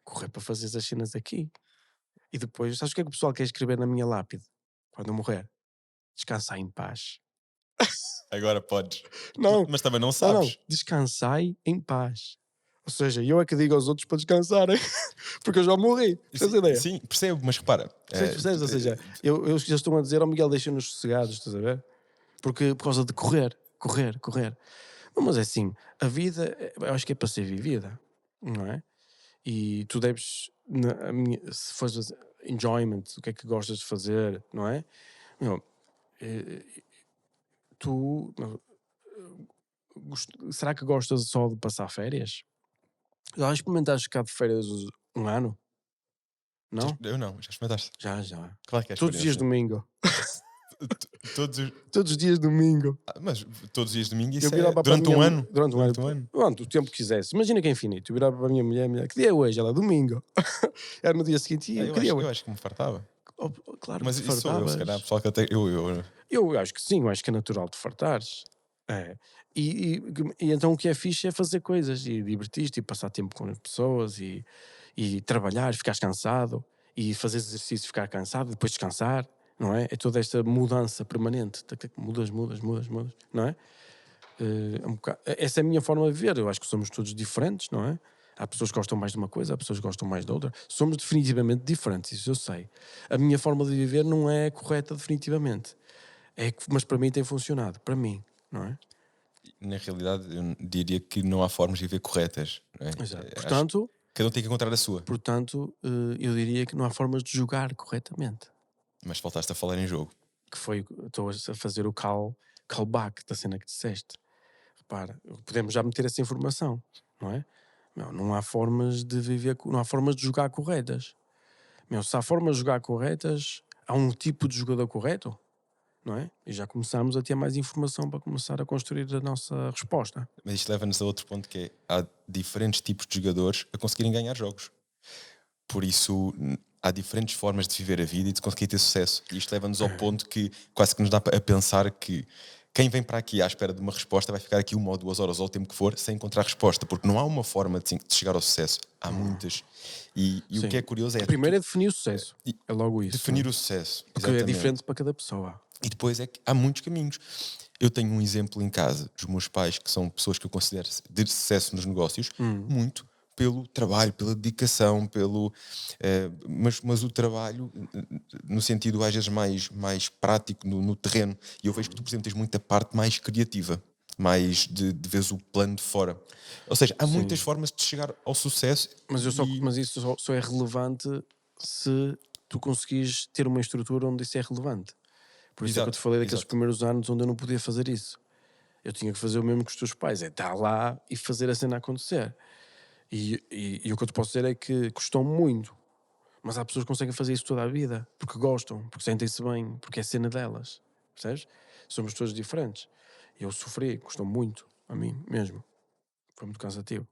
Correr para fazer as cenas aqui. E depois, sabes o que é que o pessoal quer escrever na minha lápide? Quando eu morrer? Descansar em paz. Agora podes. Não, Mas também não não. sabes. Descansai em paz. Ou seja, eu é que digo aos outros para descansarem. Porque eu já morri. Percebes a ideia? Sim, percebo, mas repara. Percebes? Ou seja, eu já estou a dizer ao Miguel, deixa-nos sossegados, estás a ver? Porque por causa de correr, correr, correr. Não, mas é assim, a vida, eu acho que é para ser vivida, não é? E tu deves, se fores enjoyment, o que é que gostas de fazer, não é? Meu, eh, tu, será que gostas só de passar férias? Já experimentaste ficar de férias um ano? Não? Eu não, já experimentaste. Já, já. Claro que é a Todos os dias experiência. domingo. Todos os... Todos os dias domingo. Mas todos os dias de domingo, Eu isso é virava para a durante minha um ano. durante um ano, Durante um ano. pronto, o tempo que quisesse. Imagina que é infinito. Eu virava para a minha mulher, que dia é hoje? Ela, domingo. Era no dia seguinte, Ah, e que dia é eu hoje? acho que me fartava. Oh, claro que Mas te isso sou eu, se calhar, fartavas. pessoal que até. Eu acho que sim, eu acho que é natural te fartares. É. E então o que é fixe é fazer coisas e divertir-te e passar tempo com as pessoas e trabalhar, ficares cansado e fazer exercício, ficar cansado, depois descansar, não é? É toda esta mudança permanente. Mudas, mudas, mudas, mudas, não é? Essa é a minha forma de ver. Eu acho que somos todos diferentes, não é? Há pessoas que gostam mais de uma coisa, há pessoas que gostam mais de outra. Somos definitivamente diferentes, isso eu sei. A minha forma de viver não é correta definitivamente. Mas para mim tem funcionado, para mim, não é? Na realidade, eu diria que não há formas de viver corretas. Não é? Exato. Acho que Portanto, cada um tem que encontrar a sua. eu diria que não há formas de jogar corretamente. Mas voltaste a falar em jogo. Que foi, estou a fazer o callback da cena que disseste. Repara, podemos já meter essa informação, não é? Não há formas de viver, não há formas de jogar corretas. Se há formas de jogar corretas, há um tipo de jogador correto, não é? E já começamos a ter mais informação para começar a construir a nossa resposta. Mas isto leva-nos a outro ponto que é: há diferentes tipos de jogadores a conseguirem ganhar jogos. Por isso, há diferentes formas de viver a vida e de conseguir ter sucesso. E isto leva-nos ao ponto que quase que nos dá a pensar que quem vem para aqui à espera de uma resposta vai ficar aqui 1 ou 2 horas ou o tempo que for sem encontrar resposta, porque não há uma forma de chegar ao sucesso. Há muitas. E o Sim. que é curioso é Primeiro é definir o sucesso. e- É logo isso. definir não é? o sucesso. Porque é Exatamente. diferente para cada pessoa. E depois é que há muitos caminhos. Eu tenho um exemplo em casa dos meus pais, que são pessoas que eu considero de sucesso nos negócios, muito pelo trabalho, pela dedicação, mas o trabalho no sentido às vezes mais prático no terreno. E eu vejo que tu, por exemplo, tens muita parte mais criativa, mais de veres o plano de fora. Ou seja, há muitas formas de chegar ao sucesso. Mas isso só é relevante se tu conseguires ter uma estrutura onde isso é relevante. Por isso é que eu te Exato, falei daqueles exato. primeiros anos onde eu não podia fazer isso. Eu tinha que fazer o mesmo que os teus pais, é estar lá e fazer a cena acontecer. E o que eu te posso dizer é que custou muito. Mas há pessoas que conseguem fazer isso toda a vida, porque gostam, porque sentem-se bem, porque é cena delas. Percebes? Somos todos diferentes. Eu sofri, custou muito a mim mesmo. Foi muito cansativo.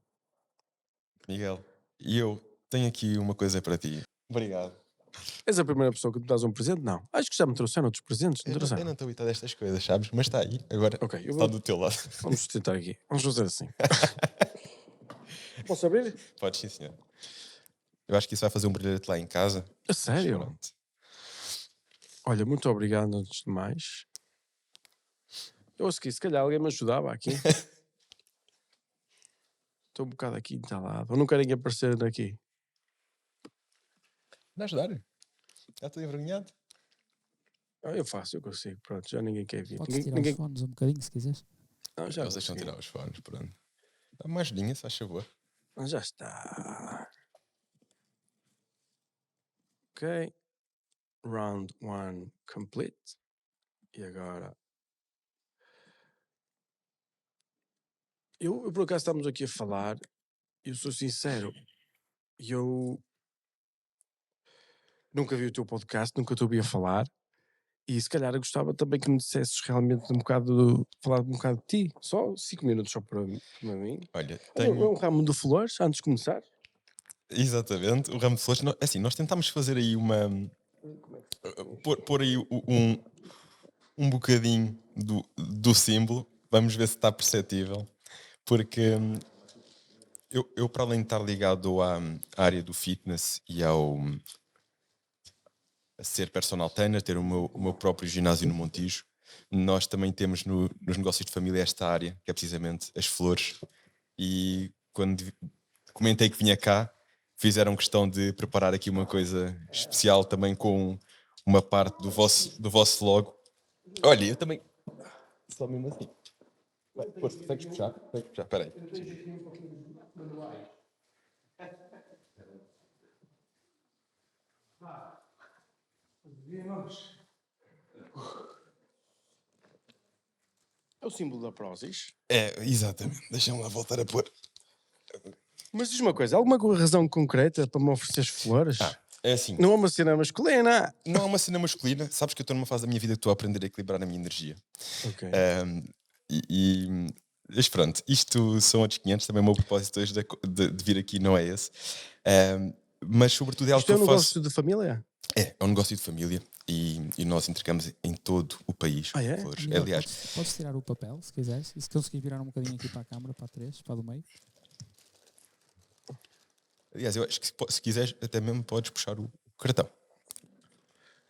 Miguel, e eu tenho aqui uma coisa para ti. Obrigado. És a primeira pessoa que me dás um presente? Não. Acho que já me trouxeram outros presentes. Não Eu trouxeram? não estou habituado a estas coisas, sabes? Mas está aí, agora Ok, eu está vou. do teu lado. Vamos tentar aqui. Vamos fazer assim. Posso abrir? Podes, sim, senhor. Eu acho que isso vai fazer um brilhante lá em casa. A Mas sério? pronto. Olha, muito obrigado antes de mais. Eu acho que se calhar alguém me ajudava aqui. Estou um bocado aqui entalado. Ou não querem aparecer aqui? Dá ajudar? Já estou envergonhado. Ah, eu faço, eu consigo. Pronto, já ninguém quer vir. Podes tirar os fones um bocadinho se quiseres. Não, já Eles deixam consegui. tirar os fones, pronto. Dá uma ajudinha, se faz favor. Já está. Ok. Round 1 complete. E agora. Eu por acaso estamos aqui a falar. Eu sou sincero. Eu nunca vi o teu podcast, nunca te ouvi a falar. E se calhar eu gostava também que me dissesses realmente falar um bocado de ti. Só 5 minutos só para mim. Olha, Olha, tenho. um ramo de flores antes de começar. Exatamente, o ramo de flores. Assim, nós tentámos fazer aí uma. Pôr aí um bocadinho do símbolo. Vamos ver se está perceptível. Porque eu, para além de estar ligado à área do fitness e a ser personal trainer, ter o meu próprio ginásio no Montijo, nós também temos nos negócios de família esta área, que é precisamente as flores. E quando comentei que vinha cá, fizeram questão de preparar aqui uma coisa especial também com uma parte do vosso logo. Olha, eu também. Só mesmo assim. Força, consegues puxar? Espera aí. É o símbolo da Prozis. É, exatamente. Deixa-me lá voltar a pôr. Mas diz uma coisa, alguma razão concreta para me oferecer flores? É assim. Não é uma cena masculina. Não é uma cena masculina. Sabes que eu estou numa fase da minha vida que estou a aprender a equilibrar a minha energia. Ok. Mas pronto, isto são outros 500. Também o meu propósito hoje de vir aqui não é esse. Mas sobretudo é algo Isto que é eu um faço. negócio de família? É um negócio de família e nós entregamos em todo o país Ah, é? flores. Miguel, Aliás, podes tirar o papel se quiseres. E se conseguires virar um bocadinho aqui para a câmara, para a 3, para a do meio. eu acho que se quiseres, até mesmo podes puxar o cartão.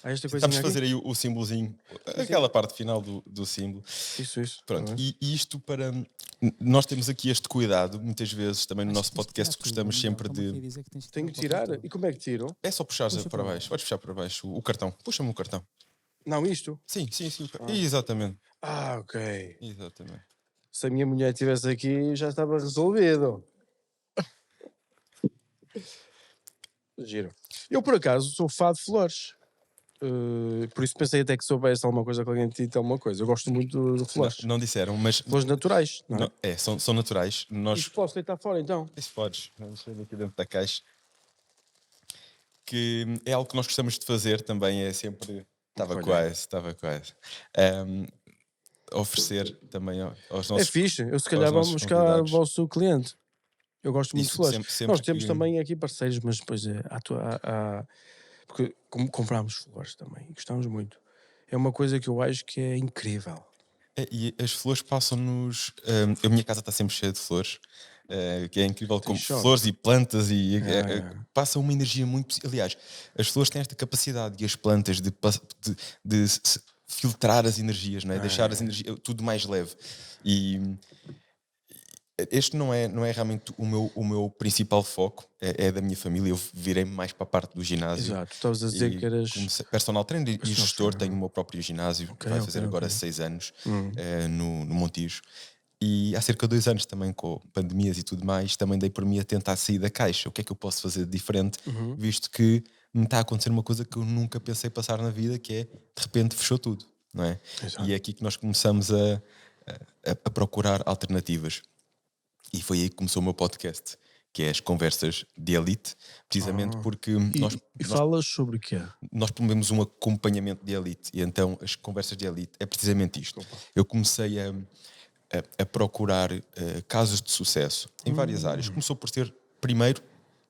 Esta coisinha Vamos aqui? fazer aí o símbolozinho, aquela parte final do símbolo. Isso. Pronto, Tá bem. e isto para. Nós temos aqui este cuidado, muitas vezes também no Acho nosso que tens de tirar podcast tudo, gostamos Miguel. sempre Estão-me aqui a de. dizer que tens de Tenho que o papel tirar? todo. E como é que tiro? É só puxar Puxa para para baixo, baixo. podes puxar para baixo o cartão. Puxa-me o cartão. Não, isto? Sim. Exatamente. Ok. Exatamente. Se a minha mulher estivesse aqui, já estava resolvido. Giro. Eu, por acaso, sou fã de flores. Por isso pensei até que soubesse alguma coisa que alguém te disse alguma coisa. Eu gosto muito de flores. Não disseram, mas. Flores naturais, não é? São naturais. Nós. Isto posso deitar fora, então? Isso podes. Vamos ver aqui dentro da caixa. Que é algo que nós gostamos de fazer também. É sempre. Estava Olha. quase. Oferecer também aos É nossos. fixe. Eu, se calhar, vou nossos buscar o convidados. vosso cliente. Eu gosto muito de Isso flores. sempre Nós temos que. também aqui parceiros, mas depois porque comprámos flores também e gostamos muito. É uma coisa que eu acho que é incrível. E as flores passam-nos. A minha casa está sempre cheia de flores, que é incrível, Tem como choque. flores e plantas, e É. passa uma energia muito. Aliás, as flores têm esta capacidade, e as plantas, de filtrar as energias, não é? Deixar as energias tudo mais leve. E este não é realmente o meu principal foco, é da minha família. Eu virei-me mais para a parte do ginásio. Exato. Tu estavas a dizer que E eras comecei personal trainer e personal gestor, tenho o trainer. meu próprio ginásio, Ok, vai ok, fazer ok. agora 6 anos, Hum. no Montijo. E há cerca de 2 anos também, com pandemias e tudo mais, também dei por mim a tentar sair da caixa. O que é que eu posso fazer de diferente, Uhum. visto que me está a acontecer uma coisa que eu nunca pensei passar na vida, que é, de repente, fechou tudo, não é? E é Exato. aqui que nós começamos a procurar alternativas. E foi aí que começou o meu podcast, que é as Conversas de Elite, precisamente Ah. porque nós, E nós falas sobre o quê? nós promovemos um acompanhamento de elite, e então as conversas de elite é precisamente isto. Desculpa. Eu comecei a procurar casos de sucesso em várias áreas. Começou por ser, primeiro,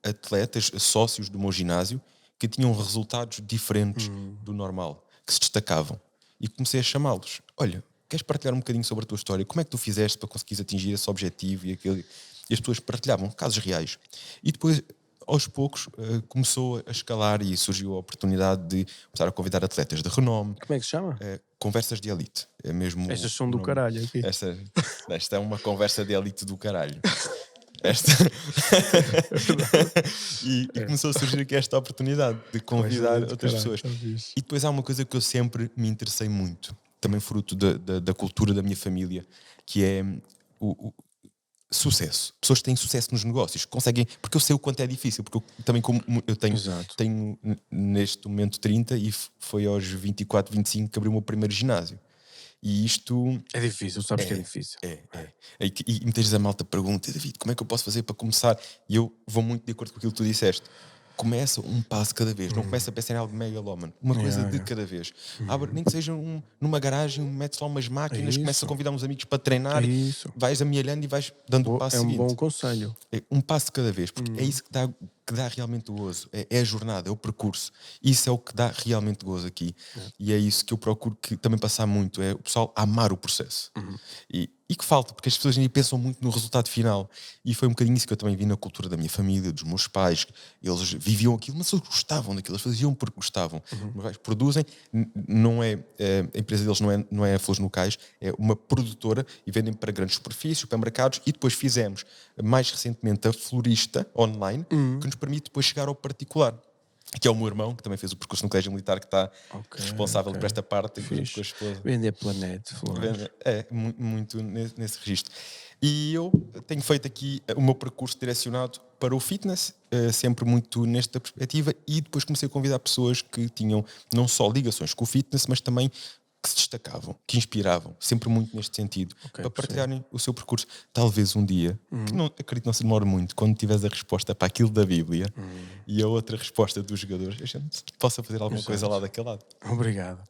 atletas, sócios do meu ginásio, que tinham resultados diferentes do normal, que se destacavam. E comecei a chamá-los. Olha, queres partilhar um bocadinho sobre a tua história? Como é que tu fizeste para conseguires atingir esse objetivo e aquele? E as pessoas partilhavam casos reais. E depois, aos poucos, começou a escalar e surgiu a oportunidade de começar a convidar atletas de renome, Como é que se chama? conversas de elite. É mesmo Estas são o do nome. caralho aqui. Esta é uma conversa de elite do caralho. Esta... É verdade. e começou a surgir aqui esta oportunidade de Conversas convidar ali do outras caralho. pessoas. Tá fixe. E depois há uma coisa que eu sempre me interessei muito, também fruto da cultura da minha família, que é o sucesso. Pessoas que têm sucesso nos negócios, conseguem, porque eu sei o quanto é difícil, porque eu também, como eu tenho, Exato. tenho neste momento 30, e foi aos 24, 25 que abri o meu primeiro ginásio. E isto É difícil, sabes que é difícil. e muitas vezes a malta pergunta: David, como é que eu posso fazer para começar? E eu vou muito de acordo com aquilo que tu disseste. Começa um passo cada vez, não começa a pensar em algo megalómano, uma coisa de Yeah. cada vez. Abre, nem que seja numa garagem, metes lá umas É máquinas, começa a isso. convidar uns amigos para É treinar, isso. vais amealhando e vais dando o passo É um bom seguinte. conselho. É um passo de cada vez, porque é isso que dá realmente o gozo. É a jornada, é o percurso. Isso é o que dá realmente gozo aqui. E é isso que eu procuro que também passar muito, é o pessoal amar o processo. E que falta, porque as pessoas ainda pensam muito no resultado final. E foi um bocadinho isso que eu também vi na cultura da minha família, dos meus pais. Eles viviam aquilo, mas eles gostavam daquilo, eles faziam porque gostavam. Meus pais produzem, não é, a empresa deles não é a Flores no Cais, é uma produtora e vendem para grandes superfícies, supermercados, e depois fizemos, mais recentemente, a florista online, que nos permite depois chegar ao particular. Que é o meu irmão, que também fez o percurso no Colégio Militar, que está Ok, responsável ok. por esta parte, junto com a Fixe. esposa. Vender planeta, flores. Muito nesse registro. E eu tenho feito aqui o meu percurso direcionado para o fitness, sempre muito nesta perspectiva, e depois comecei a convidar pessoas que tinham não só ligações com o fitness, mas também que se destacavam, que inspiravam, sempre muito neste sentido, Ok, para percebo. partilharem o seu percurso. Talvez um dia, que não, acredito que não se demore muito, quando tiveres a resposta para aquilo da Bíblia e a outra resposta dos jogadores, a gente possa fazer alguma coisa lá Exato. daquele lado. Obrigado.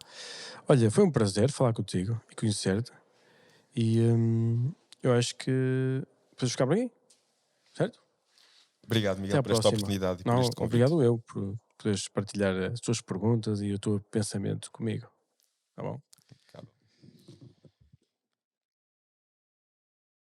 Olha, foi um prazer falar contigo e conhecer-te. E eu acho que podemos ficar por aqui, certo? Obrigado, Até Miguel, à por esta próxima. oportunidade e por Não, este convite. obrigado eu por poderes partilhar as tuas perguntas e o teu pensamento comigo. Tá bom?